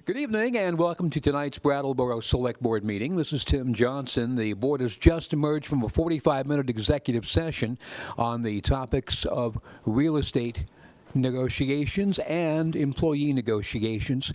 Good evening and welcome to tonight's Brattleboro Selectboard meeting. This is Tim Johnson. The board has just emerged from a 45-minute executive session on the topics of real estate negotiations and employee negotiations.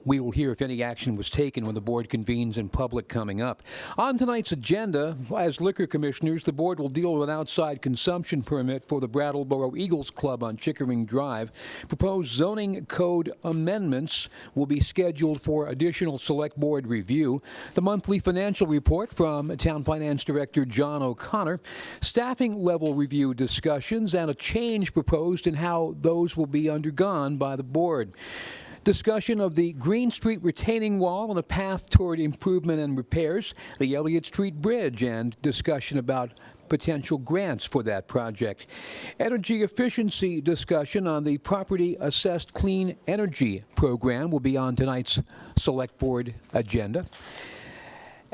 We will hear if any action was taken when the board convenes in public coming up. On tonight's agenda, as liquor commissioners, the board will deal with an outside consumption permit for the Brattleboro Eagles Club on Chickering Drive. Proposed zoning code amendments will be scheduled for additional select board review. The monthly financial report from Town Finance Director John O'Connor, staffing level review discussions, and a change proposed in how those will be undergone by the board. Discussion of the Green Street retaining wall and a path toward improvement and repairs, the Elliot Street Bridge, and discussion about potential grants for that project. Energy efficiency discussion on the property assessed clean energy program will be on tonight's select board agenda,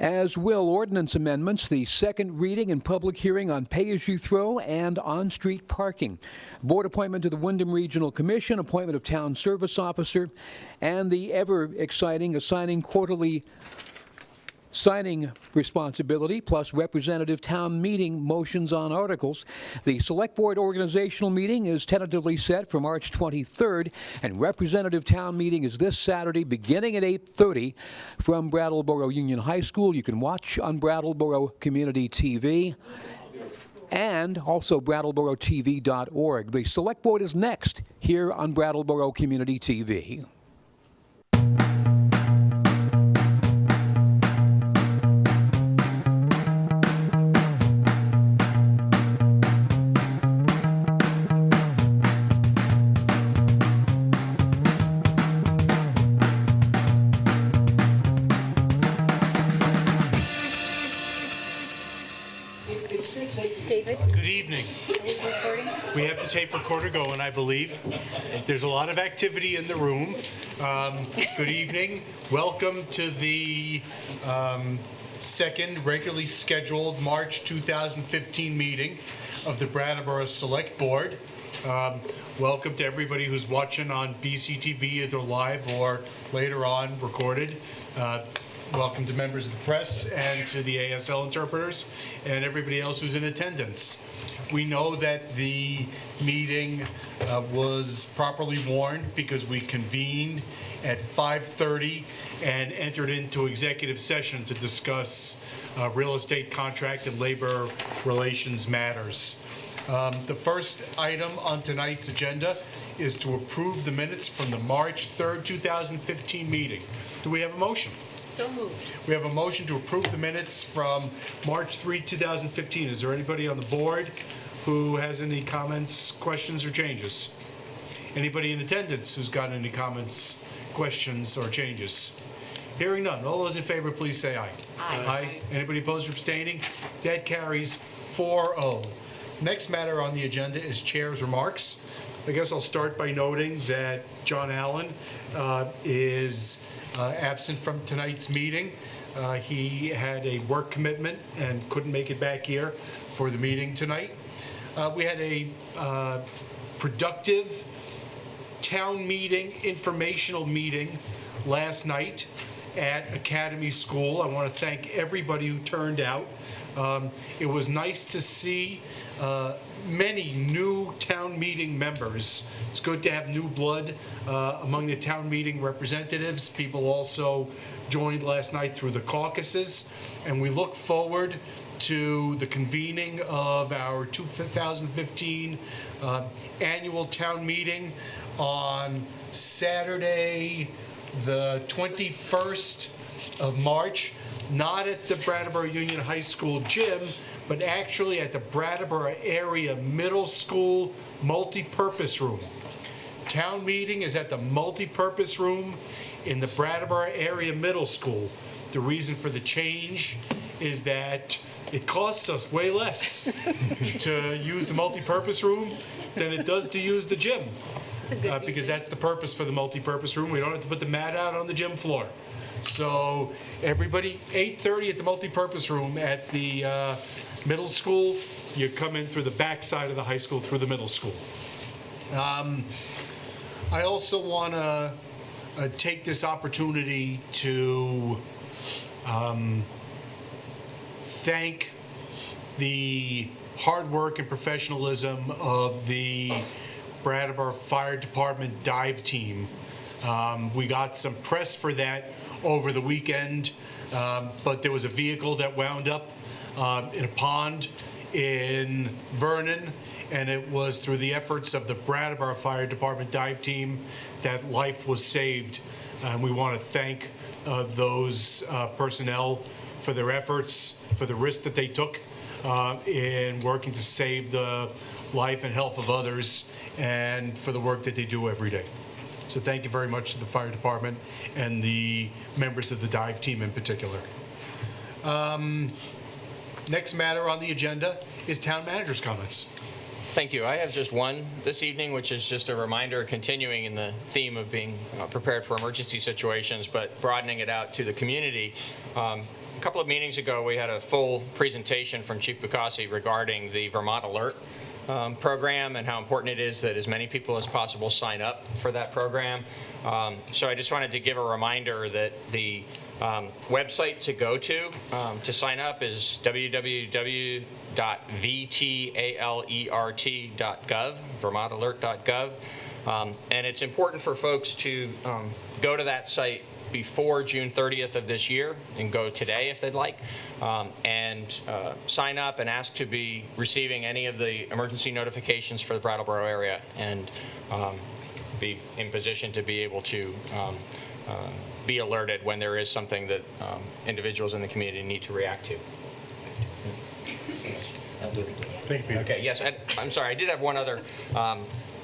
as will ordinance amendments, the second reading and public hearing on pay-as-you-throw and on-street parking, board appointment to the Wyndham Regional Commission, appointment of town service officer, and the ever-exciting assigning quarterly signing responsibility, plus representative town meeting motions on articles. The Select Board organizational meeting is tentatively set for March 23rd, and representative town meeting is this Saturday beginning at 8:30 from Brattleboro Union High School. You can watch on Brattleboro Community TV and also BrattleboroTV.org. The Select Board is next here on Brattleboro Community TV. Good evening. We have the tape recorder going, I believe. There's a lot of activity in the room. Good evening. Welcome to the second regularly scheduled March 2015 meeting of the Brattleboro Selectboard. Welcome to everybody who's watching on BCTV, either live or later on recorded. Welcome to members of the press and to the ASL interpreters and everybody else who's in attendance. We know that the meeting was properly warned because we convened at 5:30 and entered into executive session to discuss real estate contract and labor relations matters. The first item on tonight's agenda is to approve the minutes from the March 3rd, 2015 meeting. Do we have a motion? So moved. We have a motion to approve the minutes from March 3, 2015. Is there anybody on the board who has any comments, questions, or changes? Anybody in attendance who's got any comments, questions, or changes? Hearing none. All those in favor, please say aye. Aye. Aye. Anybody opposed or abstaining? That carries 4-0. Next matter on the agenda is chair's remarks. I guess I'll start by noting that John Allen is absent from tonight's meeting. He had a work commitment and couldn't make it back here for the meeting tonight. We had a productive town meeting, informational meeting last night at Academy School. I want to thank everybody who turned out. It was nice to see many new town meeting members. It's good to have new blood among the town meeting representatives. People also joined last night through the caucuses, and we look forward to the convening of our 2015 annual town meeting on Saturday, the 21st of March, not at the Brattleboro Union High School gym, but actually at the Brattleboro Area Middle School multi-purpose room. Town meeting is at the multi-purpose room in the Brattleboro Area Middle School. The reason for the change is that it costs us way less to use the multi-purpose room than it does to use the gym. Because that's the purpose for the multi-purpose room. We don't have to put the mat out on the gym floor. So everybody, 8:30 at the multi-purpose room at the middle school. You come in through the back side of the high school through the middle school. I also want to take this opportunity to thank the hard work and professionalism of the Brattleboro Fire Department dive team. We got some press for that over the weekend, but there was a vehicle that wound up in a pond in Vernon, and it was through the efforts of the Brattleboro Fire Department dive team that life was saved. And we want to thank those personnel for their efforts, for the risk that they took in working to save the life and health of others, and for the work that they do every day. So thank you very much to the fire department and the members of the dive team in particular. Next matter on the agenda is town manager's comments. Thank you. I have just one this evening, which is just a reminder, continuing in the theme of being prepared for emergency situations, but broadening it out to the community. A couple of meetings ago, we had a full presentation from Chief Bukasi regarding the Vermont Alert program and how important it is that as many people as possible sign up for that program. So I just wanted to give a reminder that the website to go to sign up is www.vtalert.gov, vermontalert.gov. And it's important for folks to go to that site before June 30th of this year, and go today if they'd like, and sign up and ask to be receiving any of the emergency notifications for the Brattleboro area, and be in position to be able to be alerted when there is something that individuals in the community need to react to. Thank you, Peter. Okay, yes, I'm sorry, I did have one other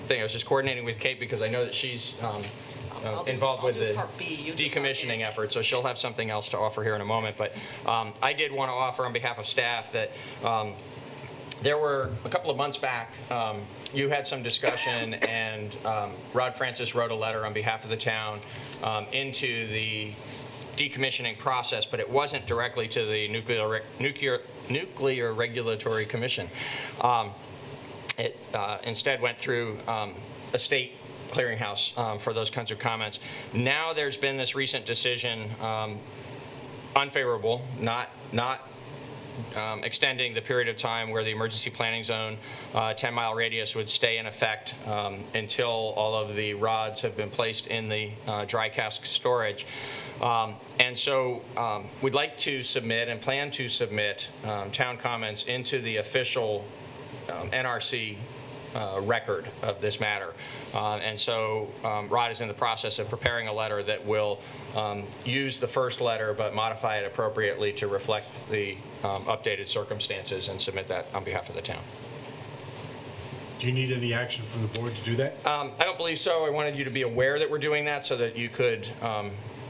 thing. I was just coordinating with Kate because I know that she's involved with the decommissioning effort, so she'll have something else to offer here in a moment. But I did want to offer on behalf of staff that there were a couple of months back, you had some discussion, and Rod Francis wrote a letter on behalf of the town into the decommissioning process, but it wasn't directly to the Nuclear Regulatory Commission. It instead went through a state clearinghouse for those kinds of comments. Now there's been this recent decision, unfavorable, not extending the period of time where the emergency planning zone 10-mile radius would stay in effect until all of the rods have been placed in the dry cask storage. And so we'd like to submit and plan to submit town comments into the official NRC record of this matter. And so Rod is in the process of preparing a letter that will use the first letter but modify it appropriately to reflect the updated circumstances, and submit that on behalf of the town. Do you need any action from the board to do that? I don't believe so. I wanted you to be aware that we're doing that so that you could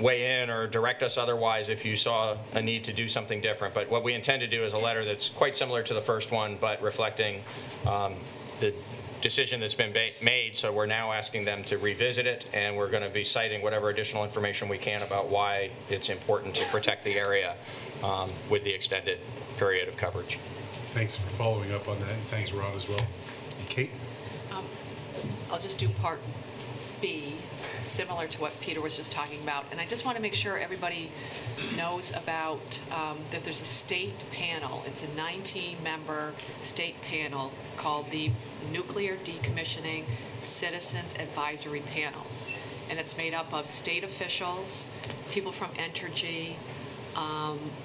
weigh in or direct us otherwise if you saw a need to do something different. But what we intend to do is a letter that's quite similar to the first one, but reflecting the decision that's been made. So we're now asking them to revisit it, and we're going to be citing whatever additional information we can about why it's important to protect the area with the extended period of coverage. Thanks for following up on that, and thanks, Rod, as well. And Kate? I'll just do part B, similar to what Peter was just talking about. And I just want to make sure everybody knows about that there's a state panel. It's a 19-member state panel called the Nuclear Decommissioning Citizens Advisory Panel. And it's made up of state officials, people from Entergy,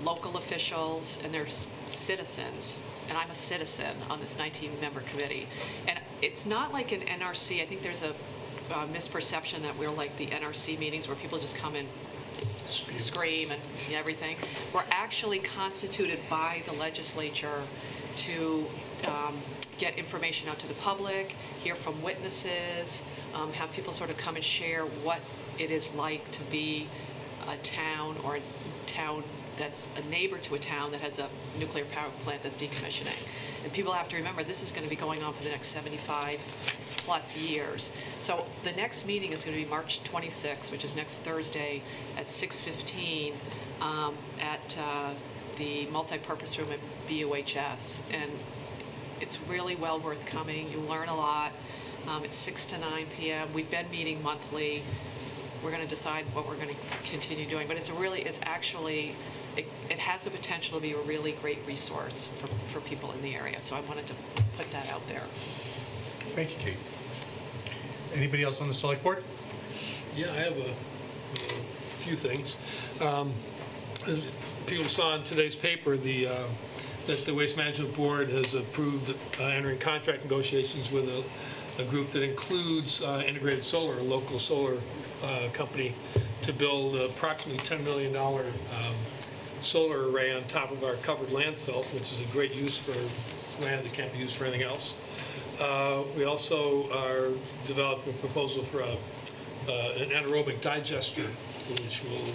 local officials, and there's citizens. And I'm a citizen on this 19-member committee. And it's not like an NRC. I think there's a misperception that we're like the NRC meetings where people just come and scream and everything. We're actually constituted by the legislature to get information out to the public, hear from witnesses, have people sort of come and share what it is like to be a town, or a town that's a neighbor to a town that has a nuclear power plant that's decommissioning. And people have to remember, this is going to be going on for the next 75 plus years. So the next meeting is going to be March 26th, which is next Thursday at 6:15 at the multipurpose room at BUHS. And it's really well worth coming. You learn a lot. It's 6 to 9 p.m. We've been meeting monthly. we're going to decide what we're going to continue doing. But it has the potential to be a really great resource for people in the area. So I wanted to put that out there. Thank you, Kate. Anybody else on the select board? Yeah, I have a few things. As people saw in today's paper, that the Waste Management Board has approved entering contract negotiations with a group that includes Integrated Solar, a local solar company, to build approximately $10 million solar array on top of our covered landfill, which is a great use for land that can't be used for anything else. We also are developing a proposal for an anaerobic digester, which will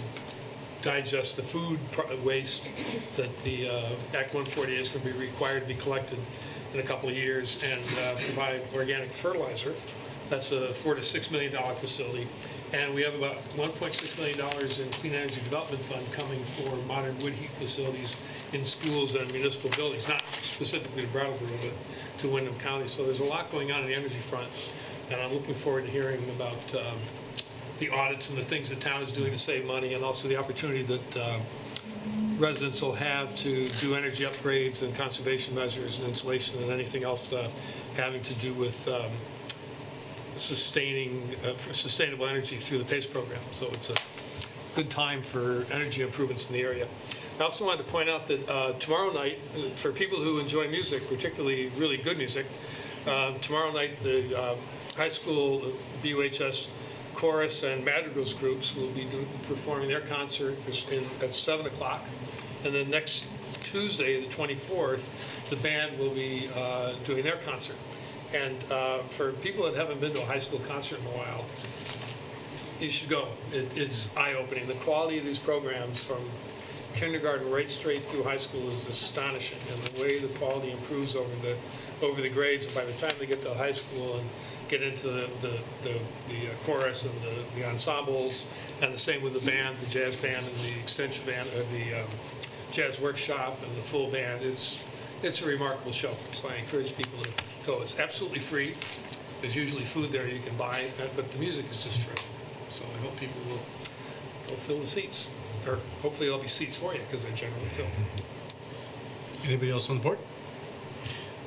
digest the food waste that the Act 148 is going to be required to be collected in a couple of years and provide organic fertilizer. That's a $4 to $6 million facility. And we have about $1.6 million in Clean Energy Development Fund coming for modern wood heat facilities in schools and municipal buildings, not specifically to Brattleboro, but to Windham County. So there's a lot going on in the energy front, and I'm looking forward to hearing about the audits and the things the town is doing to save money, and also the opportunity that residents will have to do energy upgrades and conservation measures and insulation and anything else having to do with sustainable energy through the PACE program. So it's a good time for energy improvements in the area. I also wanted to point out that tomorrow night, for people who enjoy music, particularly really good music, tomorrow night the high school BUHS chorus and madrigals groups will be performing their concert at 7 o'clock. And then next Tuesday, the 24th, the band will be doing their concert. And for people that haven't been to a high school concert in a while, you should go. It's eye-opening. The quality of these programs from kindergarten right straight through high school is astonishing, and the way the quality improves over the grades. And by the time they get to high school and get into the chorus and the ensembles, and the same with the band, the jazz band and the extension band, or the jazz workshop and the full band, it's a remarkable show. So I encourage people to go. It's absolutely free. There's usually food there you can buy, but the music is just terrific. So I hope people will fill the seats, or hopefully there'll be seats for you because they're generally filled. Anybody else on the board?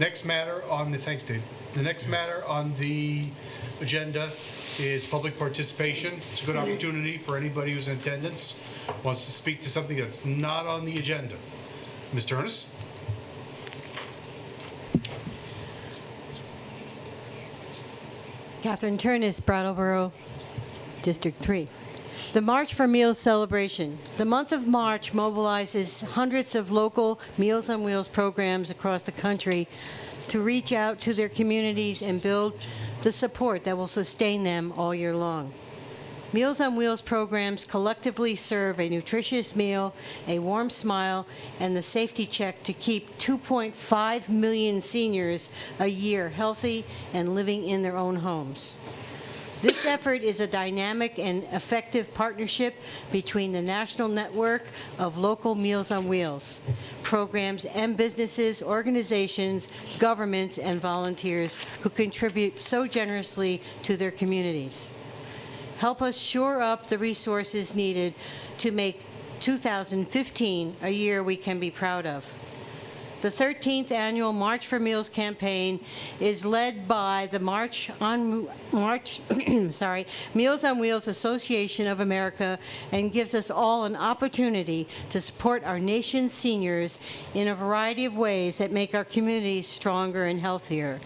Next matter on the, thanks, Dave. The next matter on the agenda is public participation. It's a good opportunity for anybody who's in attendance, wants to speak to something that's not on the agenda. Mr. Ernest? Catherine Turnus, Brattleboro, District 3. The March for Meals celebration. The month of March mobilizes hundreds of local Meals on Wheels programs across the country to reach out to their communities and build the support that will sustain them all year long. Meals on Wheels programs collectively serve a nutritious meal, a warm smile, and the safety check to keep 2.5 million seniors a year healthy and living in their own homes. This effort is a dynamic and effective partnership between the national network of local Meals on Wheels programs and businesses, organizations, governments, and volunteers who contribute so generously to their communities. Help us shore up the resources needed to make 2015 a year we can be proud of. The 13th annual March for Meals campaign is led by the Meals on Wheels Association of America and gives us all an opportunity to support our nation's seniors in a variety of ways that make our communities stronger and healthier.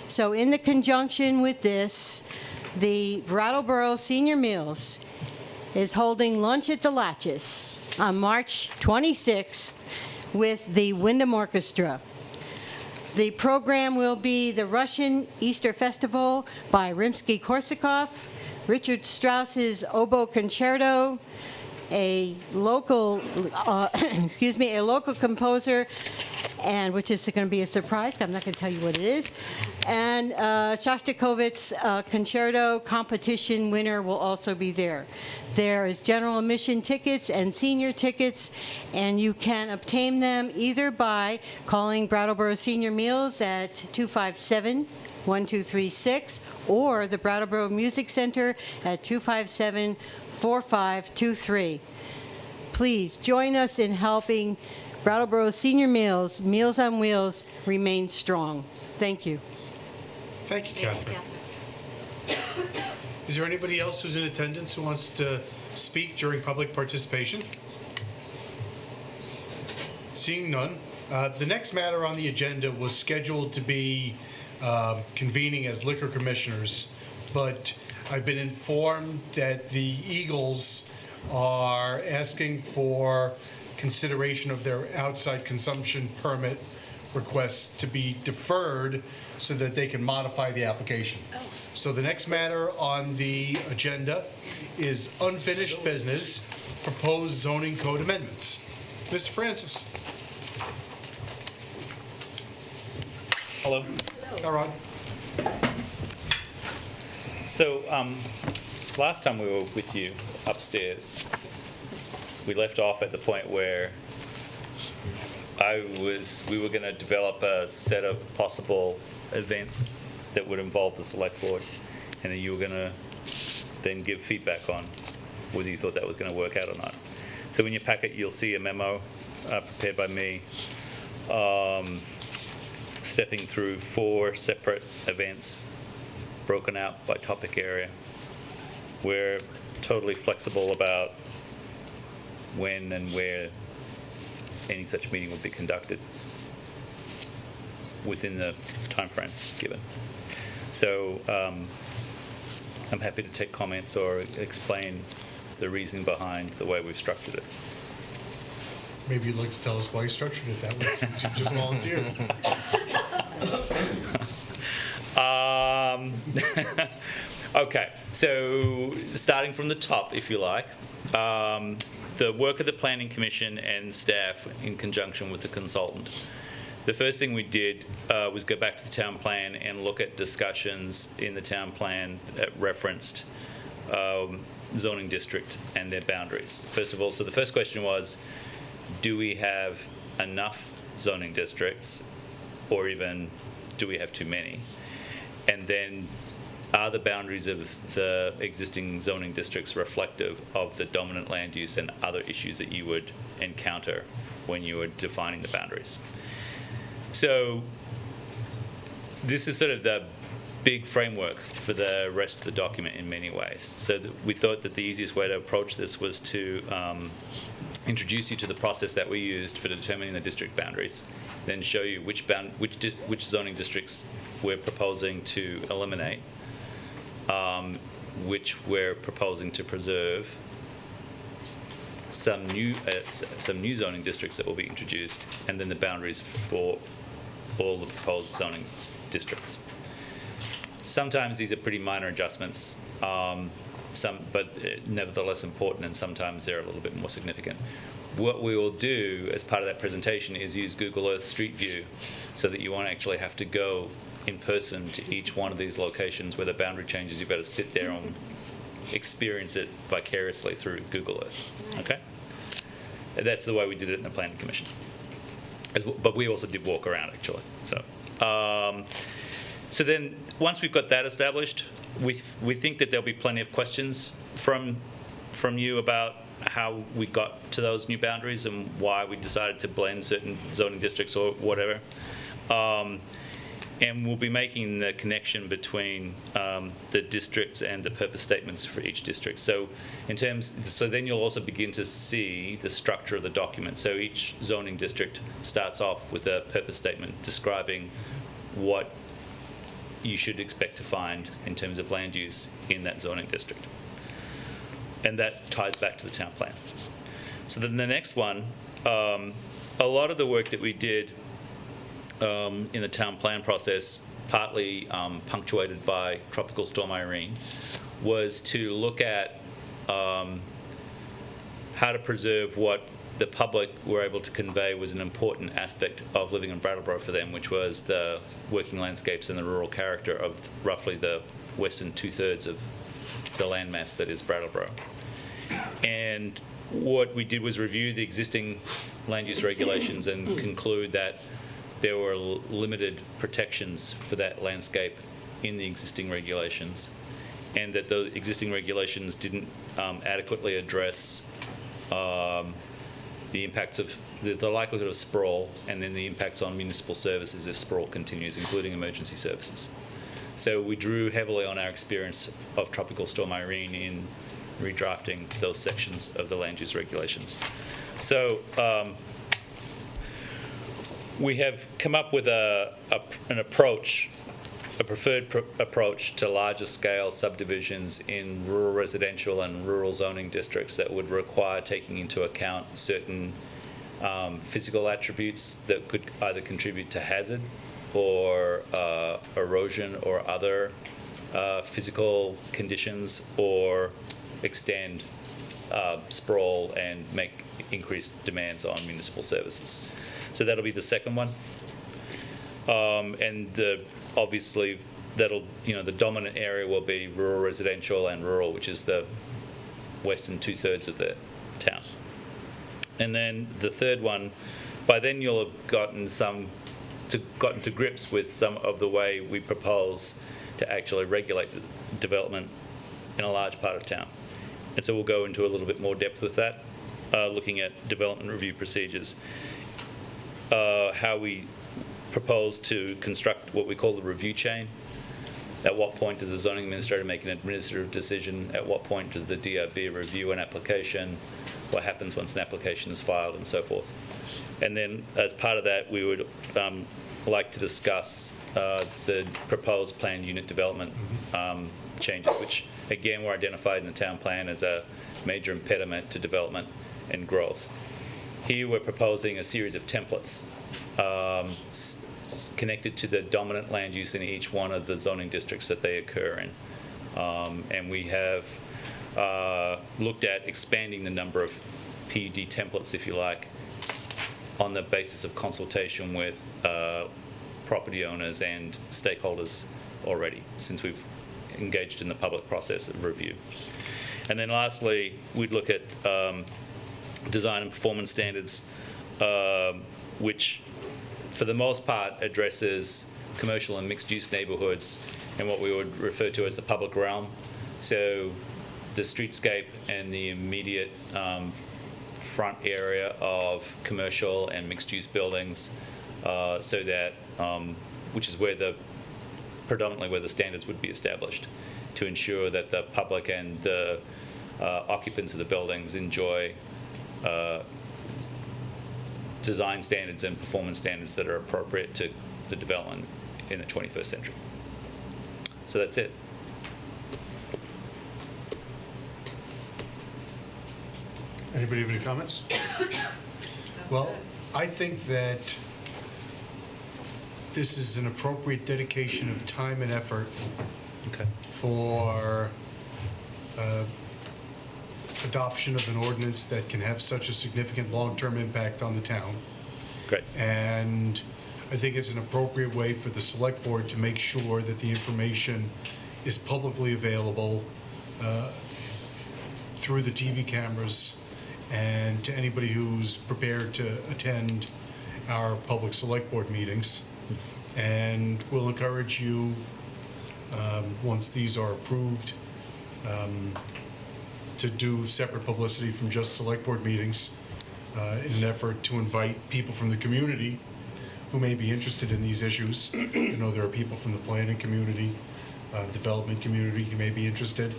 So in the conjunction with this, the Brattleboro Senior Meals is holding Lunch at the Latches on March 26th with the Windham Orchestra. The program will be the Russian Easter Festival by Rimsky-Korsakov, Richard Strauss's Oboe Concerto, a local composer, and which is going to be a surprise. I'm not going to tell you what it is. And Shostakovich's concerto competition winner will also be there. There is general admission tickets and senior tickets, and you can obtain them either by calling Brattleboro Senior Meals at 257-999-5555 1236, or the Brattleboro Music Center at 257-4523. Please join us in helping Brattleboro Senior Meals, Meals on Wheels, remain strong. Thank you. Thank you, Catherine. Is there anybody else who's in attendance who wants to speak during public participation? Seeing none. The next matter on the agenda was scheduled to be convening as liquor commissioners, but I've been informed that the Eagles are asking for consideration of their outside consumption permit request to be deferred so that they can modify the application. So the next matter on the agenda is unfinished business, proposed zoning code amendments. Mr. Francis. Hello. All right. So last time we were with you upstairs, we left off at the point where we were going to develop a set of possible events that would involve the select board, and then you were going to then give feedback on whether you thought that was going to work out or not. So in your packet, you'll see a memo prepared by me stepping through 4 separate events broken out by topic area. We're totally flexible about when and where any such meeting would be conducted within the time frame given. So I'm happy to take comments or explain the reasoning behind the way we've structured it. Maybe you'd like to tell us why you structured it that way, since you just volunteered. Okay, so starting from the top, if you like, the work of the Planning Commission and staff in conjunction with the consultant. The first thing we did was go back to the town plan and look at discussions in the town plan that referenced zoning district and their boundaries. First of all, so the first question was, do we have enough zoning districts, or even do we have too many? And then, are the boundaries of the existing zoning districts reflective of the dominant land use and other issues that you would encounter when you were defining the boundaries? So this is sort of the big framework for the rest of the document in many ways. So we thought that the easiest way to approach this was to introduce you to the process that we used for determining the district boundaries, then show you which zoning districts we're proposing to eliminate, which we're proposing to preserve, some new zoning districts that will be introduced, and then the boundaries for all the proposed zoning districts. Sometimes these are pretty minor adjustments, but nevertheless important, and sometimes they're a little bit more significant. What we will do as part of that presentation is use Google Earth Street View so that you won't actually have to go in person to each one of these locations where the boundary changes. You've got to sit there and experience it vicariously through Google Earth. Okay? And that's the way we did it in the Planning Commission. But we also did walk around, actually. So then once we've got that established, we think that there'll be plenty of questions from you about how we got to those new boundaries and why we decided to blend certain zoning districts or whatever. And we'll be making the connection between the districts and the purpose statements for each district. So then you'll also begin to see the structure of the document. So each zoning district starts off with a purpose statement describing what you should expect to find in terms of land use in that zoning district. And that ties back to the town plan. So then the next one, a lot of the work that we did in the town plan process, partly punctuated by Tropical Storm Irene, was to look at how to preserve what the public were able to convey was an important aspect of living in Brattleboro for them, which was the working landscapes and the rural character of roughly the western 2/3 of the landmass that is Brattleboro. And what we did was review the existing land use regulations and conclude that there were limited protections for that landscape in the existing regulations, and that the existing regulations didn't adequately address the impacts of the likelihood of sprawl, and then the impacts on municipal services if sprawl continues, including emergency services. So we drew heavily on our experience of Tropical Storm Irene in redrafting those sections of the land use regulations. So we have come up with an approach, a preferred approach to larger scale subdivisions in rural residential and rural zoning districts that would require taking into account certain physical attributes that could either contribute to hazard or erosion or other physical conditions, or extend sprawl and make increased demands on municipal services. So that'll be the second one. And obviously that'll, the dominant area will be rural residential and rural, which is the western 2/3 of the town. And then the third one, by then you'll have gotten to grips with some of the way we propose to actually regulate the development in a large part of town. And so we'll go into a little bit more depth with that, looking at development review procedures, how we propose to construct what we call the review chain. At what point does the zoning administrator make an administrative decision? At what point does the DRB review an application? What happens once an application is filed, and so forth. And then as part of that, we would like to discuss the proposed planned unit development changes, which again were identified in the town plan as a major impediment to development and growth. Here we're proposing a series of templates connected to the dominant land use in each one of the zoning districts that they occur in. And we have looked at expanding the number of PUD templates, if you like, on the basis of consultation with property owners and stakeholders already, since we've engaged in the public process of review. And then lastly, we'd look at design and performance standards, which for the most part addresses commercial and mixed-use neighborhoods and what we would refer to as the public realm. So the streetscape and the immediate front area of commercial and mixed-use buildings, so that, which is where predominantly where the standards would be established, to ensure that the public and the occupants of the buildings enjoy design standards and performance standards that are appropriate to the development in the 21st century. So that's it. Anybody have any comments? Well, I think that this is an appropriate dedication of time and effort Okay. for adoption of an ordinance that can have such a significant long-term impact on the town. Great. And I think it's an appropriate way for the select board to make sure that the information is publicly available through the TV cameras, and to anybody who's prepared to attend our public select board meetings. And we'll encourage you, once these are approved, to do separate publicity from just select board meetings in an effort to invite people from the community who may be interested in these issues. You know, there are people from the planning community, development community who may be interested,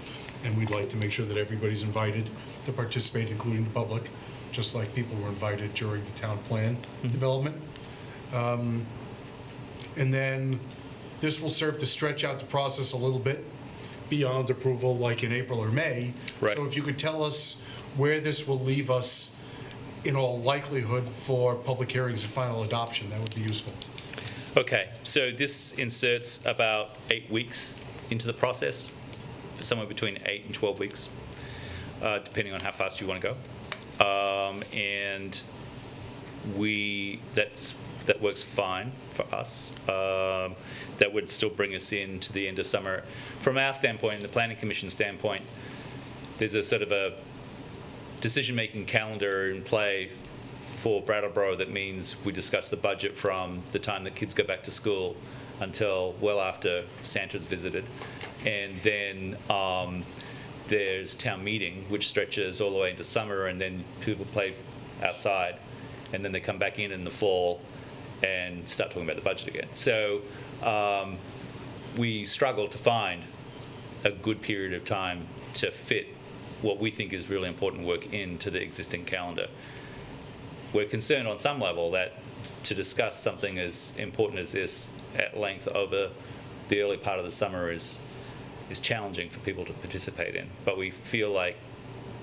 and we'd like to make sure that everybody's invited to participate, including the public, just like people were invited during the town plan development. And then this will serve to stretch out the process a little bit beyond approval, like in April or May. Right. So if you could tell us where this will leave us in all likelihood for public hearings and final adoption, that would be useful. Okay, so this inserts about 8 weeks into the process, somewhere between 8 and 12 weeks, depending on how fast you want to go. And that works fine for us. That would still bring us in to the end of summer. From our standpoint, the Planning Commission standpoint, there's a sort of a decision-making calendar in play for Brattleboro that means we discuss the budget from the time that kids go back to school until well after Santa's visited. And then there's town meeting, which stretches all the way into summer, and then people play outside, and then they come back in the fall and start talking about the budget again. So we struggle to find a good period of time to fit what we think is really important work into the existing calendar. We're concerned on some level that to discuss something as important as this at length over the early part of the summer is challenging for people to participate in. But we feel like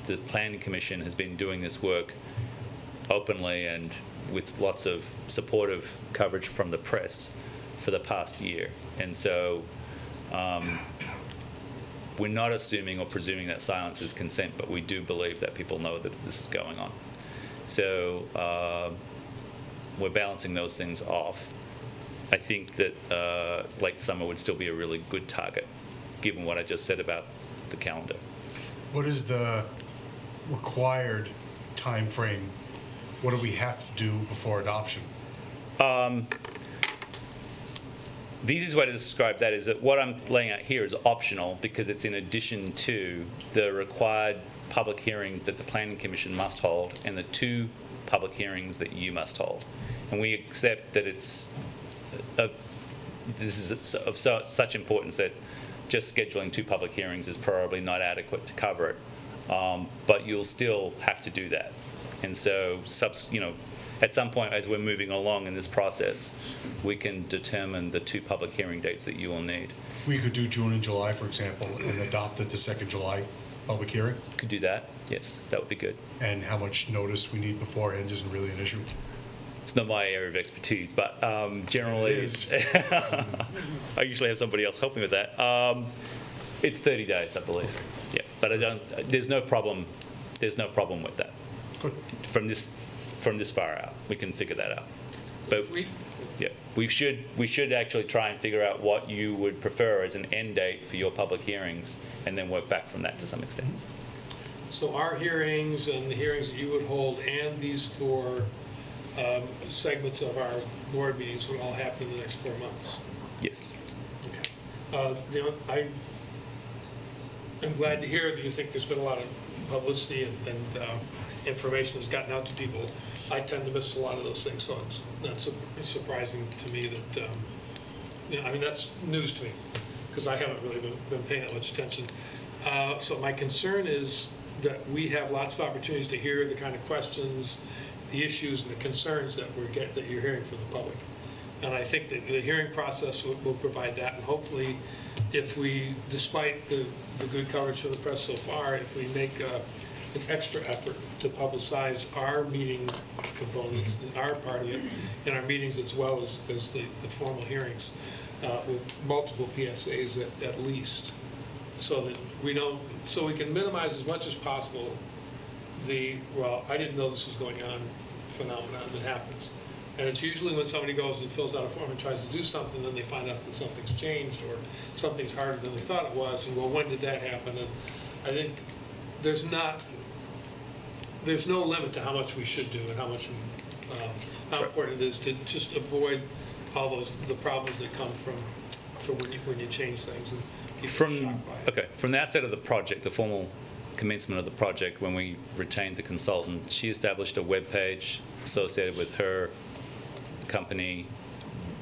the Planning Commission has been doing this work openly and with lots of supportive coverage from the press for the past year. And so we're not assuming or presuming that silence is consent, but we do believe that people know that this is going on. So we're balancing those things off. I think that late summer would still be a really good target, given what I just said about the calendar. What is the required time frame? What do we have to do before adoption? The easiest way to describe that is that what I'm laying out here is optional because it's in addition to the required public hearing that the Planning Commission must hold and the 2 public hearings that you must hold. And we accept that this is of such importance that just scheduling 2 public hearings is probably not adequate to cover it. But you'll still have to do that. And so, at some point as we're moving along in this process, we can determine the 2 public hearing dates that you will need. We could do June and July, for example, and adopt at the second July public hearing? Could do that, yes, that would be good. And how much notice we need beforehand isn't really an issue? It's not my area of expertise, but generally, It is. I usually have somebody else help me with that. It's 30 days, I believe. Yeah, but there's no problem. There's no problem with that. Good. From this far out, we can figure that out. But yeah, we should actually try and figure out what you would prefer as an end date for your public hearings, and then work back from that to some extent. So our hearings and the hearings that you would hold and these 4 segments of our board meetings would all happen in the next 4 months. Yes. Okay. I'm glad to hear that you think there's been a lot of publicity and information has gotten out to people. I tend to miss a lot of those things, so it's not surprising to me that, that's news to me, because I haven't really been paying that much attention. So my concern is that we have lots of opportunities to hear the kind of questions, the issues and the concerns that you're hearing from the public. And I think that the hearing process will provide that. And hopefully, if we, despite the good coverage from the press so far, if we make an extra effort to publicize our meeting components, our part of it, in our meetings as well as the formal hearings, with multiple PSAs at least, so that we can minimize as much as possible I didn't know this was going on phenomenon that happens. And it's usually when somebody goes and fills out a form and tries to do something, then they find out that something's changed or something's harder than they thought it was, and well, when did that happen? And I think there's no limit to how much we should do and how important it is to just avoid all the problems that come from when you change things and people are shocked by it. Okay, from the outset of the project, the formal commencement of the project, when we retained the consultant, she established a web page associated with her company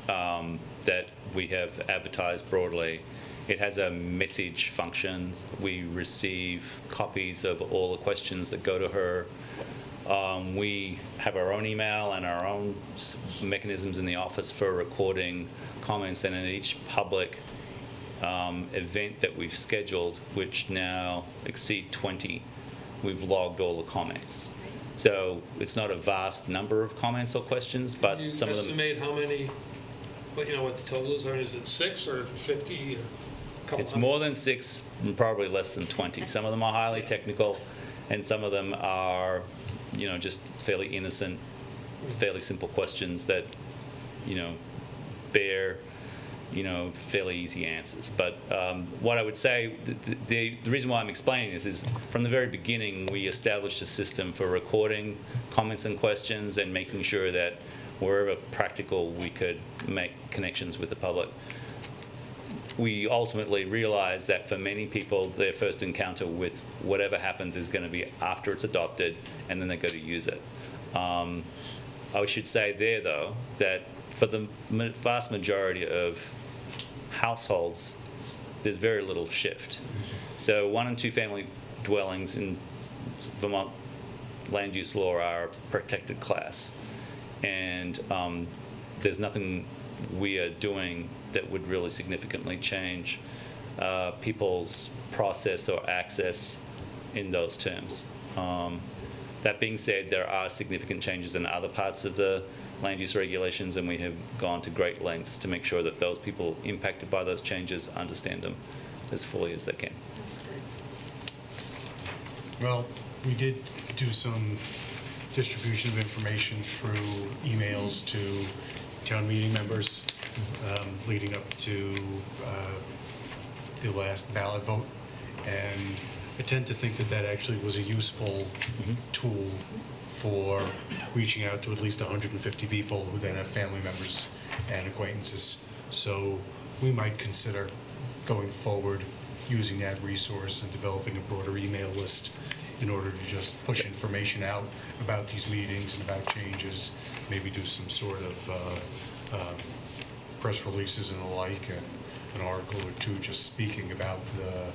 that we have advertised broadly. It has a message function. We receive copies of all the questions that go to her. We have our own email and our own mechanisms in the office for recording comments, and in each public event that we've scheduled, which now exceed 20, we've logged all the comments. So it's not a vast number of comments or questions, but Can you some of them. estimate how many, what the total is? I mean, is it 6 or 50? Or a couple It's hundred? more than 6 and probably less than 20. Some of them are highly technical, and some of them are, just fairly innocent, fairly simple questions that, bear, fairly easy answers. But what I would say, the reason why I'm explaining this is from the very beginning, we established a system for recording comments and questions and making sure that wherever practical, we could make connections with the public. We ultimately realize that for many people, their first encounter with whatever happens is going to be after it's adopted, and then they go to use it. I should say there, though, that for the vast majority of households, there's very little shift. So 1 and 2 family dwellings in Vermont land use law are a protected class. And there's nothing we are doing that would really significantly change people's process or access in those terms. That being said, there are significant changes in other parts of the land use regulations, and we have gone to great lengths to make sure that those people impacted by those changes understand them as fully as they can. Well, we did do some distribution of information through emails to town meeting members leading up to the last ballot vote. And I tend to think that that actually was a useful tool for reaching out to at least 150 people who then have family members and acquaintances. So we might consider going forward using that resource and developing a broader email list in order to just push information out about these meetings and about changes, maybe do some sort of press releases and the like, and an article or two just speaking about the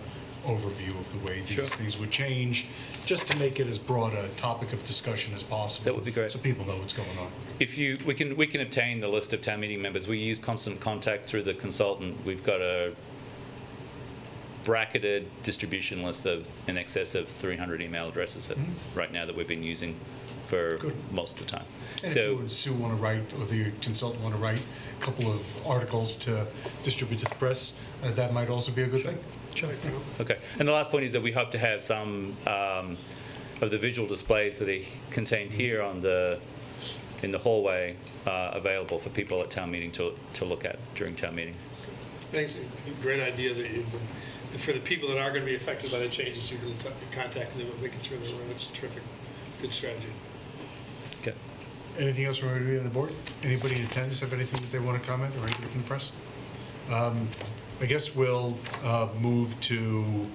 overview of the way these things would change, just to make it as broad a topic of discussion as possible. That would be great. So people know what's going on. We can obtain the list of town meeting members. We use constant contact through the consultant. We've got a bracketed distribution list of in excess of 300 email addresses right now that we've been using for most of the time. And if you and Sue want to write, or the consultant want to write a couple of articles to distribute to the press, that might also be a good thing. Sure. Okay. And the last point is that we hope to have some of the visual displays that are contained here on in the hallway available for people at town meeting to look at during town meeting. Thanks. Great idea that for the people that are going to be affected by the changes, you're going to contact them and making sure they're aware. That's terrific. Good strategy. Okay. Anything else from anybody on the board? Anybody in attendance have anything that they want to comment, or anything from the press? I guess we'll move to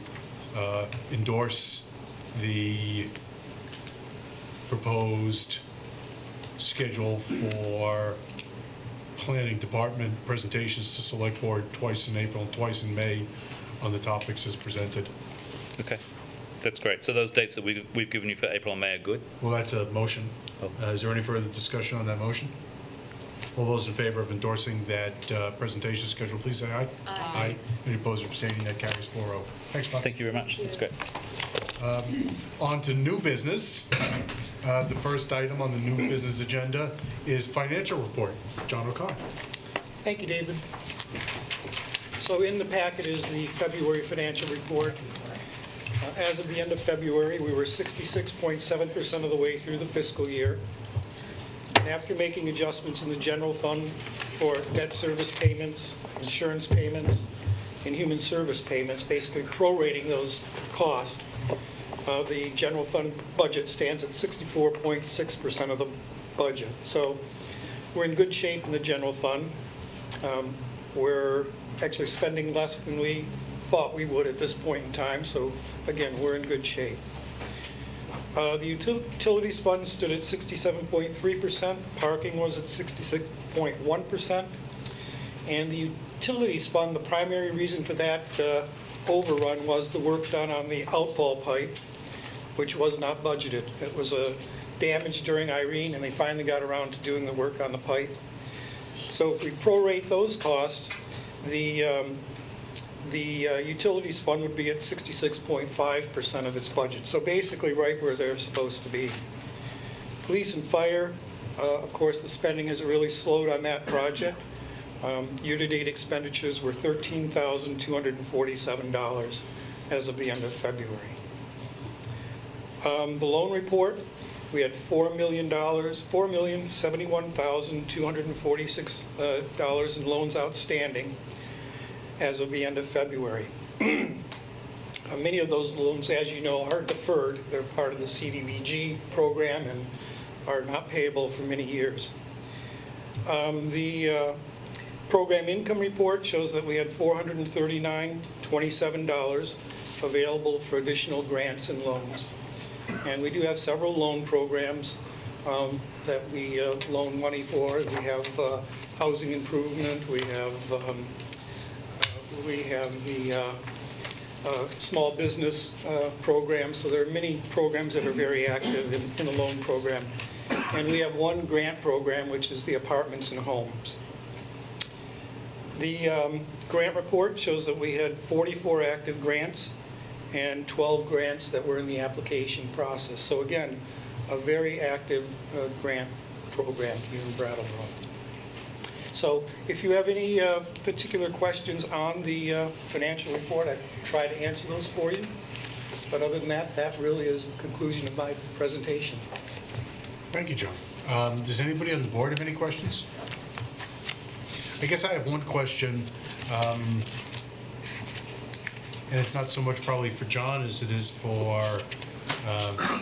endorse the proposed schedule for planning department presentations to select board twice in April and twice in May on the topics as presented. Okay. That's great. So those dates that we've given you for April and May are good? Well, that's a motion. Oh. Is there any further discussion on that motion? All those in favor of endorsing that presentation schedule, please say aye. Aye. Any opposed or abstaining? That carries 4-0. Thanks, Bob. Thank you very much. That's great. On to new business. The first item on the new business agenda is financial report. John O'Connor. Thank you, David. So in the packet is the February financial report. As of the end of February, we were 66.7% of the way through the fiscal year. And after making adjustments in the general fund for debt service payments, insurance payments, and human service payments, basically prorating those costs, the general fund budget stands at 64.6% of the budget. So we're in good shape in the general fund. We're actually spending less than we thought we would at this point in time. So again, we're in good shape. The utilities fund stood at 67.3%. Parking was at 66.1%. And the utilities fund, the primary reason for that overrun was the work done on the outfall pipe, which was not budgeted. It was damaged during Irene, and they finally got around to doing the work on the pipe. So if we prorate those costs, the utilities fund would be at 66.5% of its budget. So basically right where they're supposed to be. Police and fire, of course, the spending has really slowed on that project. Year-to-date expenditures were $13,247 as of the end of February. The loan report, we had $4,071,246 in loans outstanding as of the end of February. Many of those loans, as you know, are deferred. They're part of the CDBG program and are not payable for many years. The program income report shows that we had $439.27 available for additional grants and loans. And we do have several loan programs that we loan money for. We have housing improvement, we have the small business program. So there are many programs that are very active in the loan program. And we have one grant program, which is the apartments and homes. The grant report shows that we had 44 active grants and 12 grants that were in the application process. So again, a very active grant program here in Brattleboro. So if you have any particular questions on the financial report, I try to answer those for you. But other than that, that really is the conclusion of my presentation. Thank you, John. Does anybody on the board have any questions? I guess I have one question, and it's not so much probably for John as it is for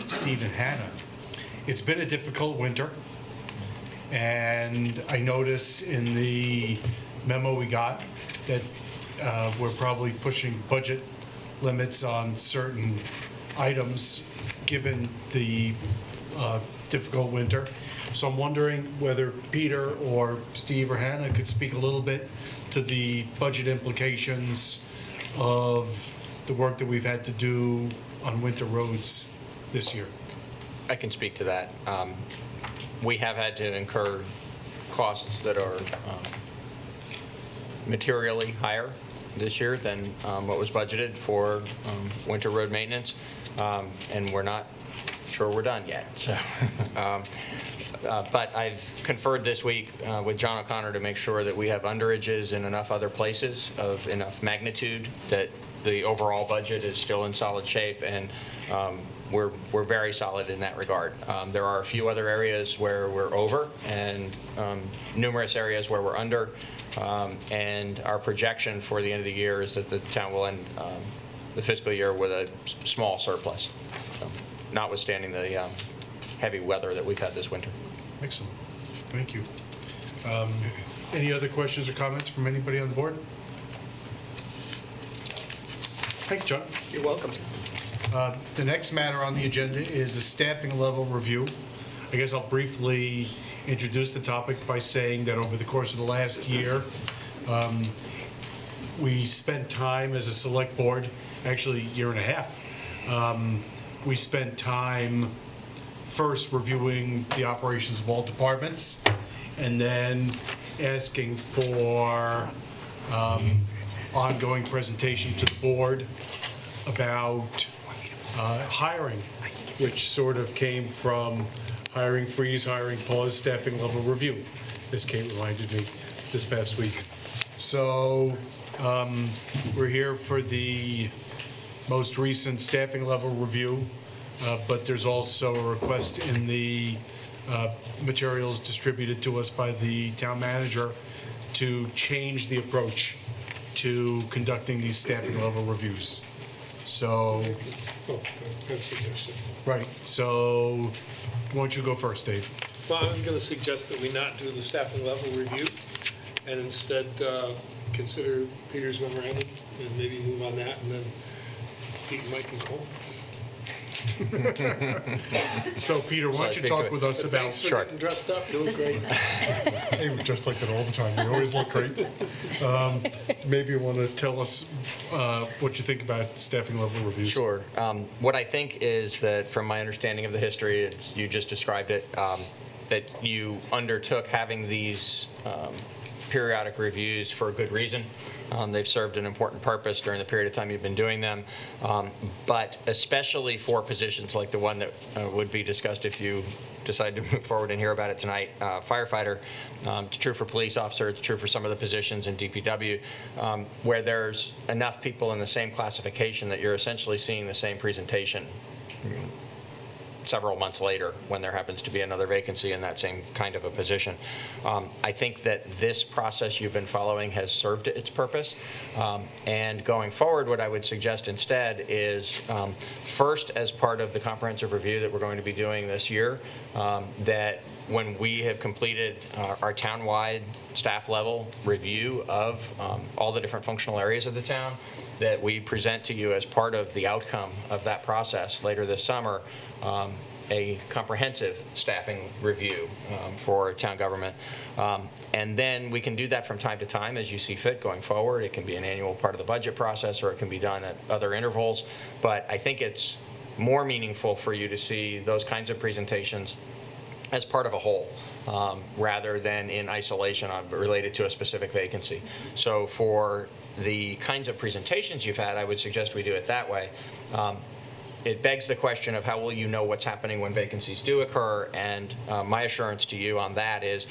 Steve and Hannah. It's been a difficult winter, and I notice in the memo we got that we're probably pushing budget limits on certain items given the difficult winter. So I'm wondering whether Peter or Steve or Hannah could speak a little bit to the budget implications of the work that we've had to do on winter roads this year. I can speak to that. We have had to incur costs that are materially higher this year than what was budgeted for winter road maintenance, and we're not sure we're done yet. So, but I've conferred this week with John O'Connor to make sure that we have underages in enough other places of enough magnitude that the overall budget is still in solid shape, and we're very solid in that regard. There are a few other areas where we're over, and numerous areas where we're under, and our projection for the end of the year is that the town will end the fiscal year with a small surplus, so, notwithstanding the heavy weather that we've had this winter. Excellent. Thank you. Any other questions or comments from anybody on the board? Thank you, John. You're welcome. The next matter on the agenda is a staffing level review. I guess I'll briefly introduce the topic by saying that over the course of the last year, we spent time as a select board, actually a year and a half, we spent time first reviewing the operations of all departments and then asking for ongoing presentation to the board about hiring, which sort of came from hiring freeze, hiring pause, staffing level review, as Kate reminded me this past week. So we're here for the most recent staffing level review, but there's also a request in the materials distributed to us by the town manager to change the approach to conducting these staffing level reviews. So, Oh, I have a suggestion. right, so why don't you go first, Dave? Well, I was going to suggest that we not do the staffing level review and instead consider Peter's memorandum and maybe move on that, and then Pete and Mike can call. So, Peter, why don't you speak to talk it? with us about... Thanks for Sure. getting dressed up. You look great. Hey, we're just like that all the time. We always look great. Maybe you want to tell us what you think about staffing level reviews. Sure. What I think is that, from my understanding of the history, you just described it, that you undertook having these periodic reviews for a good reason. They've served an important purpose during the period of time you've been doing them, but especially for positions like the one that would be discussed if you decide to move forward and hear about it tonight, firefighter. It's true for police officer, it's true for some of the positions in DPW, where there's enough people in the same classification that you're essentially seeing the same presentation several months later when there happens to be another vacancy in that same kind of a position. I think that this process you've been following has served its purpose. And going forward, what I would suggest instead is first, as part of the comprehensive review that we're going to be doing this year, that when we have completed our town-wide staff level review of all the different functional areas of the town, that we present to you as part of the outcome of that process later this summer, a comprehensive staffing review for town government. And then we can do that from time to time as you see fit going forward. It can be an annual part of the budget process, or it can be done at other intervals. But I think it's more meaningful for you to see those kinds of presentations as part of a whole, rather than in isolation related to a specific vacancy. So for the kinds of presentations you've had, I would suggest we do it that way. It begs the question of how will you know what's happening when vacancies do occur, and my assurance to you on that is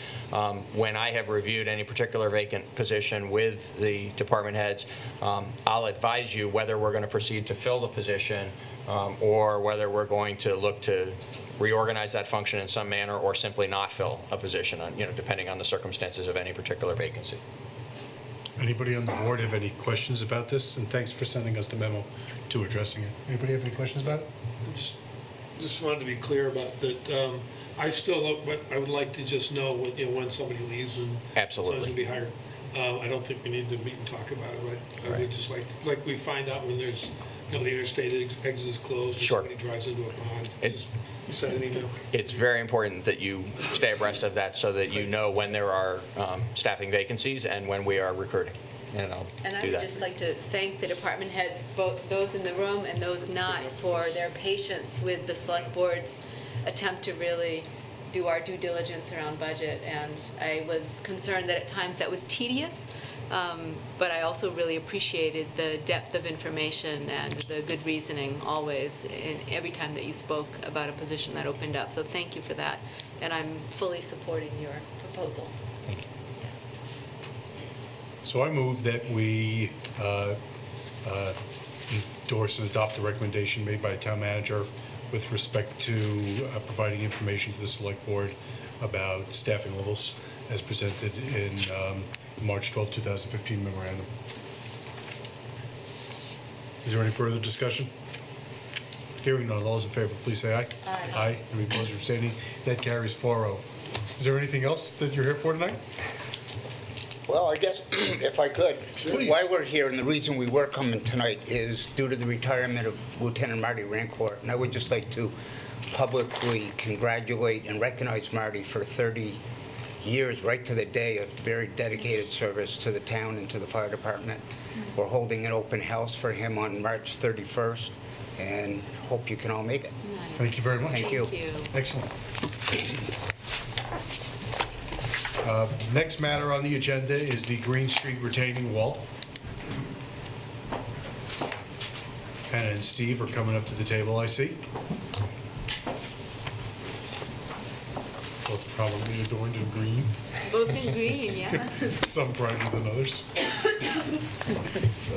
when I have reviewed any particular vacant position with the department heads, I'll advise you whether we're going to proceed to fill the position or whether we're going to look to reorganize that function in some manner or simply not fill a position, depending on the circumstances of any particular vacancy. Anybody on the board have any questions about this? And thanks for sending us the memo to addressing it. Anybody have any questions about it? Just wanted to be clear about that. I still, I would like to just know when somebody leaves and Absolutely. someone's going to be hired. I don't think we need to meet and talk about it, right? I Right. would just like we find out when there's, the interstate exit is closed, or Sure. somebody drives into a pond. It's- Just send an email. It's very important that you stay abreast of that so that you know when there are staffing vacancies and when we are recruiting. And I'll And I do would that. just like to thank the department heads, both those in the room and those not, for their patience with the select board's attempt to really do our due diligence around budget. And I was concerned that at times that was tedious, but I also really appreciated the depth of information and the good reasoning always in every time that you spoke about a position that opened up. So thank you for that, and I'm fully supporting your proposal. So I move that we endorse and adopt the recommendation made by the town manager with respect to providing information to the select board about staffing levels as presented in March 12, 2015 memorandum. Is there any further discussion? Hearing none, all those in favor, please say aye. Aye. Aye. Any opposed or abstaining? That carries 4-0. Is there anything else that you're here for tonight? Well, I guess if I could, Please. why we're here and the reason we were coming tonight is due to the retirement of Lieutenant Marty Rancourt. And I would just like to publicly congratulate and recognize Marty for 30 years, right to the day, of very dedicated service to the town and to the fire department. We're holding an open house for him on March 31st, and hope you can all make it. Thank you very much. Thank you. Thank you. Excellent. Next matter on the agenda is the Green Street retaining wall. Hannah and Steve are coming up to the table, I see. Both probably adorned in green, Both in green, yeah. some brighter than others.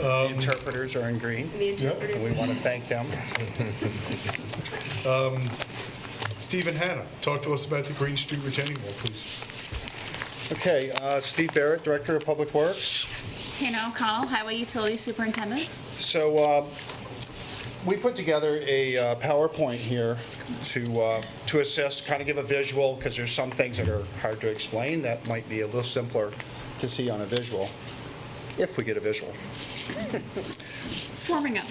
The interpreters are in green, The interpreter. and we want to thank them. Steve and Hannah, talk to us about the Green Street retaining wall, please. Okay, Steve Barrett, Director of Public Works. Hannah O'Connell, Highway Utility Superintendent. So we put together a PowerPoint here to assist, kind of give a visual, because there's some things that are hard to explain that might be a little simpler to see on a visual, if we get a visual. It's warming up.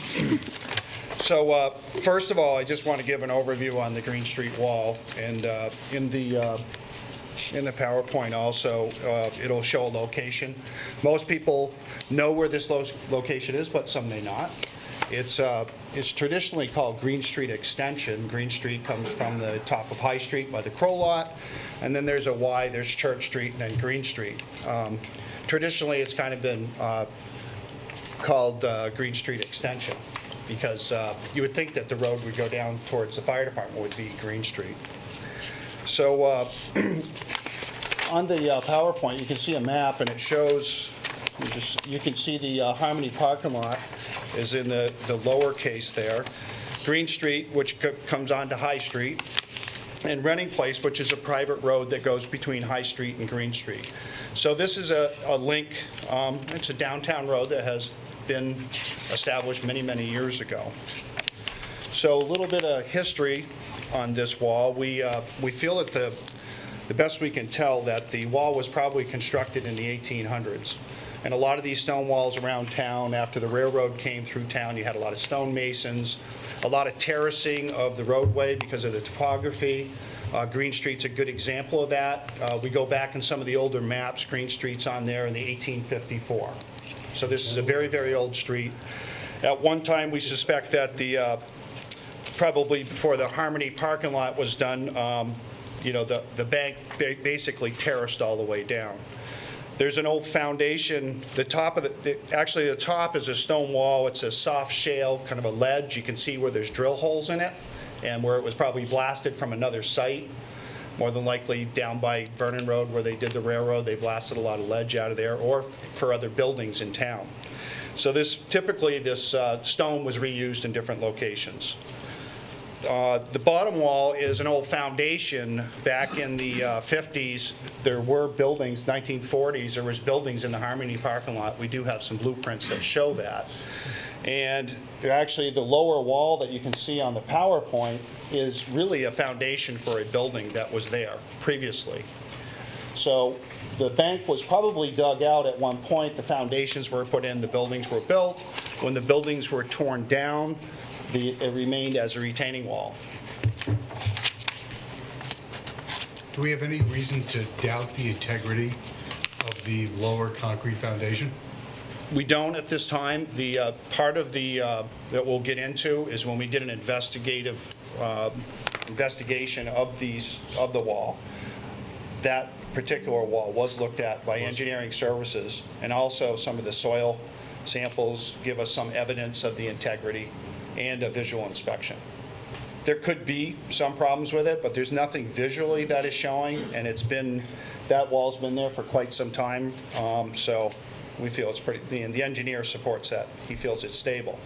So first of all, I just want to give an overview on the Green Street wall, and in the PowerPoint also, it'll show a location. Most people know where this location is, but some may not. It's traditionally called Green Street Extension. Green Street comes from the top of High Street by the Crow Lot, and then there's a Y, there's Church Street, and then Green Street. Traditionally, it's kind of been called Green Street Extension, because you would think that the road would go down towards the fire department would be Green Street. So on the PowerPoint, you can see a map, and it shows, you can see the Harmony parking lot is in the lowercase there. Green Street, which comes onto High Street, and Renting Place, which is a private road that goes between High Street and Green Street. So this is a link. It's a downtown road that has been established many, many years ago. So a little bit of history on this wall. We feel that the best we can tell, that the wall was probably constructed in the 1800s. And a lot of these stone walls around town, after the railroad came through town, you had a lot of stonemasons, a lot of terracing of the roadway because of the topography. Green Street's a good example of that. We go back in some of the older maps, Green Street's on there in the 1854. So this is a very, very old street. At one time, we suspect that probably before the Harmony parking lot was done, the bank basically terraced all the way down. There's an old foundation. The top of actually the top is a stone wall. It's a soft shale, kind of a ledge. You can see where there's drill holes in it and where it was probably blasted from another site. More than likely down by Vernon Road where they did the railroad, they blasted a lot of ledge out of there, or for other buildings in town. So typically this stone was reused in different locations. The bottom wall is an old foundation. Back in the 50s, there were buildings, 1940s, there was buildings in the Harmony parking lot. We do have some blueprints that show that. And actually, the lower wall that you can see on the PowerPoint is really a foundation for a building that was there previously. So the bank was probably dug out at one point. The foundations were put in, the buildings were built. When the buildings were torn down, it remained as a retaining wall. Do we have any reason to doubt the integrity of the lower concrete foundation? We don't at this time. The part of that we'll get into is when we did an investigation of the wall. That particular wall was looked at by engineering services, and also some of the soil samples give us some evidence of the integrity and a visual inspection. There could be some problems with it, but there's nothing visually that is showing, and that wall's been there for quite some time, so we feel it's the engineer supports that. He feels it's stable.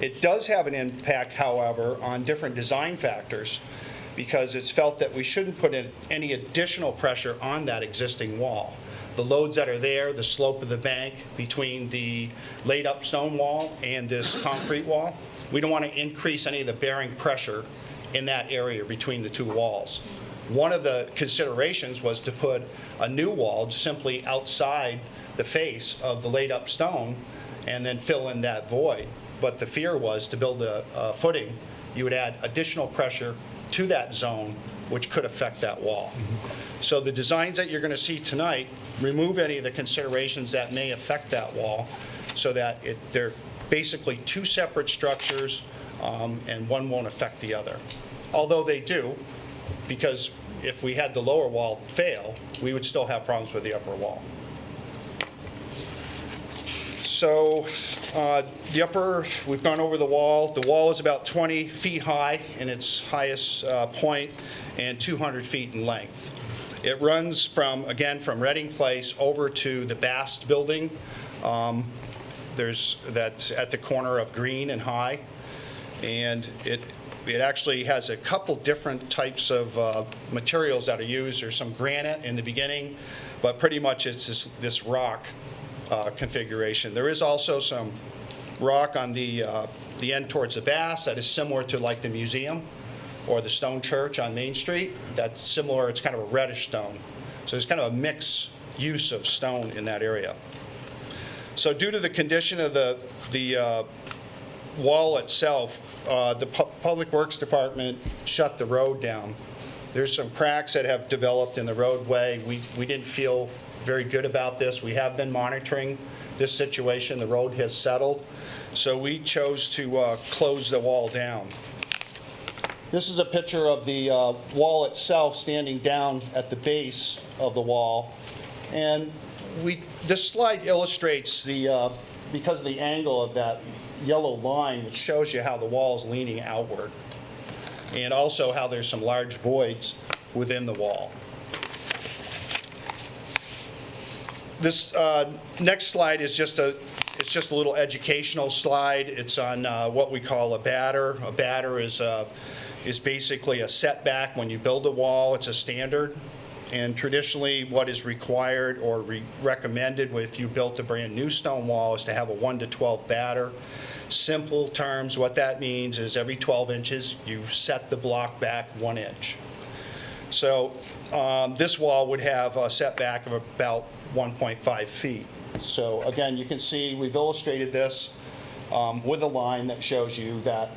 It does have an impact, however, on different design factors, because it's felt that we shouldn't put in any additional pressure on that existing wall. The loads that are there, the slope of the bank between the laid-up stone wall and this concrete wall, we don't want to increase any of the bearing pressure in that area between the two walls. One of the considerations was to put a new wall simply outside the face of the laid-up stone and then fill in that void. But the fear was to build a footing, you would add additional pressure to that zone, which could affect that wall. So the designs that you're going to see tonight remove any of the considerations that may affect that wall, so that they're basically two separate structures, and one won't affect the other. Although they do, because if we had the lower wall fail, we would still have problems with the upper wall. So we've gone over the wall. The wall is about 20 feet high in its highest point and 200 feet in length. It runs from Reading Place over to the Bast building. That's at the corner of Green and High. And it actually has a couple different types of materials that are used. There's some granite in the beginning, but pretty much it's this rock configuration. There is also some rock on the end towards the Bass that is similar to like the museum or the stone church on Main Street. That's similar. It's kind of a reddish stone. So there's kind of a mixed use of stone in that area. So due to the condition of the wall itself, the Public Works Department shut the road down. There's some cracks that have developed in the roadway. We didn't feel very good about this. We have been monitoring this situation. The road has settled. So we chose to close the wall down. This is a picture of the wall itself standing down at the base of the wall. And this slide illustrates because of the angle of that yellow line, which shows you how the wall is leaning outward, and also how there's some large voids within the wall. This next slide is just a little educational slide. It's on what we call a batter. A batter is basically a setback when you build a wall. It's a standard. And traditionally, what is required or recommended if you built a brand new stone wall is to have a 1 to 12 batter. Simple terms, what that means is every 12 inches, you set the block back 1 inch. So this wall would have a setback of about 1.5 feet. So again, you can see we've illustrated this with a line that shows you that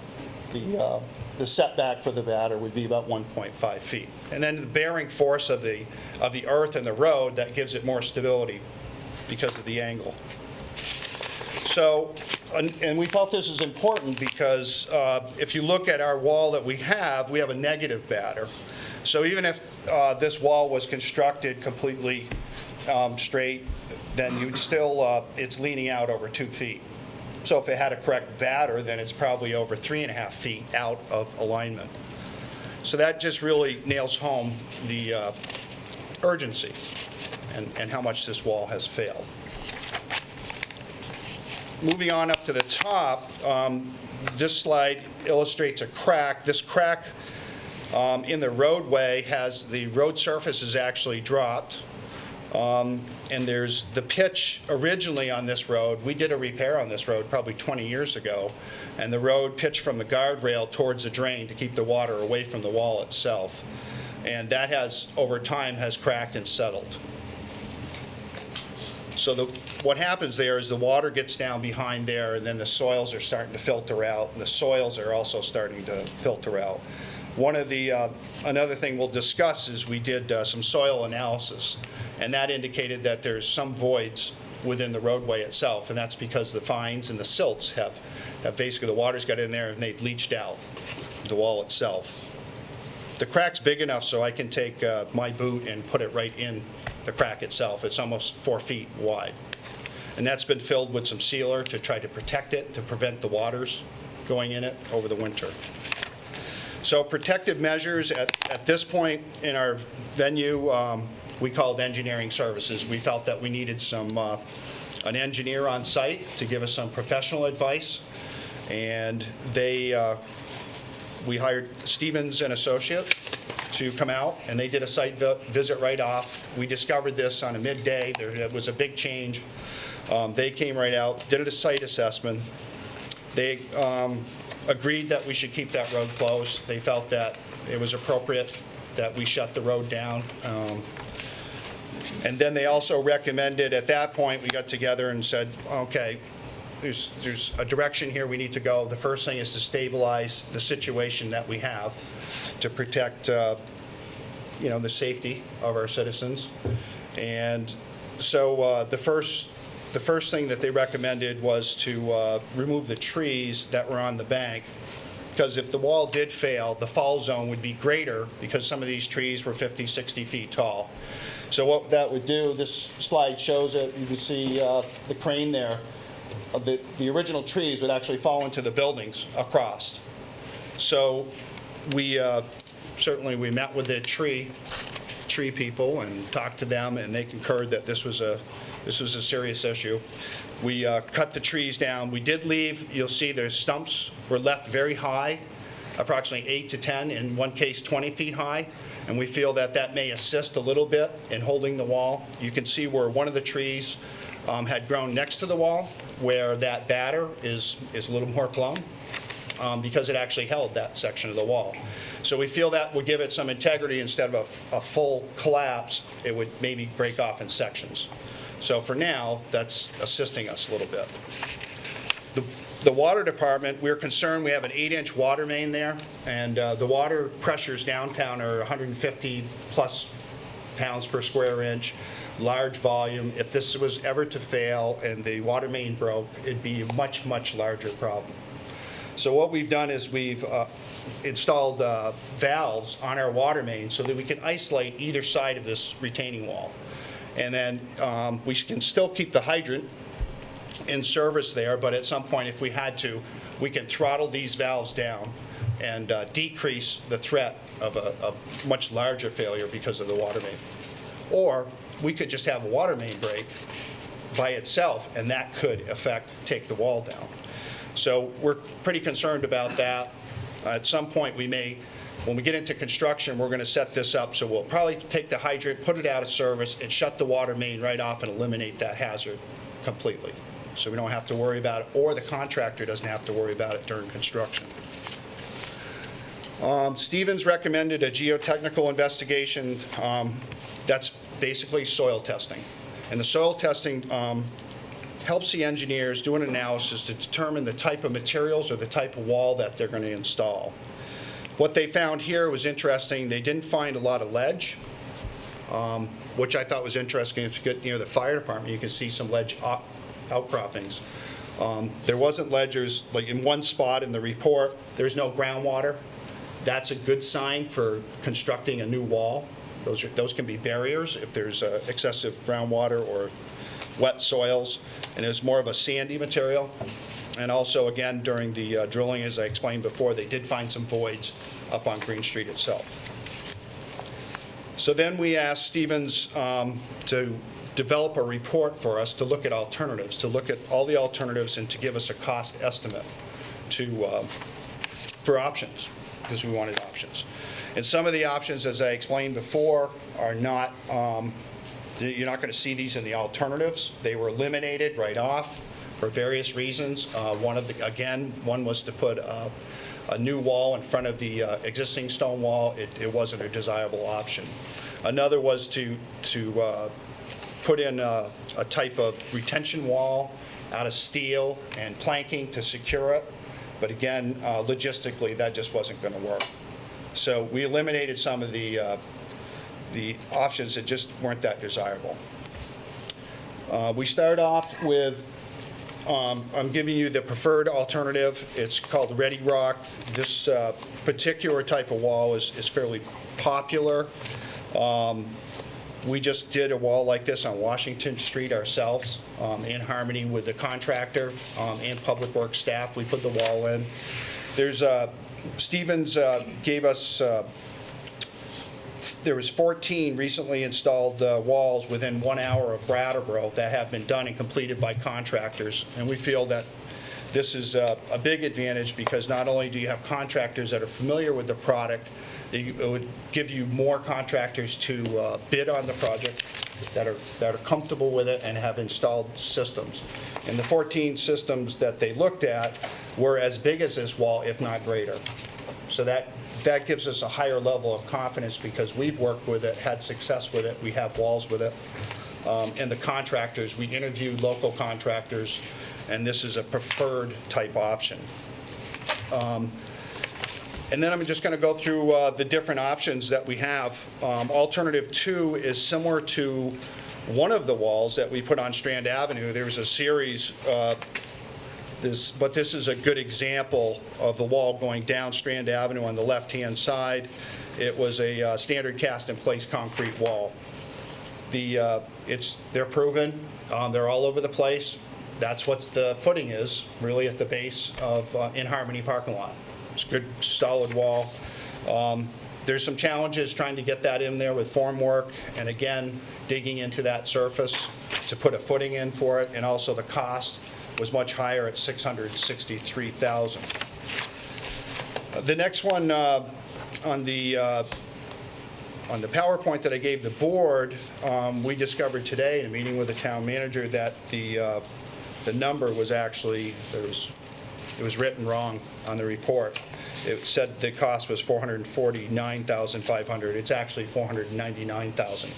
the setback for the batter would be about 1.5 feet. And then the bearing force of the earth and the road, that gives it more stability because of the angle. So, and we felt this is important because if you look at our wall that we have a negative batter. So even if this wall was constructed completely straight, then you'd still, it's leaning out over 2 feet. So if it had a correct batter, then it's probably over 3.5 feet out of alignment. So that just really nails home the urgency and how much this wall has failed. Moving on up to the top, this slide illustrates a crack. This crack in the roadway has the road surface is actually dropped. And there's the pitch originally on this road. We did a repair on this road probably 20 years ago, and the road pitched from the guardrail towards the drain to keep the water away from the wall itself. And that has, over time, has cracked and settled. So what happens there is the water gets down behind there, and then the soils are starting to filter out, and the soils are also starting to filter out. One of the, another thing we'll discuss is we did some soil analysis, and that indicated that there's some voids within the roadway itself, and that's because the fines and the silts have basically, the water's got in there and they've leached out the wall itself. The crack's big enough so I can take my boot and put it right in the crack itself. It's almost 4 feet wide. And that's been filled with some sealer to try to protect it, to prevent the waters going in it over the winter. So protective measures at this point in our venue, we called engineering services. We felt that we needed an engineer on site to give us some professional advice. And we hired Stevens and Associates to come out, and they did a site visit right off. We discovered this on a midday. There was a big change. They came right out, did a site assessment. They agreed that we should keep that road closed. They felt that it was appropriate that we shut the road down. And then they also recommended, at that point, we got together and said, okay, there's a direction here we need to go. The first thing is to stabilize the situation that we have to protect, the safety of our citizens. And so the first thing that they recommended was to remove the trees that were on the bank, because if the wall did fail, the fall zone would be greater because some of these trees were 50, 60 feet tall. So what that would do, this slide shows it, you can see the crane there. The original trees would actually fall into the buildings across. So we certainly met with the tree people and talked to them, and they concurred that this was a serious issue. We cut the trees down. We did leave, you'll see their stumps were left very high, approximately 8 to 10, in one case 20 feet high, and we feel that that may assist a little bit in holding the wall. You can see where one of the trees had grown next to the wall, where that batter is a little more plumb, because it actually held that section of the wall. So we feel that would give it some integrity. Instead of a full collapse, it would maybe break off in sections. So for now, that's assisting us a little bit. The water department, we're concerned we have an 8-inch water main there, and the water pressures downtown are 150 plus pounds per square inch, large volume. If this was ever to fail and the water main broke, it'd be a much, much larger problem. So what we've done is we've installed valves on our water main so that we can isolate either side of this retaining wall. And then we can still keep the hydrant in service there, but at some point, if we had to, we can throttle these valves down and decrease the threat of a much larger failure because of the water main. Or we could just have a water main break by itself, and that could take the wall down. So we're pretty concerned about that. At some point, we may, when we get into construction, we're going to set this up, so we'll probably take the hydrant, put it out of service, and shut the water main right off and eliminate that hazard completely. So we don't have to worry about it, or the contractor doesn't have to worry about it during construction. Stevens recommended a geotechnical investigation. That's basically soil testing. And the soil testing helps the engineers do an analysis to determine the type of materials or the type of wall that they're going to install. What they found here was interesting. They didn't find a lot of ledge, which I thought was interesting. If you get near the fire department, you can see some ledge outcroppings. There wasn't ledgers, like in one spot in the report, there's no groundwater. That's a good sign for constructing a new wall. Those can be barriers if there's excessive groundwater or wet soils, and it's more of a sandy material. And also, again, during the drilling, as I explained before, they did find some voids up on Green Street itself. So then we asked Stevens to develop a report for us to look at alternatives, to look at all the alternatives and to give us a cost estimate for options, because we wanted options. And some of the options, as I explained before, are not, you're not going to see these in the alternatives. They were eliminated right off for various reasons. One was to put a new wall in front of the existing stone wall. It wasn't a desirable option. Another was to put in a type of retention wall out of steel and planking to secure it. But again, logistically, that just wasn't going to work. So we eliminated some of the options that just weren't that desirable. We start off with, I'm giving you the preferred alternative. It's called Ready Rock. This particular type of wall is fairly popular. We just did a wall like this on Washington Street ourselves, in harmony with the contractor and Public Works staff. We put the wall in. Stevens gave us, there was 14 recently installed walls within 1 hour of Brattleboro that have been done and completed by contractors. And we feel that this is a big advantage because not only do you have contractors that are familiar with the product, it would give you more contractors to bid on the project that are comfortable with it and have installed systems. And the 14 systems that they looked at were as big as this wall, if not greater. So that gives us a higher level of confidence because we've worked with it, had success with it, we have walls with it. And the contractors, we interviewed local contractors, and this is a preferred type option. And then I'm just going to go through the different options that we have. Alternative 2 is similar to one of the walls that we put on Strand Avenue. There's a series, but this is a good example of the wall going down Strand Avenue on the left-hand side. It was a standard cast-in-place concrete wall. They're proven. They're all over the place. That's what the footing is, really, at the base of In Harmony parking lot. It's a good, solid wall. There's some challenges trying to get that in there with formwork, and again, digging into that surface to put a footing in for it, and also the cost was much higher at $663,000. The next one on the PowerPoint that I gave the board, we discovered today in a meeting with the town manager that the number was actually, it was written wrong on the report. It said the cost was $449,500. It's actually $499,000.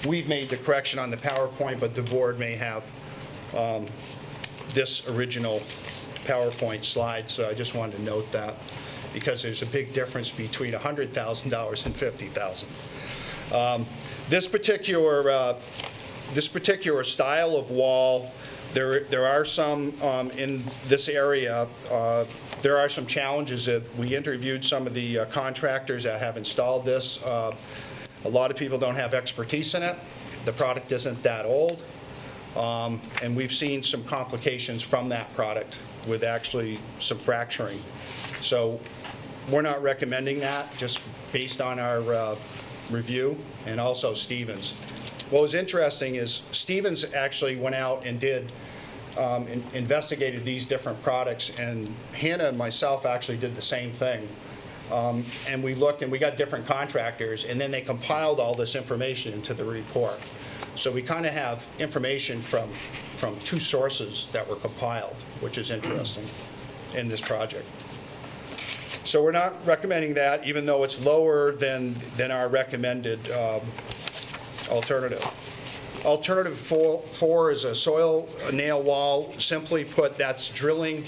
We've made the correction on the PowerPoint, but the board may have this original PowerPoint slide, so I just wanted to note that because there's a big difference between $100,000 and $50,000. This particular style of wall, there are some in this area. There are some challenges that we interviewed some of the contractors that have installed this. A lot of people don't have expertise in it. The product isn't that old. And we've seen some complications from that product with actually some fracturing. So we're not recommending that, just based on our review, and also Stevens. What was interesting is Stevens actually went out and did investigated these different products, and Hannah and myself actually did the same thing. And we looked and we got different contractors, and then they compiled all this information into the report. So we kind of have information from two sources that were compiled, which is interesting in this project. So we're not recommending that, even though it's lower than our recommended alternative. Alternative four is a soil nail wall. Simply put, that's drilling.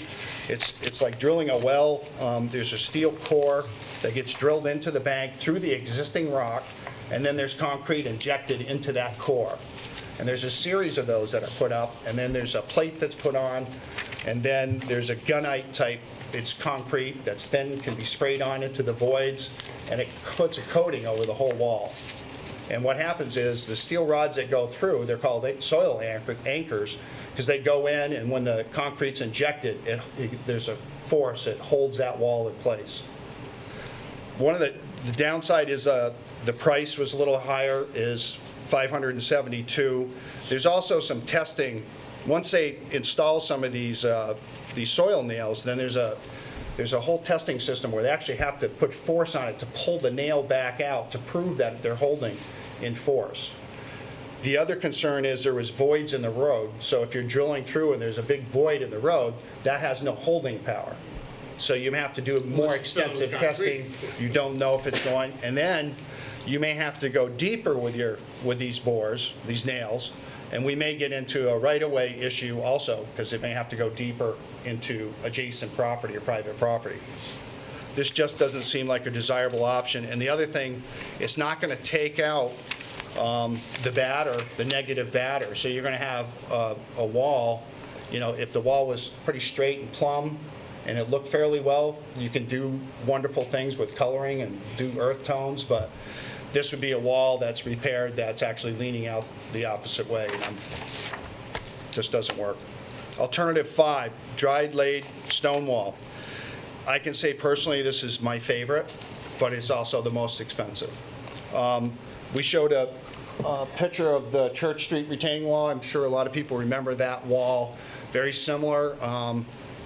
It's like drilling a well. There's a steel core that gets drilled into the bank through the existing rock, and then there's concrete injected into that core. And there's a series of those that are put up, and then there's a plate that's put on, and then there's a gunite type. It's concrete that's thin, can be sprayed on into the voids, and it puts a coating over the whole wall. And what happens is the steel rods that go through, they're called soil anchors, because they go in, and when the concrete's injected, there's a force that holds that wall in place. One of the downside is the price was a little higher, is $572. There's also some testing. Once they install some of these soil nails, then there's a whole testing system where they actually have to put force on it to pull the nail back out to prove that they're holding in force. The other concern is there was voids in the road, so if you're drilling through and there's a big void in the road, that has no holding power. So you have to do more extensive testing. You don't know if it's going, and then you may have to go deeper with these bores, these nails, and we may get into a right-of-way issue also, because it may have to go deeper into adjacent property or private property. This just doesn't seem like a desirable option. And the other thing, it's not going to take out the batter, the negative batter. So you're going to have a wall, if the wall was pretty straight and plumb and it looked fairly well, you can do wonderful things with coloring and do earth tones, but this would be a wall that's repaired that's actually leaning out the opposite way, and just doesn't work. Alternative 5, dried laid stone wall. I can say personally this is my favorite, but it's also the most expensive. We showed a picture of the Church Street retaining wall. I'm sure a lot of people remember that wall. Very similar.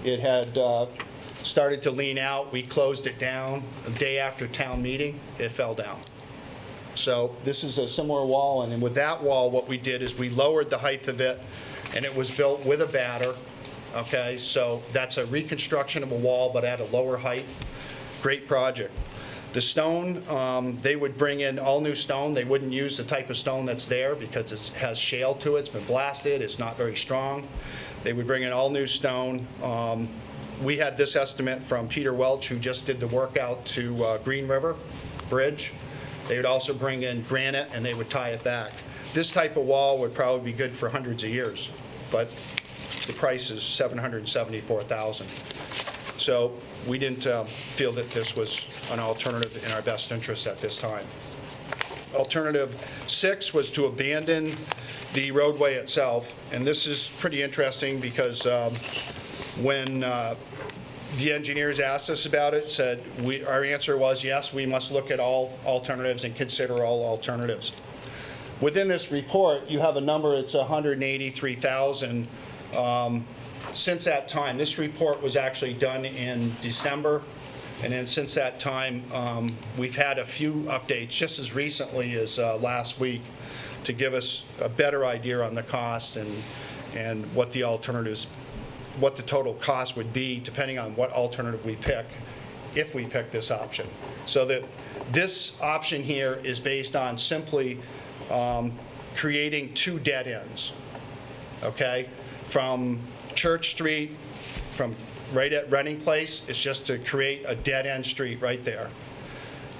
It had started to lean out. We closed it down. A day after town meeting, it fell down. So this is a similar wall, and with that wall, what we did is we lowered the height of it, and it was built with a batter. Okay, so that's a reconstruction of a wall, but at a lower height. Great project. The stone, they would bring in all new stone. They wouldn't use the type of stone that's there because it has shale to it. It's been blasted. It's not very strong. They would bring in all new stone. We had this estimate from Peter Welch, who just did the work out to Green River Bridge. They would also bring in granite, and they would tie it back. This type of wall would probably be good for hundreds of years, but the price is $774,000. So we didn't feel that this was an alternative in our best interest at this time. Alternative 6 was to abandon the roadway itself, and this is pretty interesting because when the engineers asked us about it, our answer was yes, we must look at all alternatives and consider all alternatives. Within this report, you have a number, it's 183,000. Since that time, this report was actually done in December, and then since that time, we've had a few updates just as recently as last week to give us a better idea on the cost and what the alternatives, what the total cost would be depending on what alternative we pick, if we pick this option. So that this option here is based on simply creating 2 dead ends, okay? From Church Street, from right at Renning Place, it's just to create a dead-end street right there.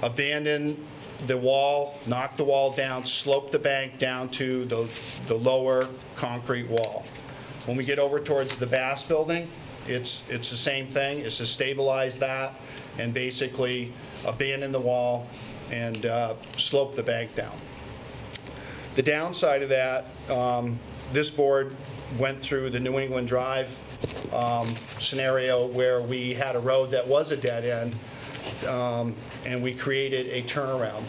Abandon the wall, knock the wall down, slope the bank down to the lower concrete wall. When we get over towards the Bass Building, it's the same thing. It's to stabilize that and basically abandon the wall and slope the bank down. The downside of that, this board went through the New England Drive scenario where we had a road that was a dead end, and we created a turnaround.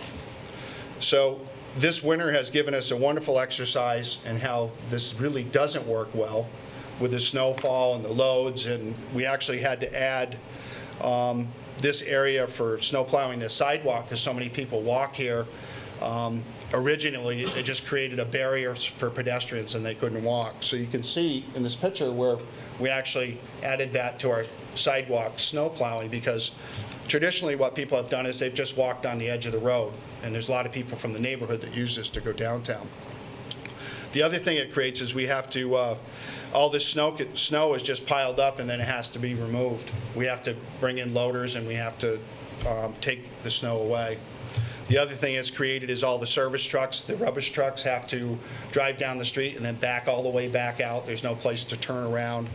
So this winter has given us a wonderful exercise in how this really doesn't work well with the snowfall and the loads, and we actually had to add this area for snow plowing the sidewalk because so many people walk here. Originally, it just created a barrier for pedestrians and they couldn't walk. So you can see in this picture where we actually added that to our sidewalk snow plowing because Traditionally, what people have done is they've just walked on the edge of the road, and there's a lot of people from the neighborhood that use this to go downtown. The other thing it creates is we have to, all this snow is just piled up and then it has to be removed. We have to bring in loaders and we have to take the snow away. The other thing it's created is all the service trucks, the rubbish trucks have to drive down the street and then back all the way back out. There's no place to turn around.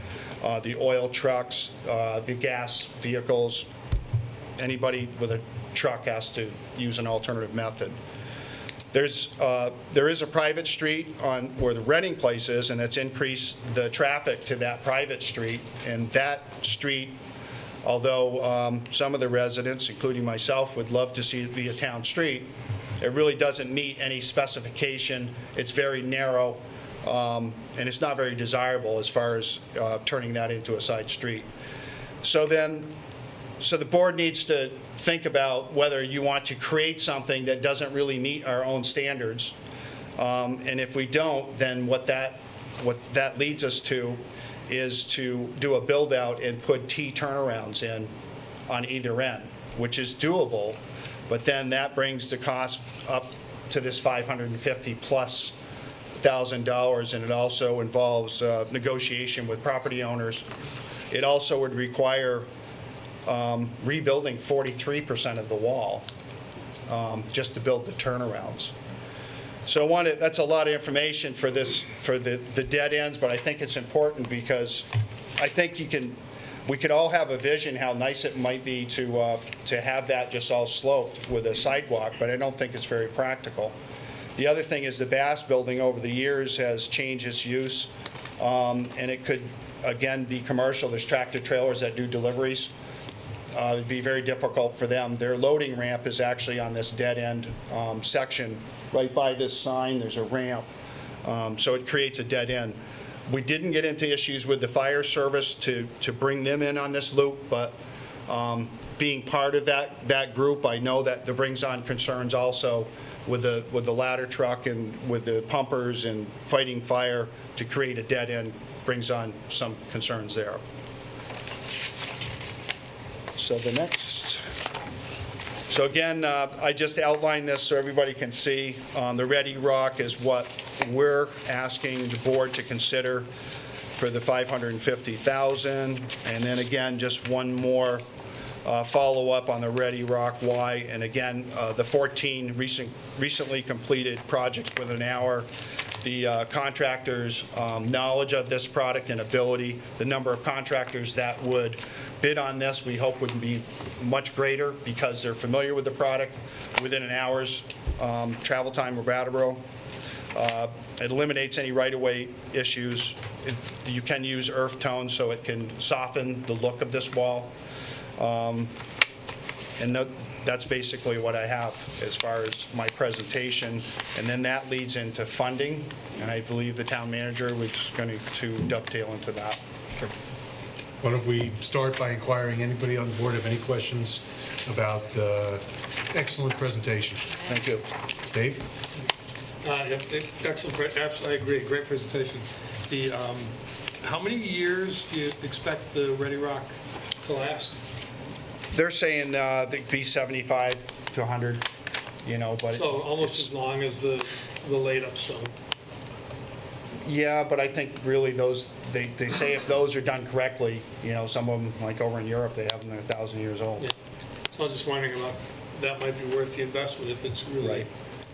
The oil trucks, the gas vehicles, anybody with a truck has to use an alternative method. There is a private street on where the renting place is, and it's increased the traffic to that private street. And that street, although some of the residents, including myself, would love to see it be a town street, it really doesn't meet any specification. It's very narrow, and it's not very desirable as far as turning that into a side street. So the board needs to think about whether you want to create something that doesn't really meet our own standards. And if we don't, then what that leads us to is to do a build out and put T turnarounds in on either end, which is doable, but then that brings the cost up to this $550,000+, and it also involves negotiation with property owners. It also would require rebuilding 43% of the wall just to build the turnarounds. So that's a lot of information for the dead ends, but I think it's important because I think we could all have a vision how nice it might be to have that just all sloped with a sidewalk, but I don't think it's very practical. The other thing is the Bass building over the years has changed its use, and it could again be commercial. There's tractor trailers that do deliveries. It'd be very difficult for them. Their loading ramp is actually on this dead end section. Right by this sign, there's a ramp. So it creates a dead end. We didn't get into issues with the fire service to bring them in on this loop, but being part of that group, I know that brings on concerns also with the ladder truck and with the pumpers and fighting fire to create a dead end brings on some concerns there. So so again, I just outlined this so everybody can see. The Ready Rock is what we're asking the board to consider for the $550,000. And then again, just one more follow-up on the Ready Rock why. And again, the 14 recently completed projects within an hour. The contractors' knowledge of this product and ability, the number of contractors that would bid on this, we hope would be much greater because they're familiar with the product within an hour's travel time of Brattleboro. It eliminates any right-of-way issues. You can use earth tone so it can soften the look of this wall. And that's basically what I have as far as my presentation. And then that leads into funding, and I believe the town manager was going to dovetail into that. Sure. Why don't we start by inquiring anybody on the board have any questions about the excellent presentation? Thank you. Dave? Excellent, absolutely, I agree, great presentation. How many years do you expect the Ready Rock to last? They're saying they'd be 75 to 100, but So almost as long as the laid-up stone. yeah, but I think really those, they say if those are done correctly, some of them, like over in Europe, they have them, they're 1,000 years old. Yeah. So I'm just wondering about, that might be worth the investment if it's really, Right.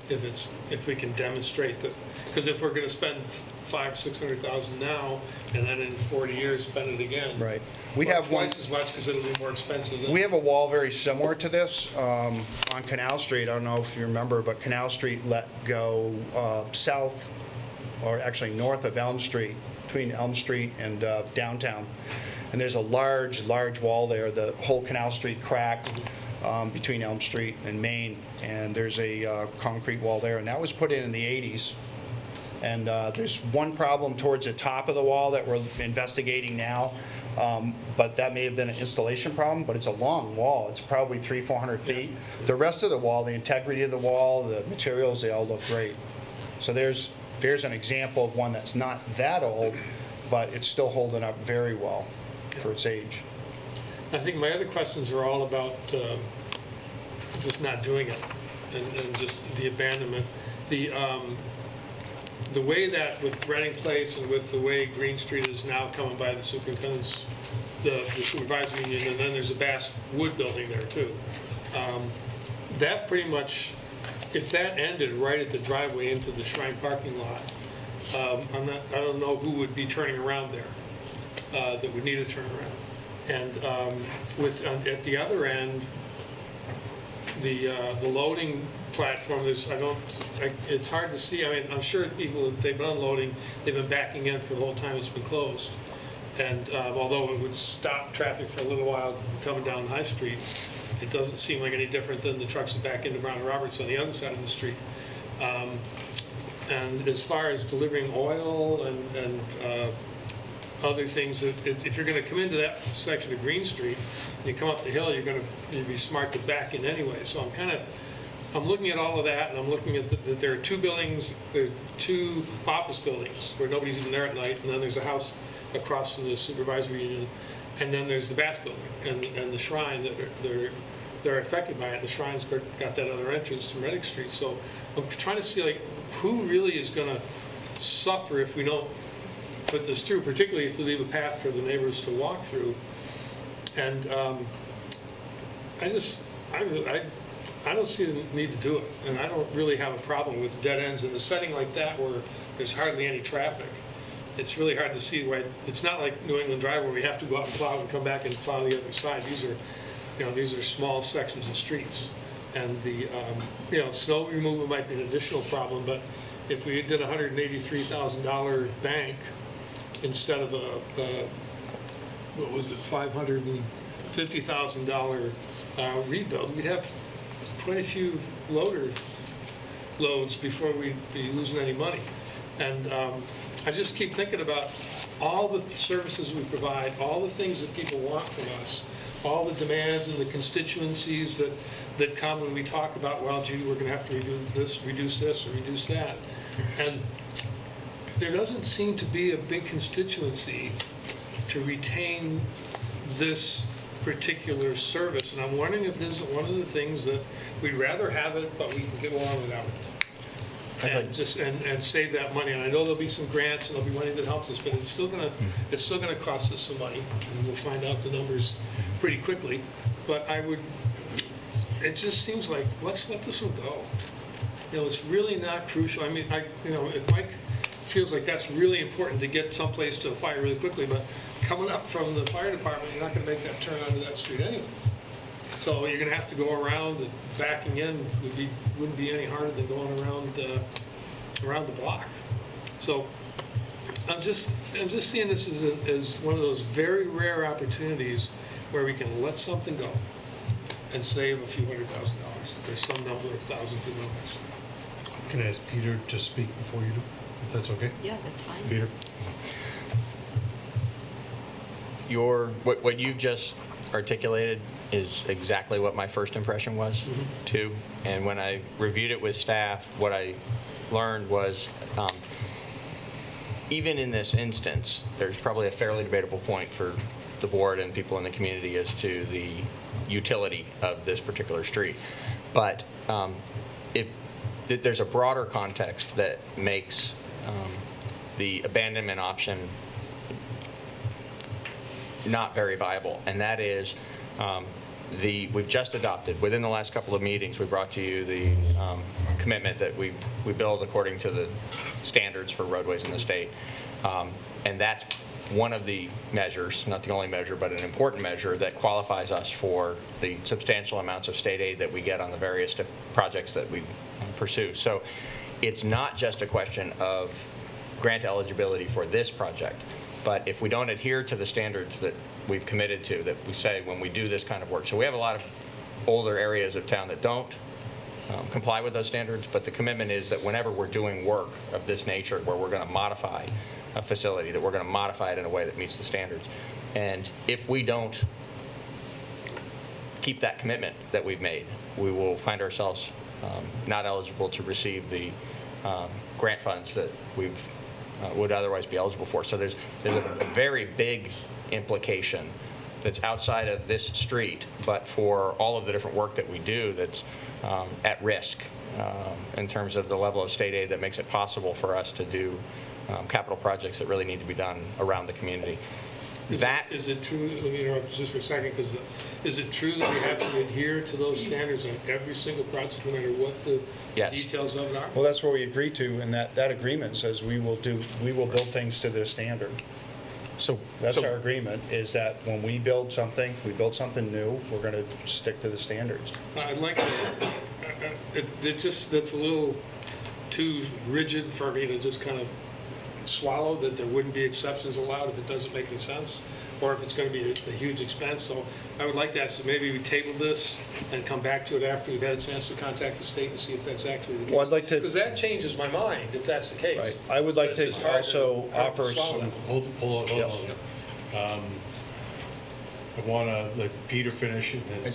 if we can demonstrate that, because if we're gonna spend $500,000-600,000 now, and then in 40 years spend it again. Right. We Well, have one. twice as much because it'll be more expensive then. We have a wall very similar to this on Canal Street. I don't know if you remember, but Canal Street let go south, or actually north of Elm Street, between Elm Street and downtown. And there's a large wall there. The whole Canal Street cracked between Elm Street and Main, and there's a concrete wall there. And that was put in the 80s. And there's one problem towards the top of the wall that we're investigating now, but that may have been an installation problem, but it's a long wall. It's probably 300-400 feet. The rest of the wall, the integrity of the wall, the materials, they all look great. So there's an example of one that's not that old, but it's still holding up very well for its age. I think my other questions are all about just not doing it and just the abandonment. The way that with Reading Place and with the way Green Street is now coming by the superintendent's, the supervisory union, and then there's a Bass Wood building there too. That pretty much, if that ended right at the driveway into the Shrine parking lot, I don't know who would be turning around there, that would need a turnaround. And at the other end, the loading platform is, it's hard to see. I mean, I'm sure people, if they've been unloading, they've been backing in for the whole time it's been closed. And although it would stop traffic for a little while coming down High Street, it doesn't seem like any different than the trucks that back into Brown and Roberts on the other side of the street. And as far as delivering oil and other things, if you're going to come into that section of Green Street, and you come up the hill, you'd be smart to back in anyway. So I'm looking at all of that, and I'm looking at that there are two buildings, there's two office buildings where nobody's even there at night, and then there's a house across from the supervisory union, and then there's the Bass building and the Shrine that they're affected by it. The Shrine's got that other entrance to Reddick Street. So I'm trying to see like who really is going to suffer if we don't put this through, particularly if we leave a path for the neighbors to walk through. And I don't see the need to do it, and I don't really have a problem with dead ends in a setting like that where there's hardly any traffic. It's really hard to see why. It's not like New England Drive where we have to go out and plow and come back and plow the other side. These are small sections of streets, and the snow removal might be an additional problem. But if we did a $183,000 bank instead of what was it, $550,000 rebuild, we'd have quite a few loads before we'd be losing any money. And I just keep thinking about all the services we provide, all the things that people want from us, all the demands and the constituencies that come when we talk about, well, gee, we're going to have to reduce this or reduce that. And there doesn't seem to be a big constituency to retain this particular service. And I'm wondering if it isn't one of the things that we'd rather have it, but we can get along without it. And and save that money. And I know there'll be some grants and there'll be money that helps us, but it's still gonna cost us some money, and we'll find out the numbers pretty quickly. But it just seems like let's let this one go. It's really not crucial. I mean, if Mike feels like that's really important to get someplace to a fire really quickly, but coming up from the fire department, you're not gonna make that turn onto that street anyway. So you're going to have to go around, and backing in wouldn't be any harder than going around the block. So I'm just seeing this as one of those very rare opportunities where we can let something go and save a few $100,000. There's some number of thousands of dollars. Can I ask Peter to speak before you do, if that's okay? Yeah, that's fine. Peter? What you've just articulated is exactly what my first impression was, too. And when I reviewed it with staff, what I learned was, even in this instance, there's probably a fairly debatable point for the board and people in the community as to the utility of this particular street. But there's a broader context that makes the abandonment option not very viable, and that is we've just adopted, within the last couple of meetings, we brought to you the commitment that we build according to the standards for roadways in the state. And that's one of the measures, not the only measure, but an important measure that qualifies us for the substantial amounts of state aid that we get on the various projects that we pursue. So it's not just a question of grant eligibility for this project, but if we don't adhere to the standards that we've committed to, that we say when we do this kind of work. So we have a lot of older areas of town that don't comply with those standards, but the commitment is that whenever we're doing work of this nature, where we're going to modify a facility, that we're going to modify it in a way that meets the standards. And if we don't keep that commitment that we've made, we will find ourselves not eligible to receive the grant funds that we would otherwise be eligible for. So there's a very big implication that's outside of this street, but for all of the different work that we do that's at risk in terms of the level of state aid that makes it possible for us to do capital projects that really need to be done around the community. Is it true, let me interrupt just for a second, because is it true that we have to adhere to those standards on every single project, no matter what the Yes. details of it are? Well, that's what we agreed to, and that agreement says we will build things to their standard. So, That's our agreement, is that when we build something new, we're going to stick to the standards. I'd like to, that's a little too rigid for me to just kind of swallow, that there wouldn't be exceptions allowed if it doesn't make any sense, or if it's going to be a huge expense. So I would like to ask that maybe we table this and come back to it after we've had a chance to contact the state and see if that's actually the case. Well, I'd like to- Because that changes my mind if that's the case. Right. I would like It's to just hard also hard to offer swallow some, that. Hold on. I want to let Peter finish, and then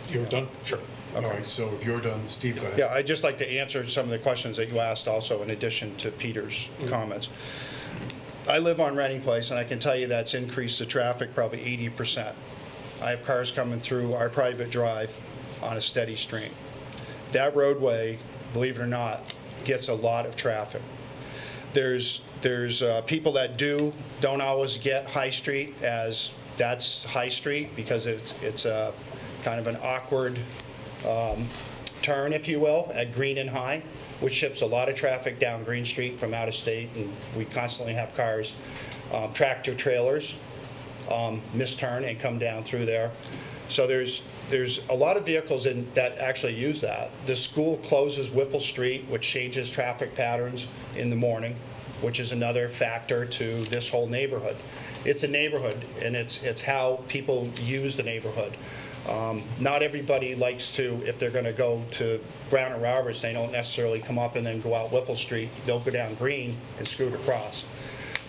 you're done? Sure. All right, so if you're done, Steve, go ahead. yeah, I'd just like to answer some of the questions that you asked also, in addition to Peter's comments. I live on Reading Place, and I can tell you that's increased the traffic probably 80%. I have cars coming through our private drive on a steady stream. That roadway, believe it or not, gets a lot of traffic. There's people that don't always get High Street as that's High Street, because it's a kind of an awkward turn, if you will, at Green and High, which ships a lot of traffic down Green Street from out of state, and we constantly have cars, tractor trailers, misturn and come down through there. So there's a lot of vehicles that actually use that. The school closes Whipple Street, which changes traffic patterns in the morning, which is another factor to this whole neighborhood. It's a neighborhood, and it's how people use the neighborhood. Not everybody likes to, if they're going to go to Brown and Roberts, they don't necessarily come up and then go out Whipple Street. They'll go down Green and scoot across.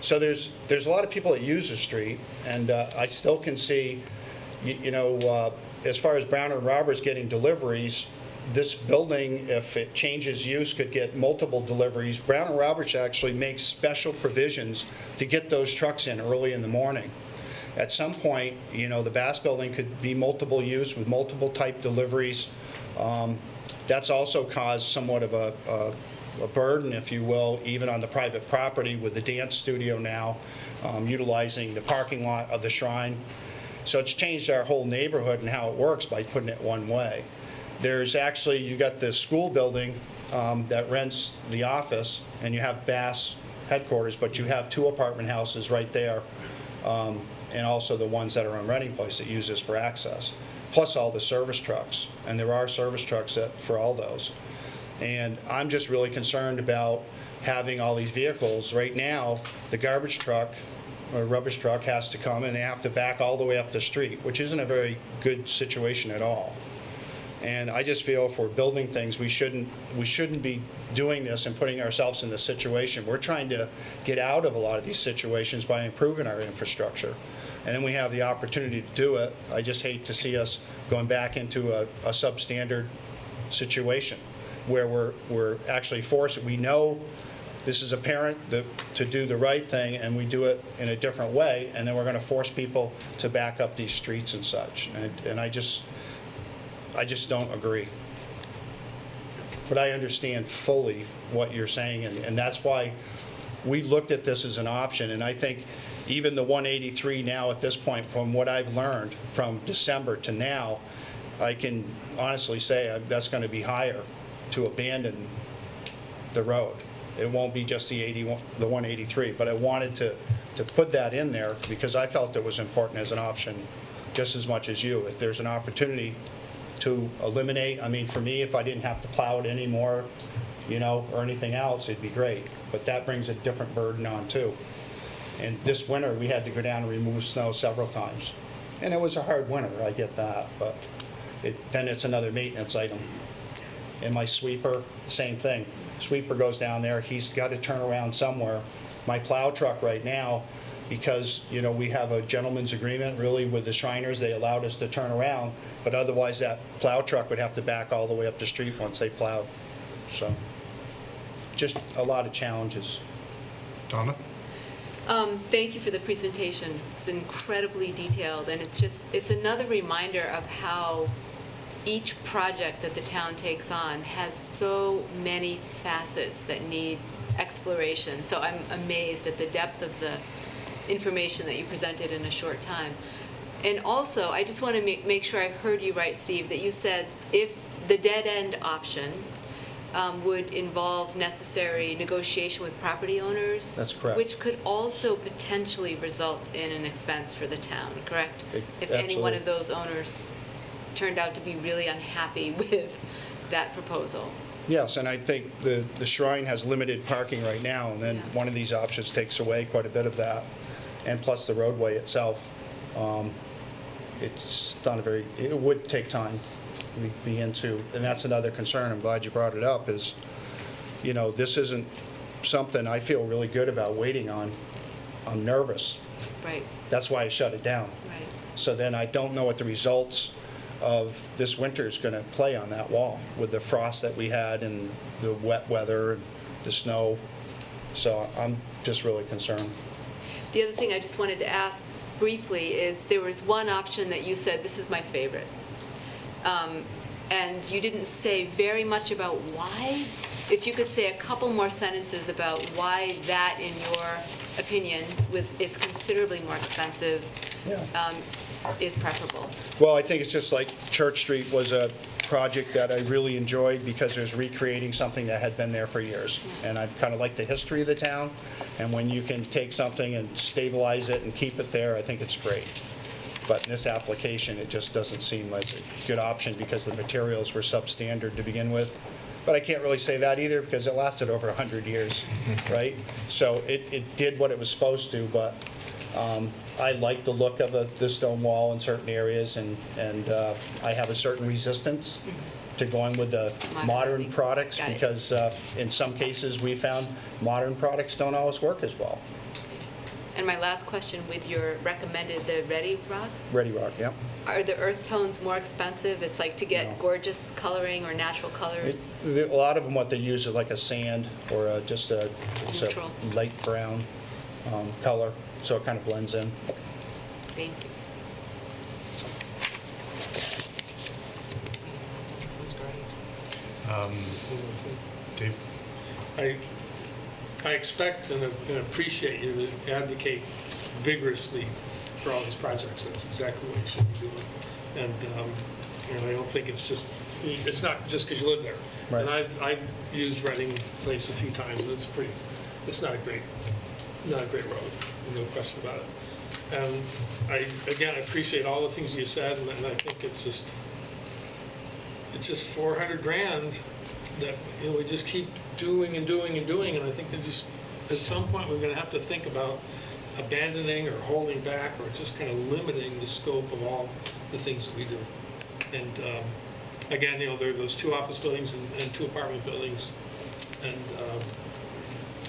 So there's a lot of people that use the street, and I still can see, as far as Brown and Roberts getting deliveries, this building, if it changes use, could get multiple deliveries. Brown and Roberts actually makes special provisions to get those trucks in early in the morning. At some point, the Bass Building could be multiple use with multiple type deliveries. That's also caused somewhat of a burden, if you will, even on the private property with the dance studio now utilizing the parking lot of the Shrine. So it's changed our whole neighborhood and how it works by putting it one way. There's actually, you got the school building that rents the office, and you have Bass headquarters, but you have 2 apartment houses right there, and also the ones that are on Reading Place that use this for access, plus all the service trucks. And there are service trucks for all those. And I'm just really concerned about having all these vehicles. Right now, the garbage truck or rubbish truck has to come, and they have to back all the way up the street, which isn't a very good situation at all. And I just feel if we're building things, we shouldn't be doing this and putting ourselves in this situation. We're trying to get out of a lot of these situations by improving our infrastructure. And then we have the opportunity to do it. I just hate to see us going back into a substandard situation where we're actually forced. We know this is apparent to do the right thing, and we do it in a different way, and then we're going to force people to back up these streets and such. And I just don't agree. But I understand fully what you're saying, and that's why we looked at this as an option. And I think even the 183 now at this point, from what I've learned from December to now, I can honestly say that's going to be higher to abandon the road. It won't be just the 183, but I wanted to put that in there because I felt it was important as an option just as much as you. If there's an opportunity to eliminate, I mean, for me, if I didn't have to plow it anymore, or anything else, it'd be great. But that brings a different burden on too. And this winter, we had to go down and remove snow several times. And it was a hard winter, I get that, but then it's another maintenance item. And my sweeper, same thing. Sweeper goes down there, he's got to turn around somewhere. My plow truck right now, because, we have a gentleman's agreement really with the Shriners, they allowed us to turn around, but otherwise that plow truck would have to back all the way up the street once they plowed. So, just a lot of challenges. Donna? Thank you for the presentation. It's incredibly detailed, and it's another reminder of how each project that the town takes on has so many facets that need exploration. So I'm amazed at the depth of the information that you presented in a short time. And also, I just want to make sure I heard you right, Steve, that you said if the dead-end option would involve necessary negotiation with property owners. That's correct. Which could also potentially result in an expense for the town, correct? If any one of those owners turned out to be really unhappy with that proposal. Yes, and I think the Shrine has limited parking right now, and then Yeah. one of these options takes away quite a bit of that, and plus the roadway itself. It's not a very, it would take time to begin to, and that's another concern, I'm glad you brought it up, is, you know, this isn't something I feel really good about waiting on. I'm nervous. Right, That's why I shut it down. right. So then I don't know what the results of this winter is going to play on that wall with the frost that we had and the wet weather and the snow. So I'm just really concerned. The other thing I just wanted to ask briefly is there was one option that you said, this is my favorite. And you didn't say very much about why. If you could say a couple more sentences about why that, in your opinion, it's considerably more expensive, is preferable. Well, I think it's just like Church Street was a project that I really enjoyed because it was recreating something that had been there for years. And I kind of like the history of the town, and when you can take something and stabilize it and keep it there, I think it's great. But in this application, it just doesn't seem like a good option because the materials were substandard to begin with. But I can't really say that either because it lasted over 100 years, right? So it did what it was supposed to, but I like the look of the stone wall in certain areas, and I have a certain resistance to going with the modern products Got it. because in some cases we found modern products don't always work as well. And my last question, with your recommended, the Ready Rocks, Ready Rock, yeah. are the earth tones more expensive? It's like to get No. gorgeous coloring or natural colors? A lot of them, what they use is like a sand or just it's Neutral. a light brown color, so it kind of blends in. Thank you. That was great. Dave? I expect and appreciate you to advocate vigorously for all these projects. That's exactly what you should be doing. And I don't think it's not just because you live there. Right. And I've used Reading Place a few times, and it's not a great road, no question about it. And I appreciate all the things you said, and I think it's just $400,000 that, you know, we just keep doing and doing and doing, and I think that just at some point we're going to have to think about abandoning or holding back or just kind of limiting the scope of all the things that we do. And again, you know, there are those 2 office buildings and 2 apartment buildings, and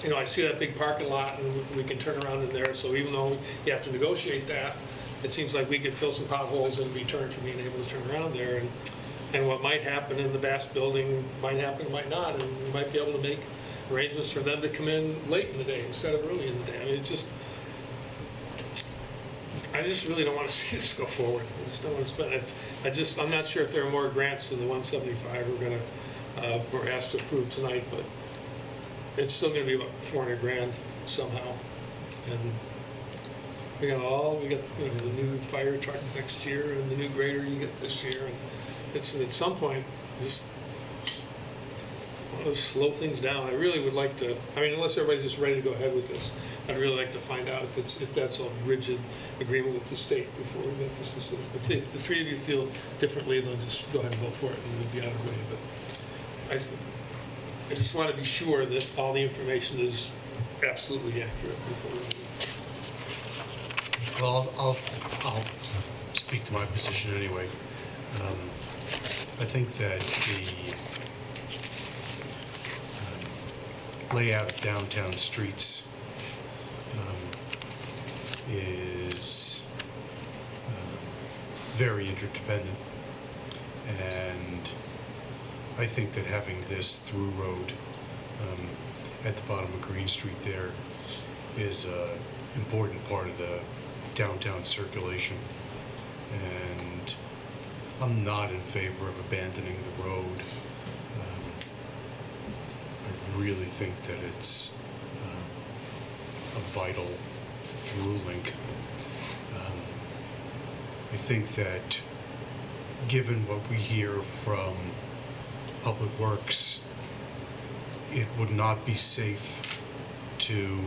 you know, I see that big parking lot, and we can turn around in there. So even though you have to negotiate that, it seems like we could fill some potholes in return for being able to turn around there. And what might happen in the Bass building might happen, might not, and we might be able to make arrangements for them to come in late in the day instead of early in the day. I mean, I just really don't want to see this go forward. I just don't want to spend. I'm not sure if there are more grants than the 175 we're asked to approve tonight, but it's still going to be about $400,000 somehow. And we got the new fire truck next year and the new grader you get this year. And it's at some point just want to slow things down. I really would like to. I mean, unless everybody's just ready to go ahead with this, I'd really like to find out if that's a rigid agreement with the state before we make this decision. If the 3 of you feel differently, then just go ahead and vote for it, and we'll be out of the way. But I just want to be sure that all the information is absolutely accurate before we. Well, I'll speak to my position anyway. I think that the layout of downtown streets is very interdependent, and I think that having this through road at the bottom of Green Street there is important part of the downtown circulation. And I'm not in favor of abandoning the road. I really think that it's a vital through link. I think that given what we hear from Public Works, it would not be safe to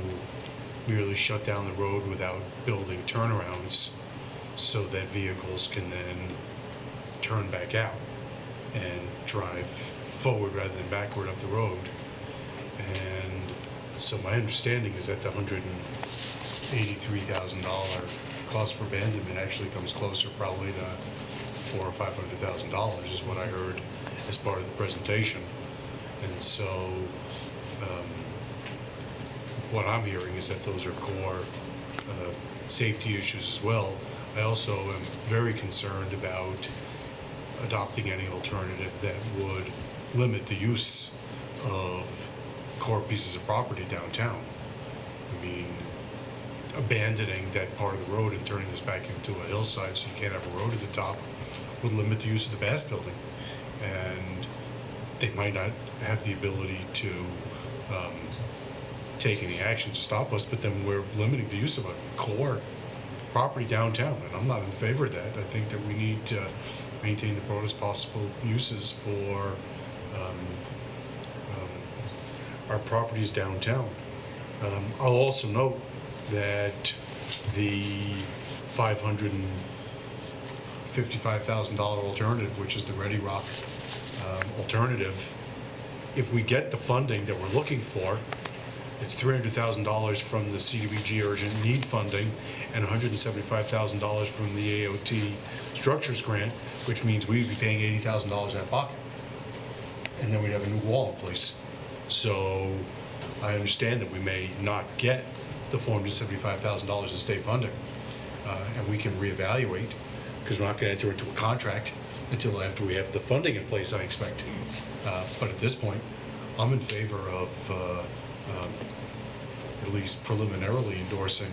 merely shut down the road without building turnarounds so that vehicles can then turn back out and drive forward rather than backward up the road. And so my understanding is that the $183,000 cost for abandonment actually comes closer probably to $400,000 or $500,000 is what I heard as part of the presentation. And so what I'm hearing is that those are core safety issues as well. I also am very concerned about adopting any alternative that would limit the use of core pieces of property downtown. I mean, abandoning that part of the road and turning this back into a hillside so you can't have a road at the top would limit the use of the Bass building. And they might not have the ability to take any action to stop us, but then we're limiting the use of a core property downtown, and I'm not in favor of that. I think that we need to maintain the broadest possible uses for our properties downtown. I'll also note that the $555,000 alternative, which is the Ready Rock alternative, if we get the funding that we're looking for, it's $300,000 from the CDBG urgent need funding and $175,000 from the AOT structures grant, which means we'd be paying $80,000 out of pocket. And then we'd have a new wall in place. So I understand that we may not get the $475,000 in state funding, and we can reevaluate, because we're not going to enter into a contract until after we have the funding in place, I expect. But at this point, I'm in favor of at least preliminarily endorsing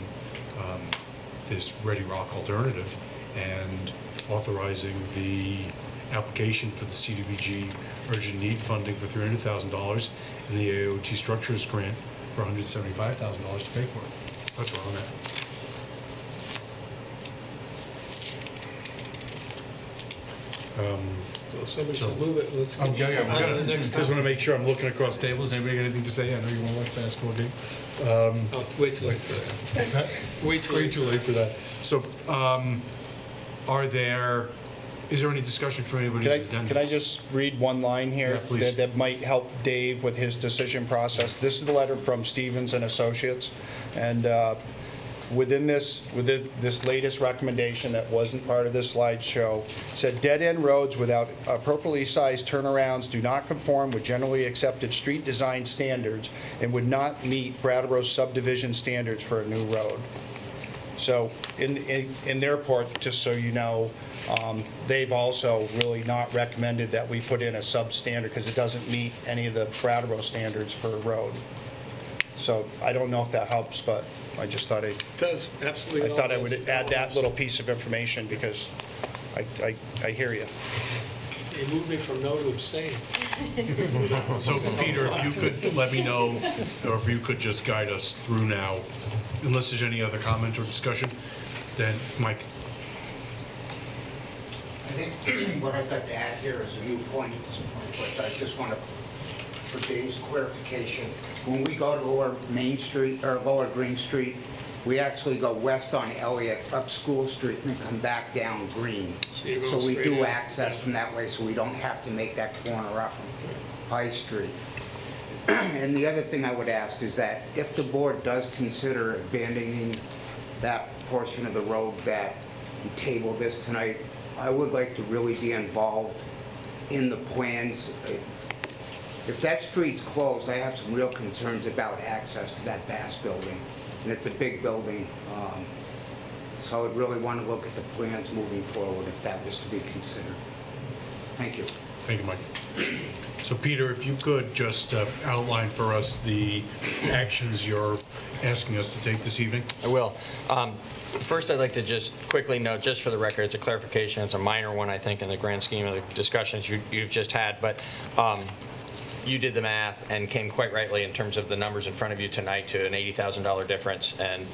this Ready Rock alternative and authorizing the application for the CDBG urgent need funding for $300,000 and the AOT structures grant for $175,000 to pay for it. That's where I'm at. So somebody should move it, let's go I'm, yeah, on to the next just want to topic. make sure I'm looking across tables. Anybody got anything to say? I know you want to watch the basketball game. Oh, way too late for that. Way too Way late. too late for that. So, is there any discussion from anybody? Can I just read one line here? Yeah, please. That might help Dave with his decision process. This is the letter from Stevens and Associates, and within this latest recommendation that wasn't part of this slideshow, said dead-end roads without appropriately sized turnarounds do not conform with generally accepted street design standards and would not meet Brattleboro subdivision standards for a new road. So in their report, just so you know, they've also really not recommended that we put in a substandard because it doesn't meet any of the Brattleboro standards for a road. So I don't know if that helps, but I just thought It does, absolutely. I thought I would add that little piece of information because I hear you. You moved me from no to abstain. So, Peter, if you could let me know, or if you could just guide us through now, unless there's any other comment or discussion, then Mike. I think what I've got to add here is a new point, but I just want to, for Dave's clarification, when we go to Lower Main Street, or Lower Green Street, we actually go west on Elliot, up School Street, and then come back down Green. you go So we straight do in. access from that way, so we don't have to make that corner up from High Street. And the other thing I would ask is that if the board does consider abandoning that portion of the road that we tabled this tonight, I would like to really be involved in the plans. If that street's closed, I have some real concerns about access to that Bass building, and it's a big building. So I would really want to look at the plans moving forward if that was to be considered. Thank you. Thank you, Mike. So Peter, if you could just outline for us the actions you're asking us to take this evening? I will. First, I'd like to just quickly note, just for the record, it's a clarification. It's a minor one, I think, in the grand scheme of the discussions you've just had. But you did the math and came quite rightly in terms of the numbers in front of you tonight to an $80,000 difference. And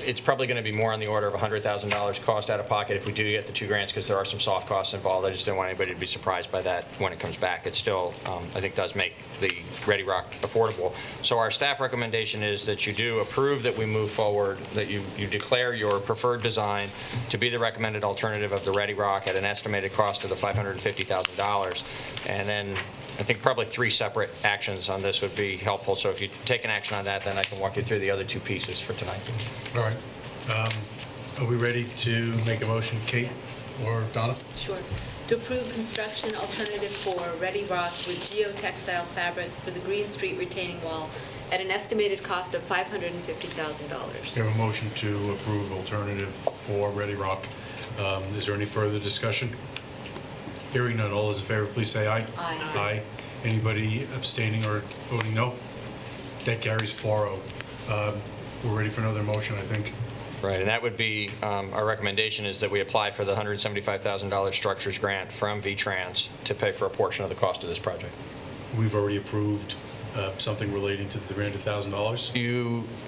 it's probably going to be more on the order of $100,000 cost out of pocket if we do get the 2 grants, because there are some soft costs involved. I just didn't want anybody to be surprised by that when it comes back. It still, I think, does make the Ready Rock affordable. So our staff recommendation is that you do approve that we move forward, that you declare your preferred design to be the recommended alternative of the Ready Rock at an estimated cost of the $550,000. And then I think probably 3 separate actions on this would be helpful. So if you take an action on that, then I can walk you through the other 2 pieces for tonight. All right. Are we ready to make a motion, Kate or Donna? Sure. To approve construction alternative for Ready Rock with geotextile fabric for the Green Street retaining wall at an estimated cost of $550,000. We have a motion to approve alternative for Ready Rock. Is there any further discussion? Hearing none, all those in favor, please say aye. Aye. Aye. Anybody abstaining or voting no? That carries 4-0. We're ready for another motion, I think. Right, and that would be, our recommendation is that we apply for the $175,000 structures grant from VTrans to pay for a portion of the cost of this project. We've already approved something relating to the $300,000.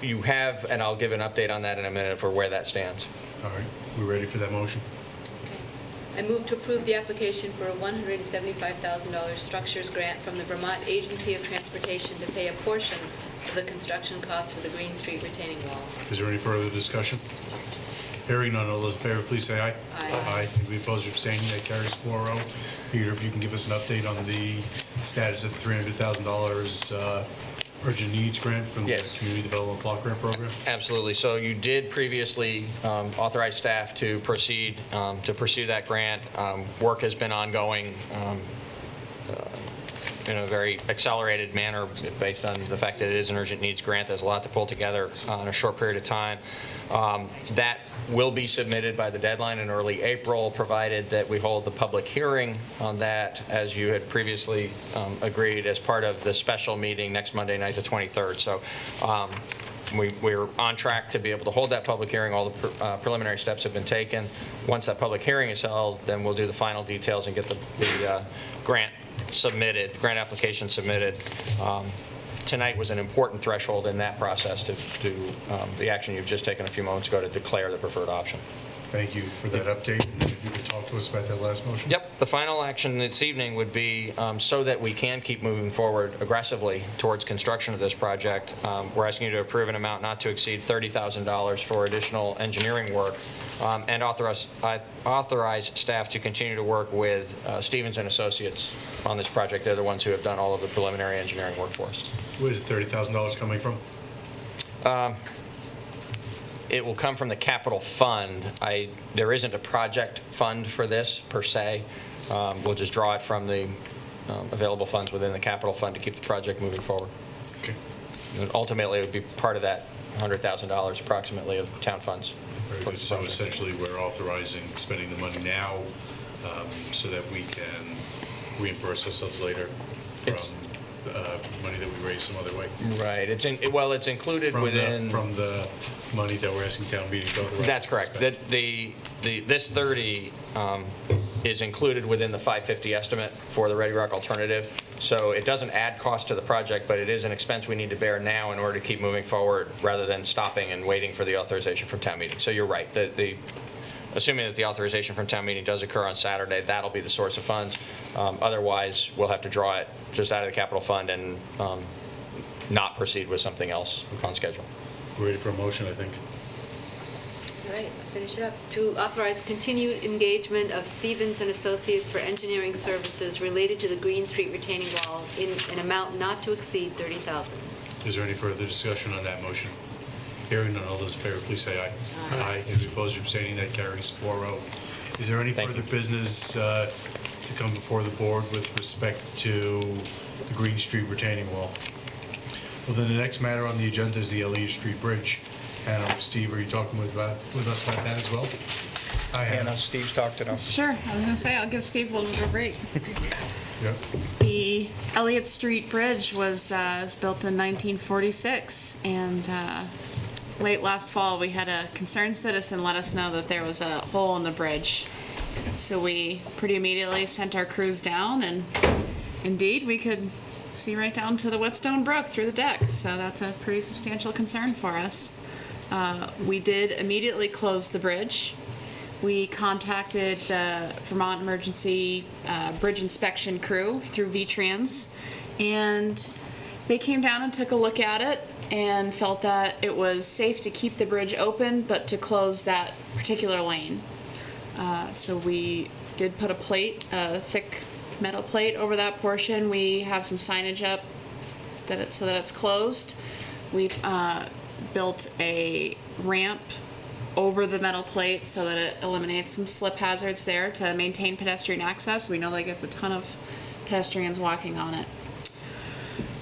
You have, and I'll give an update on that in a minute for where that stands. All right, we ready for that motion? I move to approve the application for a $175,000 structures grant from the Vermont Agency of Transportation to pay a portion of the construction cost for the Green Street retaining wall. Is there any further discussion? Hearing none, all those in favor, please say aye. Aye. Aye. Anybody opposed or abstaining? That carries 4-0. Peter, if you can give us an update on the status of $300,000 urgent needs grant from the Yes. Community Development Block Grant Program? Absolutely. So you did previously authorize staff to proceed to pursue that grant. Work has been ongoing in a very accelerated manner based on the fact that it is an urgent needs grant. There's a lot to pull together in a short period of time. That will be submitted by the deadline in early April, provided that we hold the public hearing on that, as you had previously agreed, as part of the special meeting next Monday night, the 23rd. So we're on track to be able to hold that public hearing. All the preliminary steps have been taken. Once that public hearing is held, then we'll do the final details and get the grant application submitted. Tonight was an important threshold in that process to the action you've just taken a few moments ago to declare the preferred option. Thank you for that update. And if you could talk to us about that last motion. Yep. The final action this evening would be so that we can keep moving forward aggressively towards construction of this project. We're asking you to approve an amount not to exceed $30,000 for additional engineering work and authorize staff to continue to work with Stevens and Associates on this project. They're the ones who have done all of the preliminary engineering work for us. Where is the $30,000 coming from? It will come from the capital fund. There isn't a project fund for this per se. We'll just draw it from the available funds within the capital fund to keep the project moving forward. Okay. And ultimately, it would be part of that $100,000 approximately of town funds. Very good. So essentially, we're authorizing spending the money now so that we can reimburse ourselves later from money that we raised some other way. Right. It's included within from the money that we're asking town meeting to authorize. That's correct. This 30 is included within the 550 estimate for the Ready Rock alternative. So it doesn't add cost to the project, but it is an expense we need to bear now in order to keep moving forward rather than stopping and waiting for the authorization from town meeting. So you're right. Assuming that the authorization from town meeting does occur on Saturday, that'll be the source of funds. Otherwise, we'll have to draw it just out of the capital fund and not proceed with something else on schedule. We're ready for a motion, I think. All right, I'll finish it up. To authorize continued engagement of Stevens and Associates for engineering services related to the Green Street retaining wall in an amount not to exceed $30,000. Is there any further discussion on that motion? Hearing none, all those in favor, please say aye. Aye. Any opposed or abstaining? That carries 4-0. Is there any further business to come before the board with respect to the Green Street retaining wall? Well, then the next matter on the agenda is the Elliot Street Bridge. Hannah or Steve, are you talking with us about that as well? Hannah, Steve's talked enough. Sure, I was gonna say, I'll give Steve a little bit of a break. Yeah. The Elliot Street Bridge was built in 1946, and late last fall, we had a concerned citizen let us know that there was a hole in the bridge. So we pretty immediately sent our crews down, and indeed, we could see right down to the Whetstone Brook through the deck. So that's a pretty substantial concern for us. We did immediately close the bridge. We contacted the Vermont Emergency Bridge Inspection Crew through VTrans, and they came down and took a look at it and felt that it was safe to keep the bridge open, but to close that particular lane. So we did put a plate, a thick metal plate over that portion. We have some signage up so that it's closed. We built a ramp over the metal plate so that it eliminates some slip hazards there to maintain pedestrian access. We know that gets a ton of pedestrians walking on it.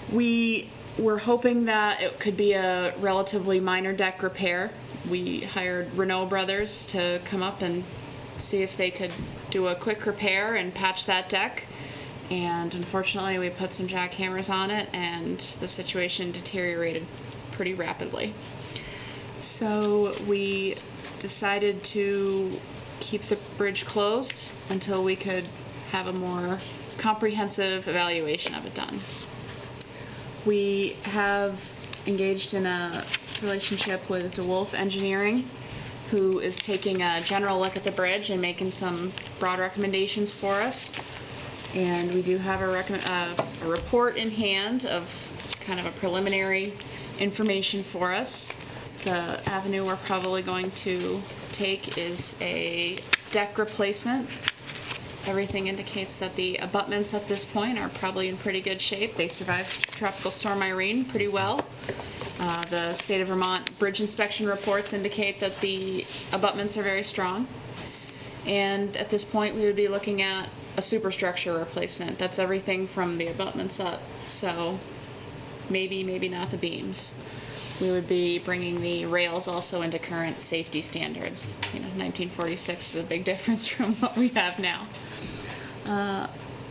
We were hoping that it could be a relatively minor deck repair. We hired Renault Brothers to come up and see if they could do a quick repair and patch that deck. And unfortunately, we put some jackhammers on it, and the situation deteriorated pretty rapidly. So we decided to keep the bridge closed until we could have a more comprehensive evaluation of it done. We have engaged in a relationship with DeWolf Engineering, who is taking a general look at the bridge and making some broad recommendations for us. And we do have a report in hand of kind of a preliminary information for us. The avenue we're probably going to take is a deck replacement. Everything indicates that the abutments at this point are probably in pretty good shape. They survived Tropical Storm Irene pretty well. The State of Vermont bridge inspection reports indicate that the abutments are very strong. And at this point, we would be looking at a superstructure replacement. That's everything from the abutments up. So maybe not the beams. We would be bringing the rails also into current safety standards. 1946 is a big difference from what we have now.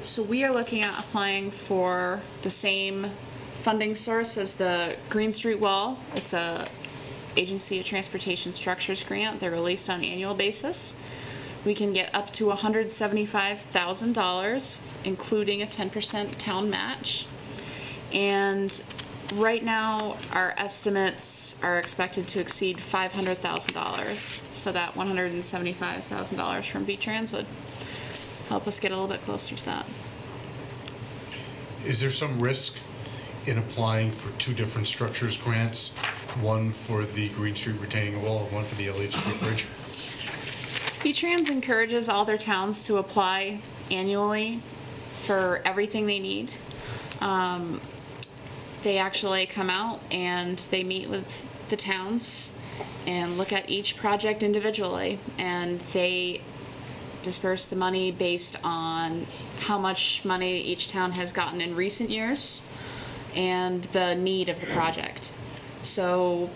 So we are looking at applying for the same funding source as the Green Street Wall. It's a Agency of Transportation Structures grant. They're released on an annual basis. We can get up to $175,000, including a 10% town match. And right now, our estimates are expected to exceed $500,000. So that $175,000 from VTrans would help us get a little bit closer to that. Is there some risk in applying for two different structures grants, one for the Green Street retaining wall and one for the Elliot Street Bridge? VTrans encourages all their towns to apply annually for everything they need. They actually come out and they meet with the towns and look at each project individually, and they disperse the money based on how much money each town has gotten in recent years and the need of the project. So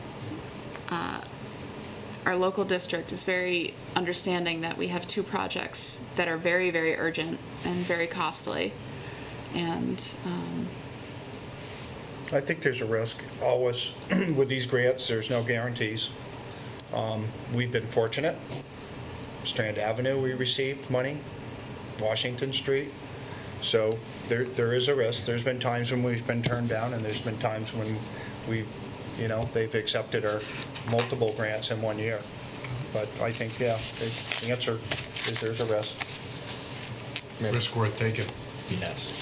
our local district is very understanding that we have two projects that are very, very urgent and very costly. And I think there's a risk always with these grants. There's no guarantees. We've been fortunate. Strand Avenue, we received money. Washington Street. So there is a risk. There's been times when we've been turned down, and there's been times when they've accepted our multiple grants in 1 year. But I think, the answer is there's a risk. Risk worth taking. Yes.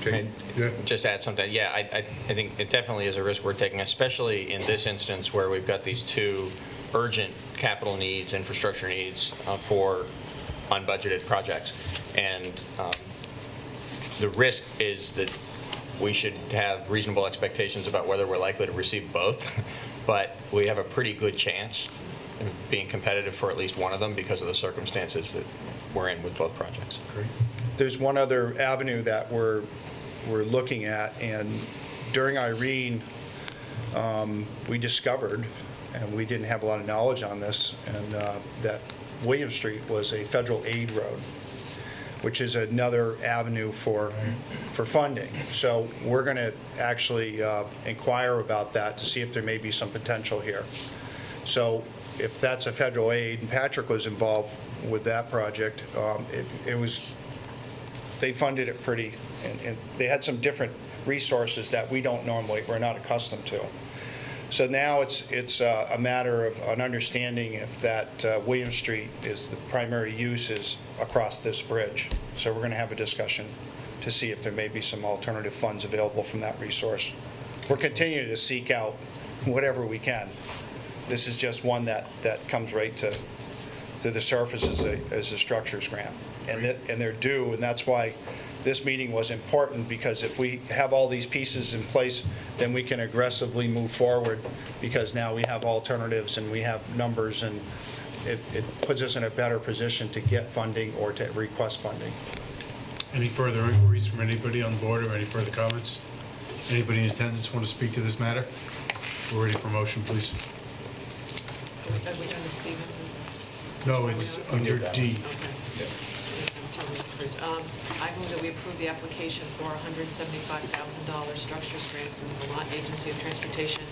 Okay. Yeah. Just add something. Yeah, I think it definitely is a risk we're taking, especially in this instance where we've got these two urgent capital needs, infrastructure needs for unbudgeted projects. And the risk is that we should have reasonable expectations about whether we're likely to receive both, but we have a pretty good chance of being competitive for at least one of them because of the circumstances that we're in with both projects. Great. There's one other avenue that we're looking at, and during Irene, we discovered, and we didn't have a lot of knowledge on this, and that William Street was a federal aid road, which is another avenue for funding. So we're going to actually inquire about that to see if there may be some potential here. So if that's a federal aid, and Patrick was involved with that project, they funded it pretty, and they had some different resources that we're not accustomed to. So now it's a matter of an understanding if that William Street is the primary use is across this bridge. So we're going to have a discussion to see if there may be some alternative funds available from that resource. We're continuing to seek out whatever we can. This is just one that comes right to the surface as a structures grant. And they're due, and that's why this meeting was important, because if we have all these pieces in place, then we can aggressively move forward, because now we have alternatives and we have numbers, and it puts us in a better position to get funding or to request funding. Any further inquiries from anybody on the board, or any further comments? Anybody in attendance want to speak to this matter? We're ready for motion, please. Are we done with Stevens? No, it's under D. I move that we approve the application for a $175,000 structures grant from the Vermont Agency of Transportation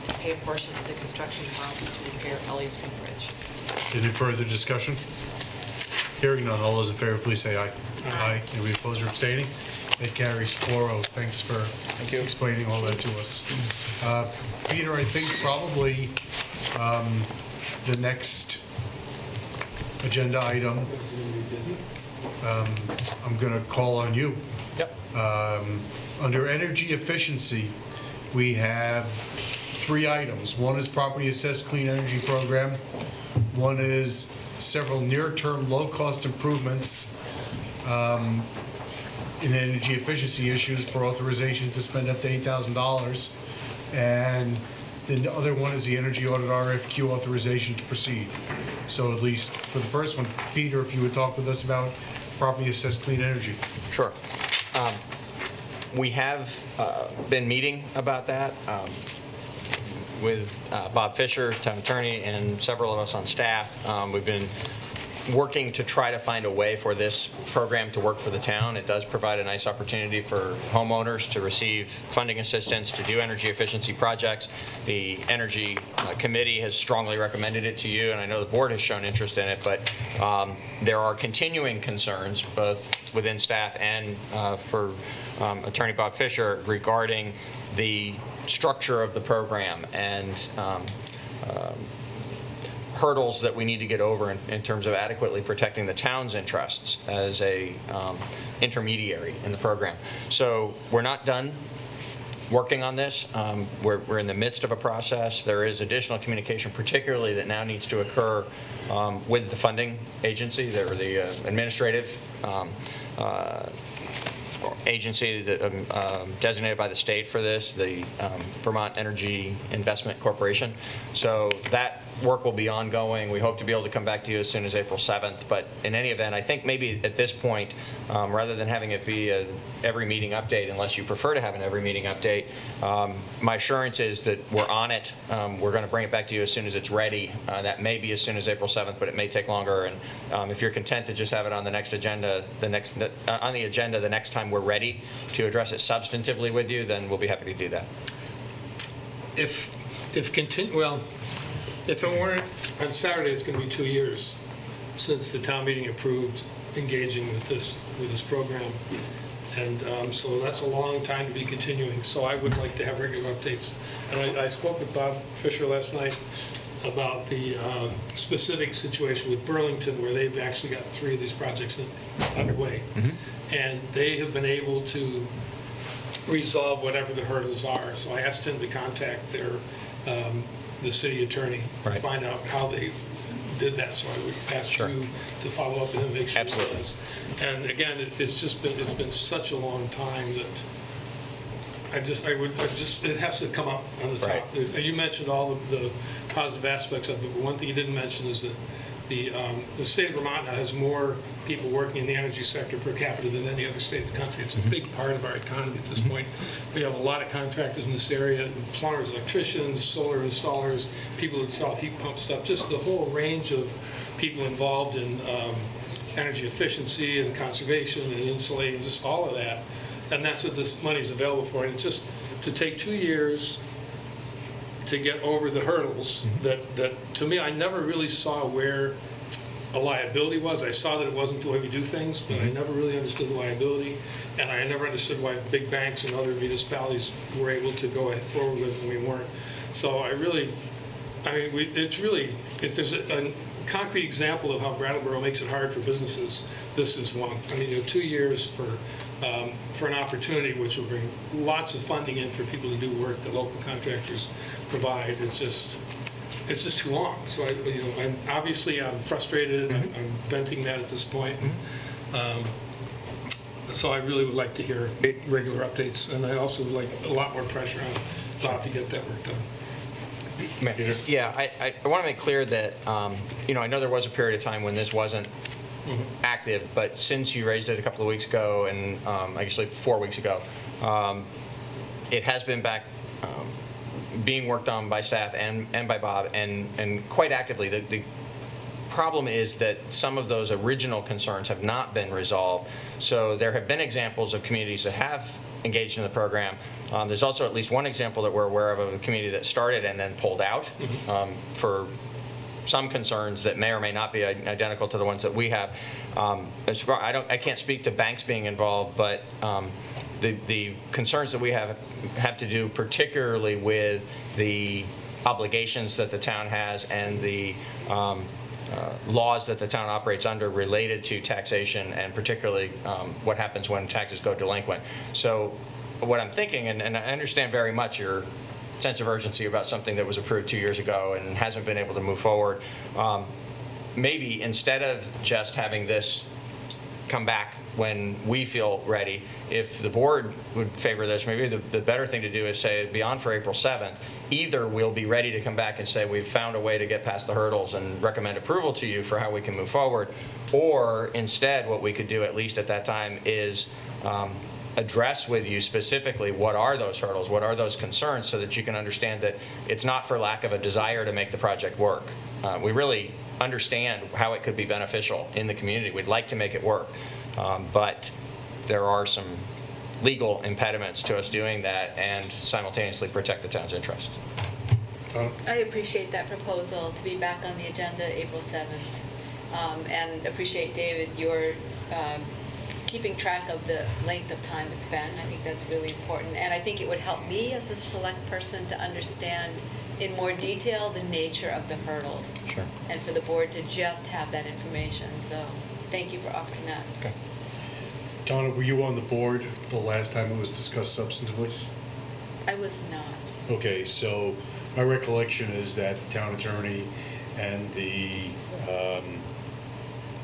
to pay a portion of the construction costs to repair Elliot Street Bridge. Any further discussion? Hearing none, all those in favor, please say aye. Aye. Anybody opposed or abstaining? It carries 4-0. Thanks for explaining all that to us. Peter, I think probably the next agenda item, I'm going to call on you. Yep. Under energy efficiency, we have 3 items. One is property assessed clean energy program. One is several near-term low-cost improvements in energy efficiency issues for authorization to spend up to $8,000. And the other one is the energy audit RFQ authorization to proceed. So at least for the first one, Peter, if you would talk with us about property assessed clean energy. Sure. We have been meeting about that with Bob Fisher, town attorney, and several of us on staff. We've been working to try to find a way for this program to work for the town. It does provide a nice opportunity for homeowners to receive funding assistance to do energy efficiency projects. The Energy Committee has strongly recommended it to you, and I know the board has shown interest in it, but there are continuing concerns, both within staff and for Attorney Bob Fisher, regarding the structure of the program and hurdles that we need to get over in terms of adequately protecting the town's interests as a intermediary in the program. So we're not done working on this. We're in the midst of a process. There is additional communication, particularly that now needs to occur with the funding agency, the administrative agency that, designated by the state for this, the Vermont Energy Investment Corporation. So that work will be ongoing. We hope to be able to come back to you as soon as April 7th. But in any event, I think maybe at this point, rather than having it be a every meeting update, unless you prefer to have an every meeting update, my assurance is that we're on it. We're going to bring it back to you as soon as it's ready. That may be as soon as April 7th, but it may take longer. And if you're content to just have it on the next agenda, the next time we're ready to address it substantively with you, then we'll be happy to do that. If it weren't, on Saturday, it's going to be 2 years since the town meeting approved engaging with this program. And so that's a long time to be continuing. So I would like to have regular updates. And I spoke with Bob Fisher last night about the specific situation with Burlington, where they've actually got 3 of these projects underway. Mm-hmm. And they have been able to resolve whatever the hurdles are. So I asked him to contact the city attorney to find out how they did that. So I would ask you to follow up and make sure it does. And again, it's been such a long time that it has to come up on the top. You mentioned all of the positive aspects of it, but one thing you didn't mention is that The state of Vermont now has more people working in the energy sector per capita than any other state in the country. It's a big part of our economy at this point. We have a lot of contractors in this area, plumbers, electricians, solar installers, people that install heat pump stuff, just the whole range of people involved in energy efficiency and conservation and insulating, just all of that. And that's what this money is available for. And it's just to take 2 years to get over the hurdles that to me, I never really saw where a liability was. I saw that it wasn't the way we do things, but I never really understood the liability. And I never understood why big banks and other municipalities were able to go forward with it and we weren't. So if there's a concrete example of how Brattleboro makes it hard for businesses, this is one. 2 years for an opportunity which will bring lots of funding in for people to do work that local contractors provide. It's just too long. So I'm frustrated. I'm venting that at this point. So I really would like to hear regular updates, and I also would like a lot more pressure on Bob to get that work done. Yeah, I want to make clear that, I know there was a period of time when this wasn't active, but since you raised it a couple of weeks ago, and actually 4 weeks ago, it has been back being worked on by staff and by Bob, and quite actively. The problem is that some of those original concerns have not been resolved. So there have been examples of communities that have engaged in the program. There's also at least one example that we're aware of a community that started and then pulled out for some concerns that may or may not be identical to the ones that we have. I can't speak to banks being involved, but the concerns that we have to do particularly with the obligations that the town has and the laws that the town operates under related to taxation, and particularly what happens when taxes go delinquent. So what I'm thinking, and I understand very much your sense of urgency about something that was approved 2 years ago and hasn't been able to move forward, maybe instead of just having this come back when we feel ready, if the board would favor this, maybe the better thing to do is say beyond for April 7th, either we'll be ready to come back and say we've found a way to get past the hurdles and recommend approval to you for how we can move forward, or instead what we could do at least at that time is address with you specifically what are those hurdles, what are those concerns, so that you can understand that it's not for lack of a desire to make the project work. We really understand how it could be beneficial in the community. We'd like to make it work, but there are some legal impediments to us doing that and simultaneously protect the town's interests. I appreciate that proposal to be back on the agenda April 7th, and appreciate, David, your keeping track of the length of time it's been. I think that's really important, and I think it would help me as a select person to understand in more detail the nature of the hurdles. Sure. And for the board to just have that information. So thank you for offering that. Okay. Donna, were you on the board the last time it was discussed substantively? I was not. Okay, so my recollection is that the town attorney and the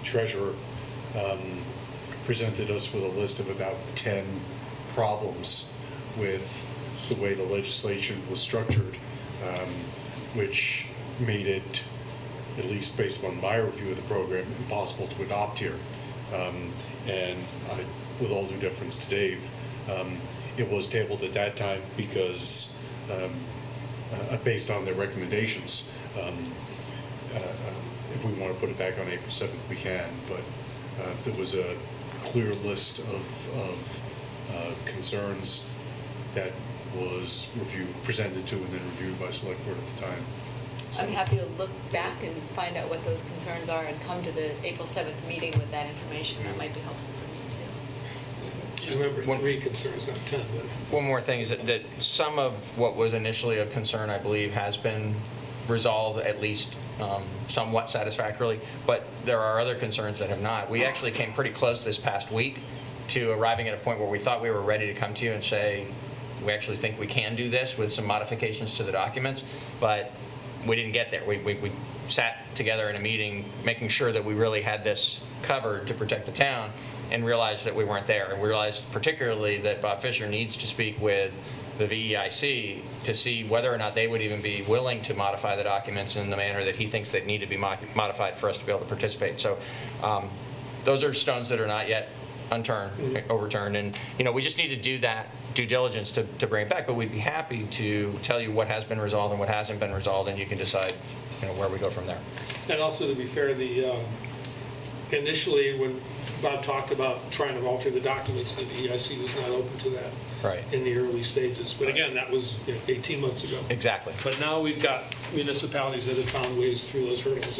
treasurer presented us with a list of about 10 problems with the way the legislation was structured, which made it, at least based on my review of the program, impossible to adopt here. And with all due deference to Dave, it was tabled at that time because based on their recommendations. If we want to put it back on April 7th, we can, but there was a clear list of concerns that was presented to and then reviewed by Select Board at the time. I'm happy to look back and find out what those concerns are and come to the April 7th meeting with that information. That might be helpful for me too. Remember, 3 concerns, not 10. But One more thing is that some of what was initially a concern, I believe, has been resolved at least somewhat satisfactorily, but there are other concerns that have not. We actually came pretty close this past week to arriving at a point where we thought we were ready to come to you and say, we actually think we can do this with some modifications to the documents, but we didn't get there. We sat together in a meeting making sure that we really had this covered to protect the town, and realized that we weren't there. And we realized particularly that Bob Fisher needs to speak with the VEIC to see whether or not they would even be willing to modify the documents in the manner that he thinks they need to be modified for us to be able to participate. So those are stones that are not yet overturned, and we just need to do that due diligence to bring it back. But we'd be happy to tell you what has been resolved and what hasn't been resolved, and you can decide where we go from there. And also, to be fair, the initially when Bob talked about trying to alter the documents, the EIC was not open to that Right. in the early stages. But again, that was 18 months ago. Exactly. But now we've got municipalities that have found ways through those hurdles.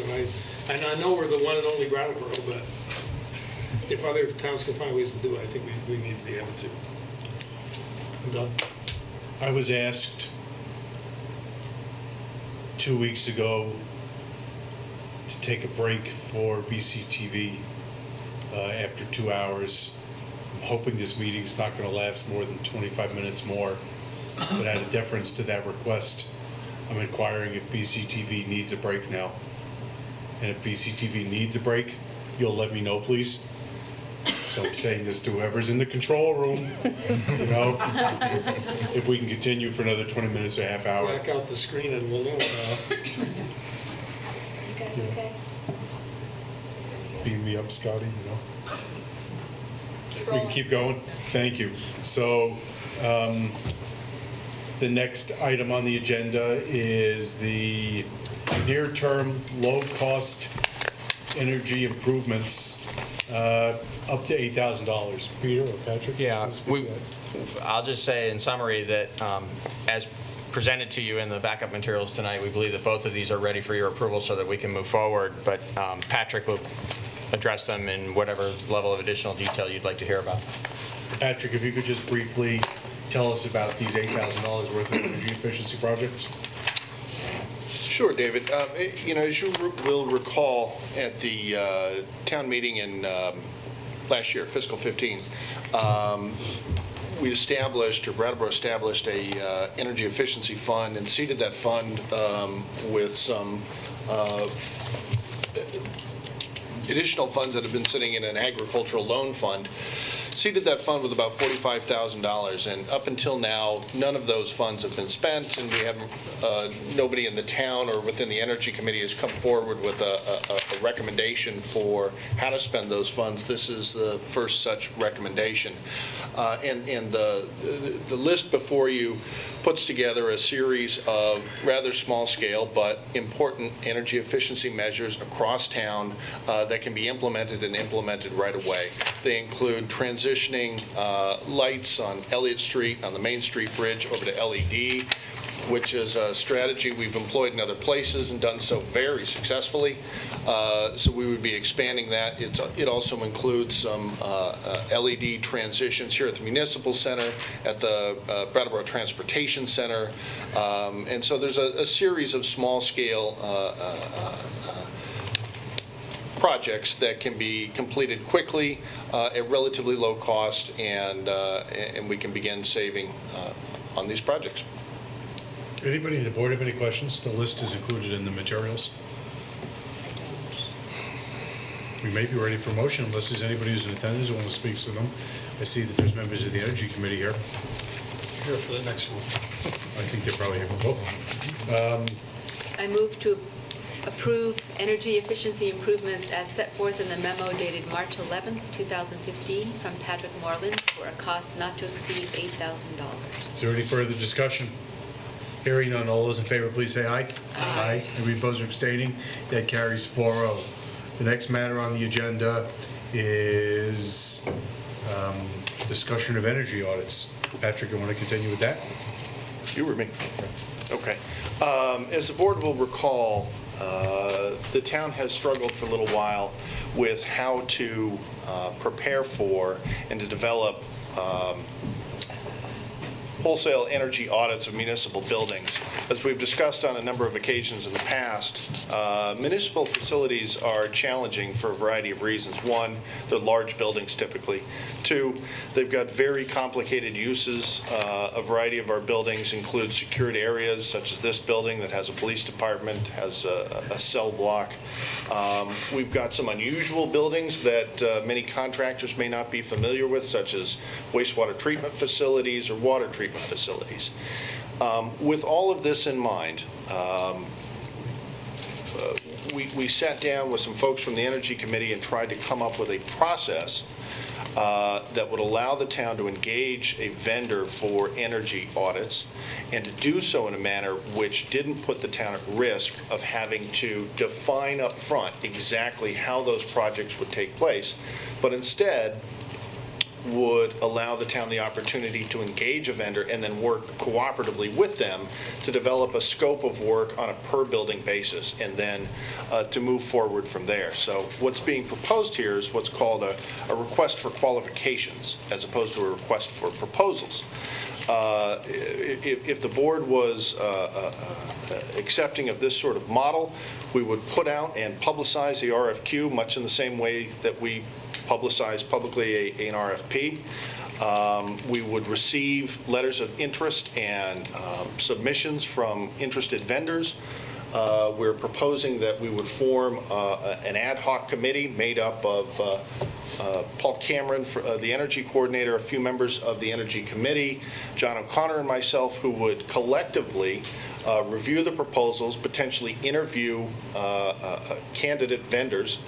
And I know we're the one and only Brattleboro, but if other towns can find ways to do it, I think we need to be able to. I'm done. I was asked 2 weeks ago to take a break for BCTV after 2 hours. I'm hoping this meeting's not going to last more than 25 minutes more, but out of deference to that request, I'm inquiring if BCTV needs a break now. And if BCTV needs a break, you'll let me know, please. So I'm saying this to whoever's in the control room, if we can continue for another 20 minutes or a half hour. Black out the screen and we'll know. You guys okay? Beam me up, Scotty, Keep We rolling. can keep going? Thank you. So, the next item on the agenda is the near-term, low-cost energy improvements, up to $8,000. Peter or Patrick? Yeah, Speak to that. I'll just say in summary that as presented to you in the backup materials tonight, we believe that both of these are ready for your approval so that we can move forward, but Patrick will address them in whatever level of additional detail you'd like to hear about. Patrick, if you could just briefly tell us about these $8,000 worth of energy efficiency projects? Sure, David. As you will recall at the town meeting in last year, fiscal 15, we established, or Brattleboro established, a energy efficiency fund and seeded that fund with some additional funds that have been sitting in an agricultural loan fund. Seeded that fund with about $45,000, and up until now, none of those funds have been spent, and we haven't, nobody in the town or within the Energy Committee has come forward with a recommendation for how to spend those funds. This is the first such recommendation. And the list before you puts together a series of rather small scale but important energy efficiency measures across town that can be implemented and implemented right away. They include transitioning lights on Elliot Street, on the Main Street Bridge, over to LED, which is a strategy we've employed in other places and done so very successfully. So we would be expanding that. It also includes some LED transitions here at the Municipal Center, at the Brattleboro Transportation Center. And so there's a series of small-scale projects that can be completed quickly at relatively low cost, and we can begin saving on these projects. Anybody in the board have any questions? The list is included in the materials. We may be ready for motion unless there's anybody who's in attendance who wants to speak to them. I see that there's members of the Energy Committee here. Here for the next one. I think they're probably here for both. I move to approve energy efficiency improvements as set forth in the memo dated March 11th, 2015, from Patrick Moreland for a cost not to exceed $8,000. Is there any further discussion? Hearing none, all those in favor, please say aye. Aye. Anybody opposed or abstaining? That carries 4-0. The next matter on the agenda is discussion of energy audits. Patrick, you want to continue with that? You or me? Okay. As the board will recall, the town has struggled for a little while with how to prepare for and to develop wholesale energy audits of municipal buildings. As we've discussed on a number of occasions in the past, municipal facilities are challenging for a variety of reasons. One, they're large buildings typically. Two, they've got very complicated uses. A variety of our buildings include secured areas, such as this building that has a police department, has a cell block. We've got some unusual buildings that many contractors may not be familiar with, such as wastewater treatment facilities or water treatment treatment facilities. With all of this in mind, we sat down with some folks from the Energy Committee and tried to come up with a process that would allow the town to engage a vendor for energy audits and to do so in a manner which didn't put the town at risk of having to define up front exactly how those projects would take place, but instead would allow the town the opportunity to engage a vendor and then work cooperatively with them to develop a scope of work on a per building basis and then to move forward from there. So what's being proposed here is what's called a request for qualifications as opposed to a request for proposals. If the board was accepting of this sort of model, we would put out and publicize the RFQ much in the same way that we publicize publicly an RFP. We would receive letters of interest and submissions from interested vendors. We're proposing that we would form an ad hoc committee made up of Paul Cameron, the energy coordinator, a few members of the Energy Committee, John O'Connor and myself, who would collectively review the proposals, potentially interview candidate vendors,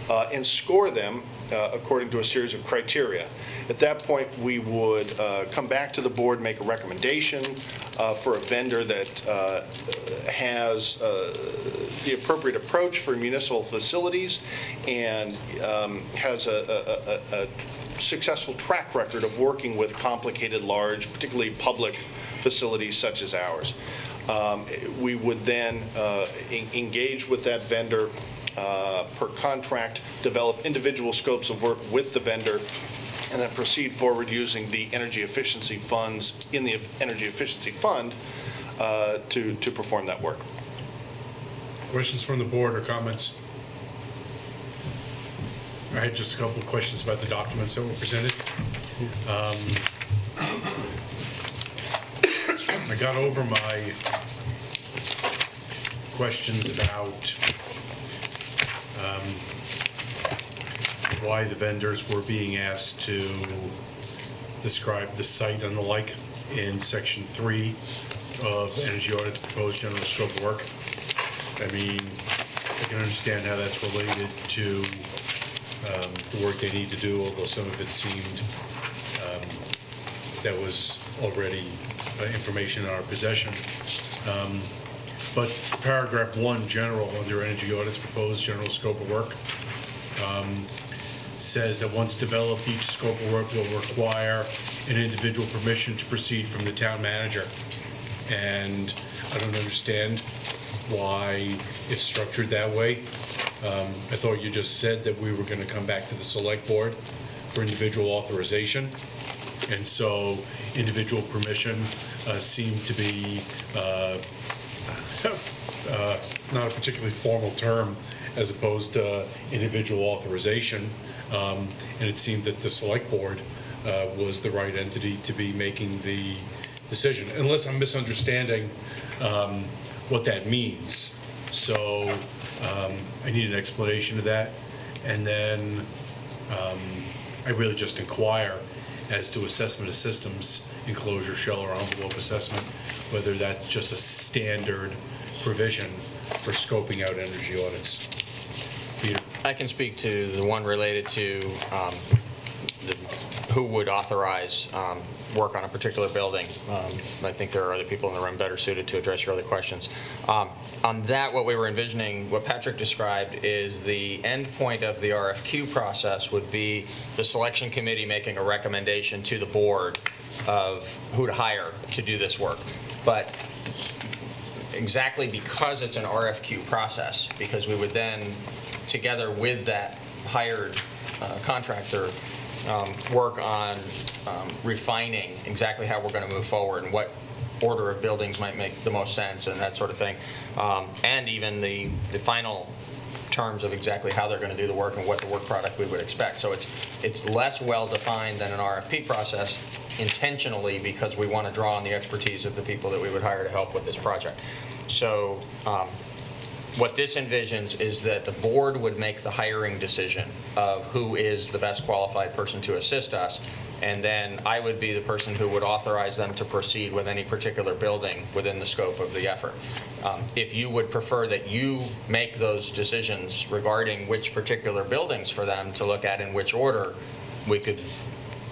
and score them according to a series of criteria. At that point, we would come back to the board, make a recommendation for a vendor that has the appropriate approach for municipal facilities and has a successful track record of working with complicated, large, particularly public facilities such as ours. We would then engage with that vendor per contract, develop individual scopes of work with the vendor, and then proceed forward using the energy efficiency funds in the energy efficiency fund to perform that work. Questions from the board or comments? I had just a couple of questions about the documents that were presented. I got over my questions about why the vendors were being asked to describe the site and the like in section 3 of energy audit's proposed general scope of work. I mean, I can understand how that's related to the work they need to do, although some of it seemed that was already information in our possession. But paragraph 1, general, under energy audit's proposed general scope of work, says that once developed, each scope of work will require an individual permission to proceed from the town manager. And I don't understand why it's structured that way. I thought you just said that we were going to come back to the select board for individual authorization. And so individual permission seemed to be not a particularly formal term as opposed to individual authorization. And it seemed that the select board was the right entity to be making the decision, unless I'm misunderstanding what that means. So I need an explanation of that. And then I really just inquire as to assessment of systems, enclosure, shell, or envelope assessment, whether that's just a standard provision for scoping out energy audits. Peter? I can speak to the one related to who would authorize work on a particular building. I think there are other people in the room better suited to address your other questions. On that, what we were envisioning, what Patrick described, is the end point of the RFQ process would be the selection committee making a recommendation to the board of who to hire to do this work. But exactly because it's an RFQ process, because we would then, together with that hired contractor, work on refining exactly how we're going to move forward and what order of buildings might make the most sense and that sort of thing, and even the final terms of exactly how they're going to do the work and what the work product we would expect. So it's less well defined than an RFP process, intentionally, because we want to draw on the expertise of the people that we would hire to help with this project. So What this envisions is that the board would make the hiring decision of who is the best qualified person to assist us, and then I would be the person who would authorize them to proceed with any particular building within the scope of the effort. If you would prefer that you make those decisions regarding which particular buildings for them to look at in which order, we could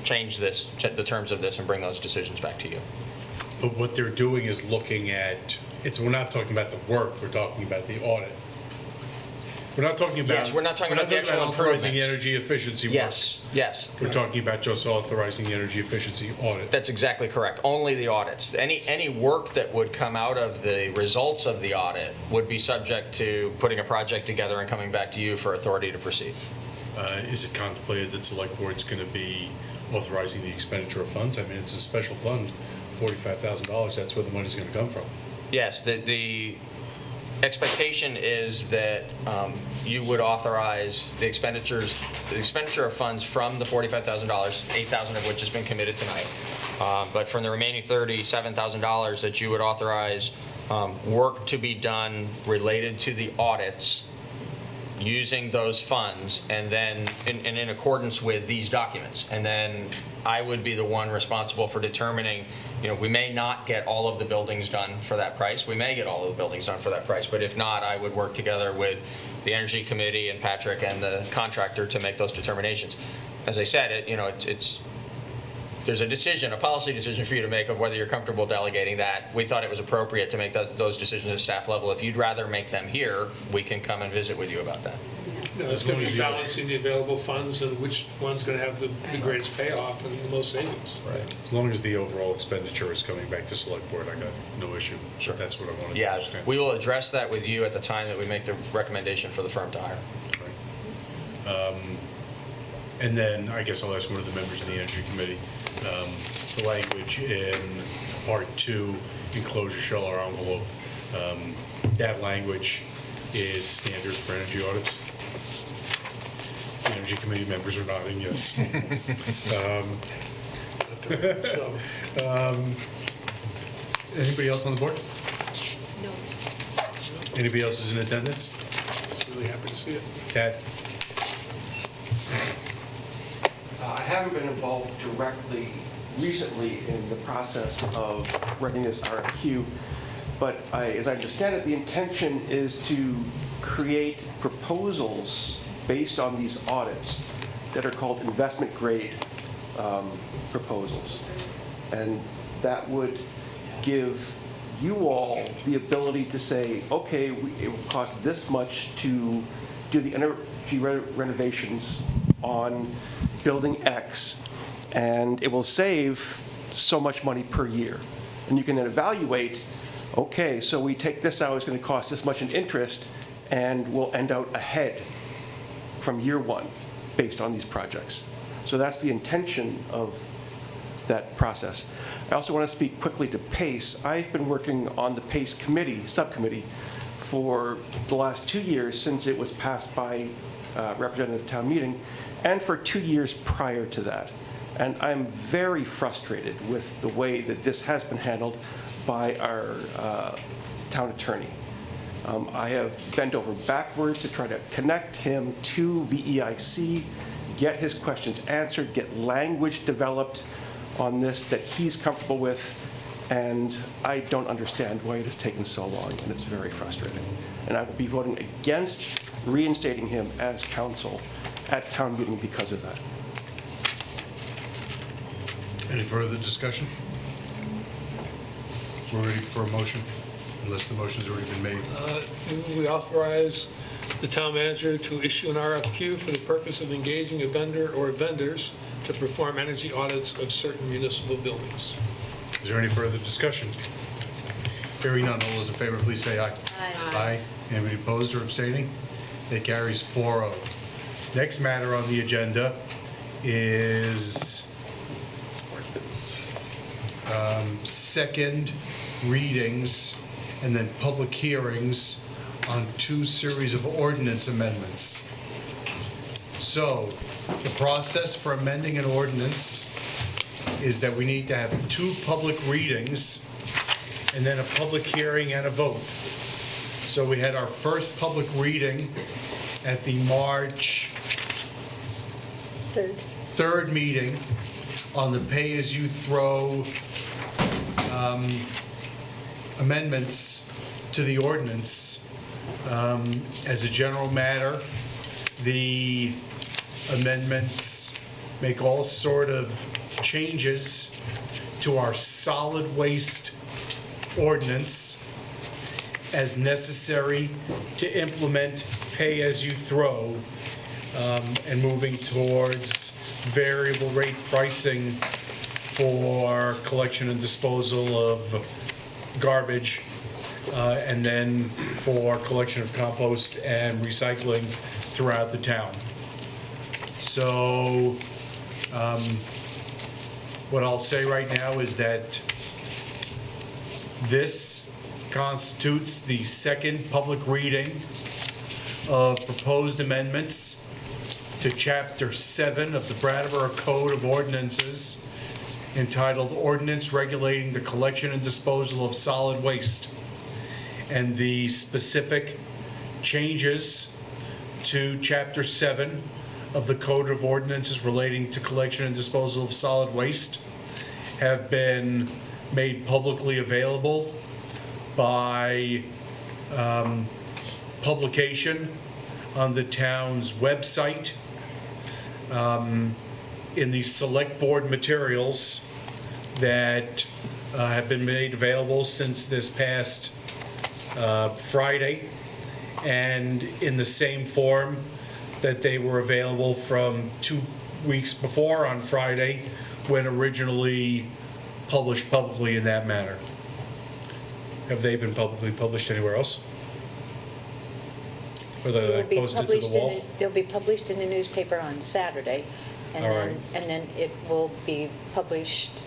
change this, the terms of this, and bring those decisions back to you. But what they're doing is looking at, we're not talking about the work, we're talking about the audit. We're not talking about. Yes, we're not talking about the actual authorizing improvements. energy efficiency work. Yes. We're talking about just authorizing the energy efficiency audit. That's exactly correct. Only the audits. Any work that would come out of the results of the audit would be subject to putting a project together and coming back to you for authority to proceed. Is it contemplated that select board's going to be authorizing the expenditure of funds? I mean, it's a special fund, $45,000, that's where the money's going to come from. Yes, the expectation is that you would authorize the expenditure of funds from the $45,000, $8,000 of which has been committed tonight. But from the remaining $37,000 that you would authorize work to be done related to the audits using those funds, and then in accordance with these documents. And then I would be the one responsible for determining, we may not get all of the buildings done for that price. We may get all of the buildings done for that price, but if not, I would work together with the Energy Committee and Patrick and the contractor to make those determinations. As I said, there's a policy decision for you to make of whether you're comfortable delegating that. We thought it was appropriate to make those decisions at staff level. If you'd rather make them here, we can come and visit with you about that. It's going to be balancing the available funds and which one's going to have the greatest payoff and the most savings. Right. As long as the overall expenditure is coming back to select board, I got no issue. Sure. But that's what I wanted to Yeah, understand. we will address that with you at the time that we make the recommendation for the firm to hire. Right. And then I guess I'll ask one of the members of the Energy Committee, the language in Part 2, enclosure shell or envelope, that language is standard for energy audits. The Energy Committee members are nodding yes. Anybody else on the board? No. Anybody else who's in attendance? Just really happy to see it. Ted? I haven't been involved directly recently in the process of writing this RFQ, but as I understand it, the intention is to create proposals based on these audits that are called investment grade proposals. And that would give you all the ability to say, okay, it will cost this much to do the energy renovations on building X, and it will save so much money per year. And you can then evaluate, okay, so we take this out, it's going to cost this much in interest, and we'll end out ahead from year one based on these projects. So that's the intention of that process. I also want to speak quickly to PACE. I've been working on the PACE subcommittee for the last 2 years since it was passed by representative town meeting, and for 2 years prior to that. And I'm very frustrated with the way that this has been handled by our town attorney. I have bent over backwards to try to connect him to VEIC, get his questions answered, get language developed on this that he's comfortable with, and I don't understand why it has taken so long, and it's very frustrating. And I will be voting against reinstating him as counsel at town meeting because of that. Any further discussion? We're ready for a motion, unless the motion's already been made. We authorize the town manager to issue an RFQ for the purpose of engaging a vendor or vendors to perform energy audits of certain municipal buildings. Is there any further discussion? Hearing none, all those in favor, please say aye. Aye. Anybody opposed or abstaining? It carries 4-0. Next matter on the agenda is second readings and then public hearings on 2 series of ordinance amendments. So the process for amending an ordinance is that we need to have 2 public readings and then a public hearing and a vote. So we had our first public reading at the March 3rd meeting on the pay-as-you-throw amendments to the ordinance. As a general matter, the amendments make all sort of changes to our solid waste ordinance as necessary to implement pay-as-you-throw and moving towards variable rate pricing for collection and disposal of garbage, and then for collection of compost and recycling throughout the town. So what I'll say right now is that this constitutes the second public reading of proposed amendments to Chapter 7 of the Brattleboro Code of Ordinances entitled Ordinance Regulating the Collection and Disposal of Solid Waste, and the specific changes to Chapter 7 of the Code of Ordinances relating to collection and disposal of solid waste have been made publicly available by publication on the town's website, in the select board materials that have been made available since this past Friday, and in the same form that they were available from 2 weeks before on Friday, when originally published publicly in that manner. Have they been publicly published anywhere else? Or they posted to the wall? They'll be published in the newspaper on Saturday, and All then, right. and then it will be published,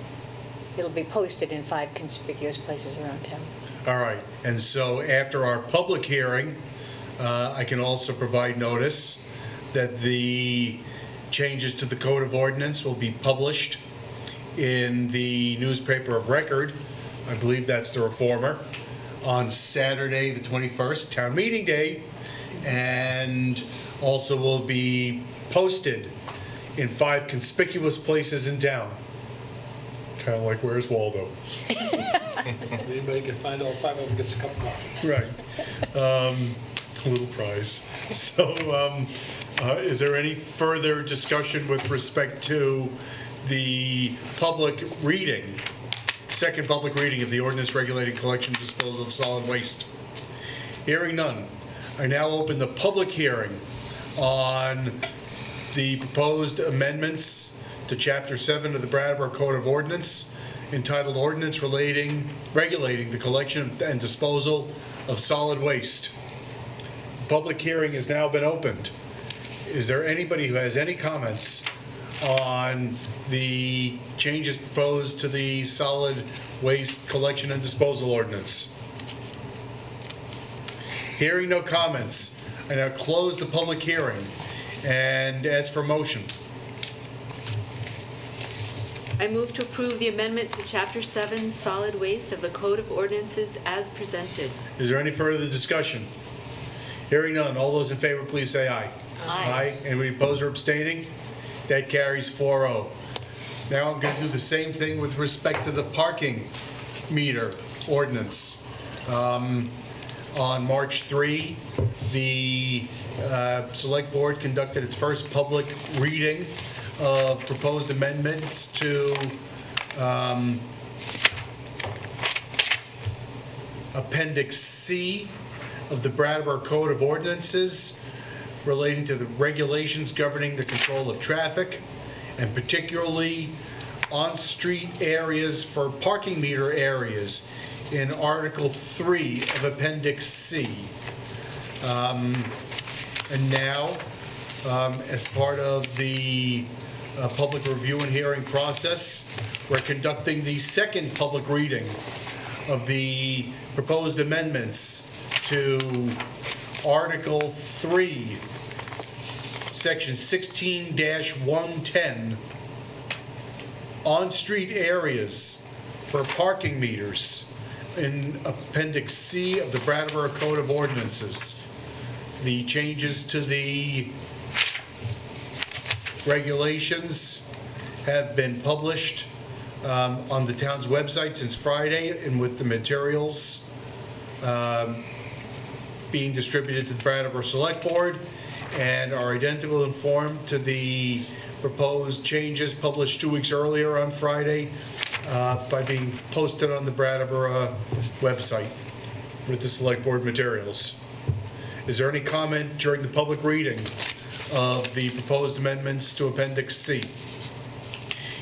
it'll be posted in 5 conspicuous places around town. All right, and so after our public hearing, I can also provide notice that the changes to the Code of Ordinance will be published in the newspaper of record, I believe that's the Reformer, on Saturday, the 21st, town meeting day, and also will be posted in 5 conspicuous places in town. Kind of like Where's Waldo? Anybody can find all 5 of them, gets a cup of coffee. Right. A little prize. So is there any further discussion with respect to the public reading, second public reading of the ordinance regulating collection and disposal of solid waste? Hearing none, I now open the public hearing on the proposed amendments to Chapter 7 of the Brattleboro Code of Ordinance entitled Ordinance Regulating the Collection and Disposal of Solid Waste. The public hearing has now been opened. Is there anybody who has any comments on the changes proposed to the solid waste collection and disposal ordinance? Hearing no comments, I now close the public hearing and ask for motion. I move to approve the amendment to Chapter 7 Solid Waste of the Code of Ordinances as presented. Is there any further discussion? Hearing none, all those in favor, please say aye. Aye. Anybody opposed or abstaining? That carries 4-0. Now I'm going to do the same thing with respect to the parking meter ordinance. On March 3, the Select Board conducted its first public reading of proposed amendments to Appendix C of the Brattleboro Code of Ordinances relating to the regulations governing the control of traffic, and particularly on-street areas for parking meter areas in Article 3 of Appendix C. And now, as part of the public review and hearing process, we're conducting the second public reading of the proposed amendments to Article 3, Section 16-110, on-street areas for parking meters, in Appendix C of the Brattleboro Code of Ordinances. The changes to the regulations have been published on the town's website since Friday, and with the materials being distributed to the Brattleboro Selectboard, and are identical in form to the proposed changes published 2 weeks earlier on Friday by being posted on the Brattleboro website with the Selectboard materials. Is there any comment during the public reading of the proposed amendments to Appendix C?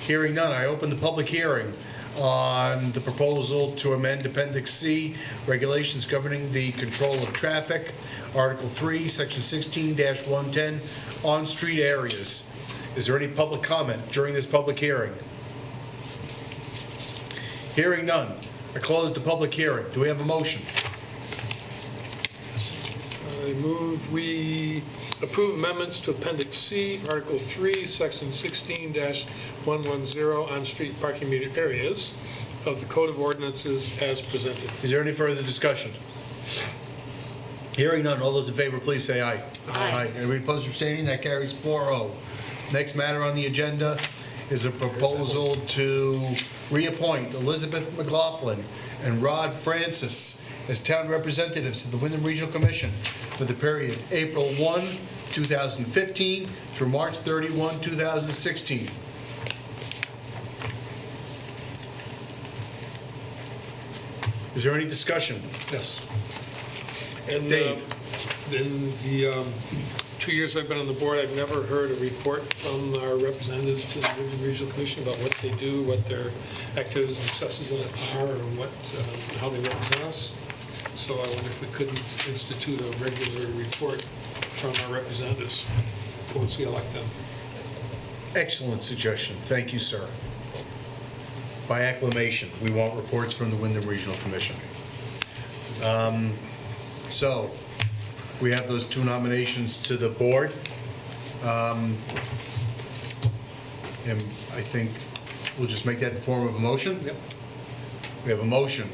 Hearing none, I open the public hearing on the proposal to amend Appendix C, regulations governing the control of traffic, Article 3, Section 16-110, on-street areas. Is there any public comment during this public hearing? Hearing none, I close the public hearing. Do we have a motion? I move we approve amendments to Appendix C, Article 3, Section 16-110, on-street parking meter areas of the Code of Ordinances as presented. Is there any further discussion? Hearing none, all those in favor, please say aye. Aye. Anybody opposed or abstaining? That carries 4-0. Next matter on the agenda is a proposal to reappoint Elizabeth McLaughlin and Rod Francis as town representatives to the Wyndham Regional Commission for the period April 1, 2015 through March 31, 2016. Is there any discussion? Yes. And Dave. in the 2 years I've been on the board, I've never heard a report from our representatives to the Wyndham Regional Commission about what they do, what their activities and successes are, and what, how they represent us. So I wonder if we couldn't institute a regular report from our representatives once we elect them. Excellent suggestion. Thank you, sir. By acclamation, we want reports from the Wyndham Regional Commission. So, we have those two nominations to the board. And I think we'll just make that in form of a motion. Yep. We have a motion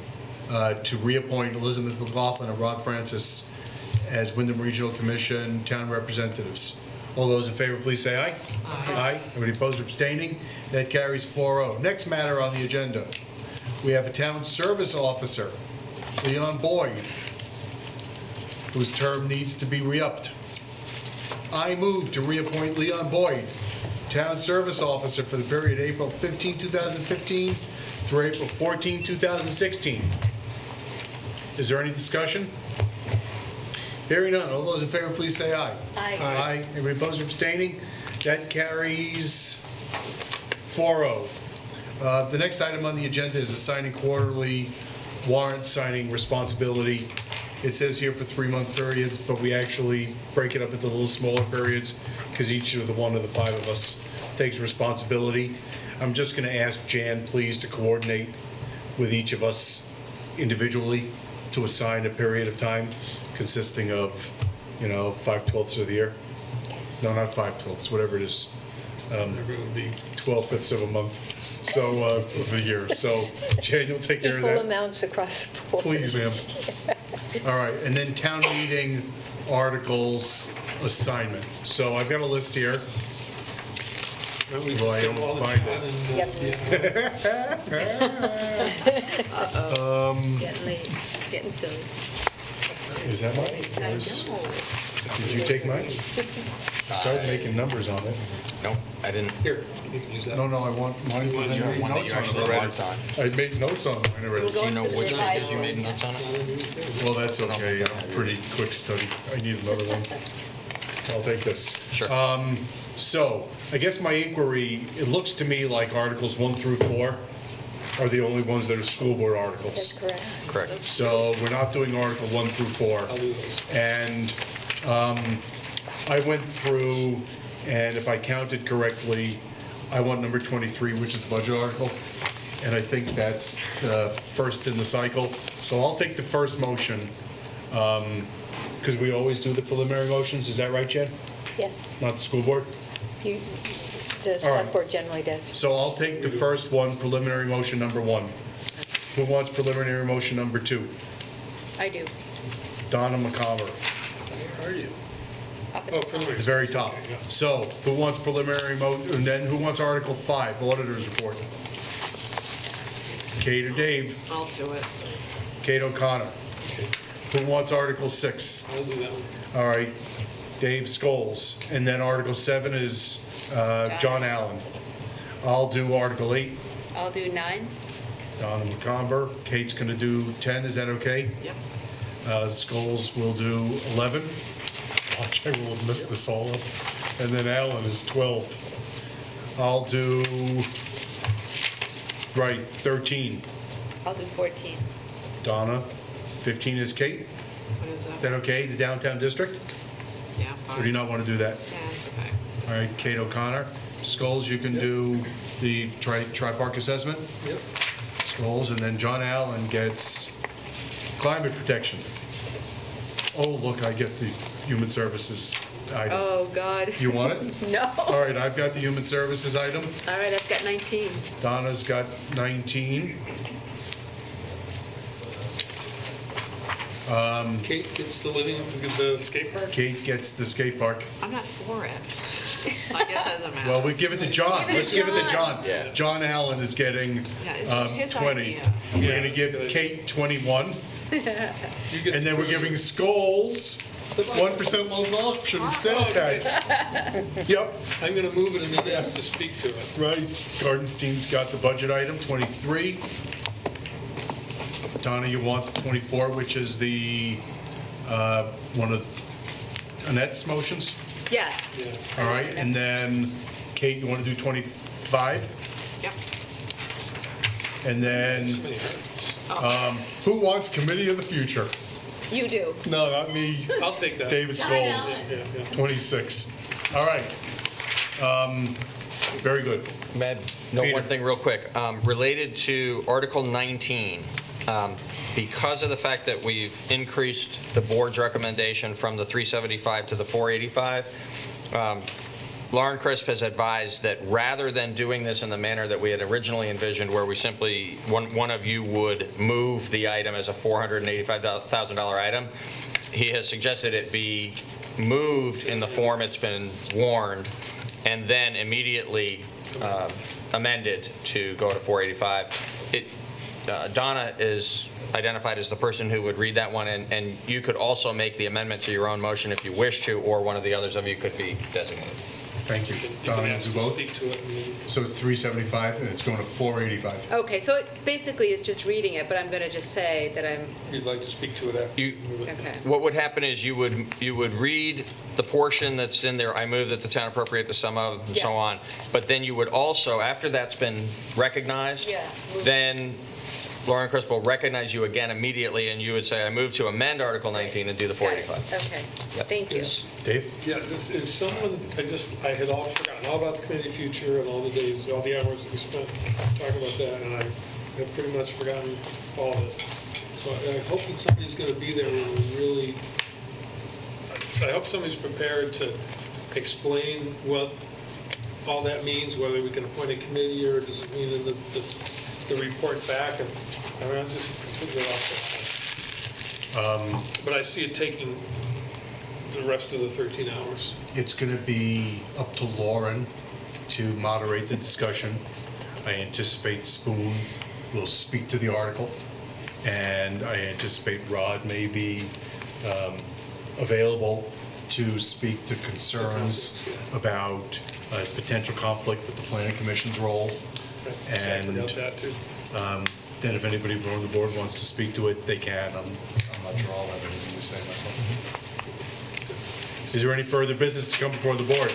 to reappoint Elizabeth McLaughlin and Rod Francis as Wyndham Regional Commission town representatives. All those in favor, please say aye. Aye. Anybody opposed or abstaining? That carries 4-0. Next matter on the agenda, we have a town service officer, Leon Boyd, whose term needs to be re-upped. I move to reappoint Leon Boyd, town service officer for the period April 15, 2015 through April 14, 2016. Is there any discussion? Hearing none, all those in favor, please say aye. Aye. Aye. Anybody opposed or abstaining? That carries 4-0. The next item on the agenda is assigning quarterly warrant signing responsibility. It says here for 3-month periods, but we actually break it up into little smaller periods because each of the one of the five of us takes responsibility. I'm just going to ask Jan, please, to coordinate with each of us individually to assign a period of time consisting of, 5/12 of the year. No, not 5/12, whatever it is. Whatever it would be. 12/5 of a month, so, of the year. So, Jan, you'll take care of that. Equal amounts across the board. Please, ma'am. All right, and then town meeting articles assignment. So I've got a list here. Well, I don't find it. Getting late, getting silly. Is that mine? Did you take mine? I started making numbers on it. No, I didn't. Here, you can use that. No, I want mine because I made One that notes you on actually it already. worked on. I made notes on mine already. Do you know which pages you made notes on it? Well, that's okay, pretty quick study. I need another one. I'll take this. Sure. So, I guess my inquiry, it looks to me like Articles 1 through 4 are the only ones that are school board articles. That's correct. Correct. So we're not doing Article 1 through 4. I'll do those. And I went through, and if I counted correctly, I want number 23, which is the budget article. And I think that's the first in the cycle. So I'll take the first motion, because we always do the preliminary motions. Is that right, Jen? Yes. Not the school board? The All right. select board generally does. So I'll take the first one, preliminary motion number 1. Who wants preliminary motion number 2? I do. Donna McComber, Where are you? Up at Oh, the top. preliminary. the very top. Okay, yeah. So, who wants preliminary and then who wants Article 5, Auditor's Report? Kate or Dave? I'll do it. Kate O'Connor. Who wants Article 6? I'll do that one. All right, Dave Scholes. And then Article 7 is John Allen. I'll do Article 8, I'll do 9. Donna McComber. Kate's going to do 10, is that okay? Yep. Scholes will do 11. Watch, I will have missed this all up. And then Allen is 12. I'll do, 13. I'll do 14. Donna. 15 is Kate. What is Is that? that okay, the downtown district? Yeah, Or do you not want to do that? Yeah, it's okay. All right, Kate O'Connor. Scholes, you can do the tri-park assessment? Yep. Scholes, and then John Allen gets climate protection. Oh, look, I get the human services item. Oh, God. You want it? No. All right, I've got the human services item. All right, I've got 19. Donna's got 19. Kate gets the the skate park? Kate gets the skate park. I'm not for it. I guess it doesn't matter. Well, we give it to John. Give it to Let's give it to John. John. John Allen is getting Yeah, it's his 20. idea. We're Yeah, going to that's give good. Kate 21. You get And then the we're giving Scholes 1% local option sales tax. Yep, I'm going to move it and then ask to speak to it. right. Gardenstein's got the budget item, 23. Donna, you want 24, which is the, one of Annette's motions? Yes. All right, and then Kate, you want to do 25? Yep. And then, So many hurts. who wants Committee of the Future? You do. No, not me. I'll take that. David Scholes, Yeah, yeah. 26. All right. Very good. May I note Peter. one thing real quick? Related to Article 19, because of the fact that we've increased the board's recommendation from the 375 to the 485, Lauren Crisp has advised that rather than doing this in the manner that we had originally envisioned, where we simply, one of you would move the item as a $485,000 item, he has suggested it be moved in the form it's been warned, and then immediately amended to go to 485. Donna is identified as the person who would read that one, and you could also make the amendment to your own motion if you wish to, or one of the others of you could be designated. Thank you. You can Donna, you ask do to both? speak to it. And then- So 375, and it's going to 485. Okay, so it basically is just reading it, but I'm going to just say that I'm, You'd like to speak to it after? You- move it? okay. What would happen is you would read the portion that's in there, I move that the town appropriate the sum of, and so Yeah. on. But then you would also, after that's been recognized, Yeah. then Lauren Crisp will recognize you again immediately, and you would say, I move to amend Article 19 and do the Got it. 485. Okay, thank you. Dave? Yeah, this is someone, I had all forgotten all about the committee future and all the days, all the hours that we spent talking about that, and I have pretty much forgotten all of it. So I hope that somebody's gonna be there who really, I hope somebody's prepared to explain what all that means, whether we can appoint a committee, or does it mean in the report back, and I'm just completely off that. But I see it taking the rest of the 13 hours. It's going to be up to Lauren to moderate the discussion. I anticipate Spoon will speak to the article, and I anticipate Rod may be available to speak to concerns about potential conflict with the planning commission's role. I And forgot that too. then if anybody on the board wants to speak to it, they can. I'm not sure I'll have anything to say myself. Is there any further business to come before the board?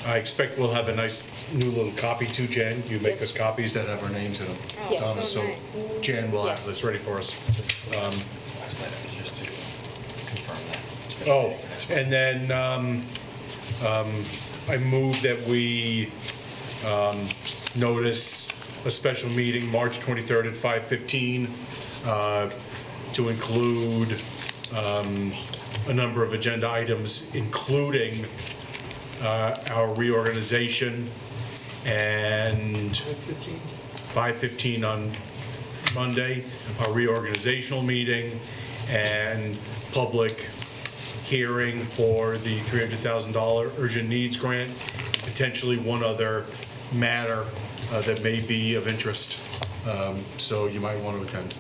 I expect we'll have a nice new little copy too, Jen. You make us copies that have our names in them. Yes. So Jen will have this ready for us. Last night it was just to confirm that. Oh, and then I move that we notice a special meeting, March 23rd at 5:15, to include a number of agenda items, including our reorganization and 5:15 on Monday, a reorganizational meeting, and public hearing for the $300,000 urgent needs grant, potentially one other matter that may be of interest. So you might want to attend.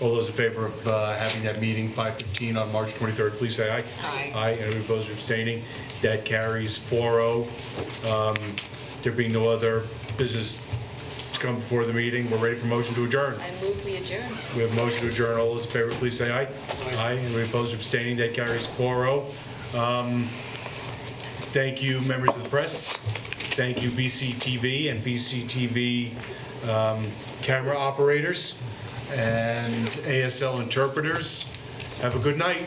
All those in favor of having that meeting 5:15 on March 23rd, please say aye. Aye. Aye. Any opposed or abstaining? That carries 4-0. There being no other business to come before the meeting, we're ready for motion to adjourn. I move we adjourn. We have a motion to adjourn. All those in favor, please say aye. Aye. Any opposed or abstaining? That carries 4-0. Thank you, members of the press. Thank you, BCTV and BCTV camera operators and ASL interpreters. Have a good night.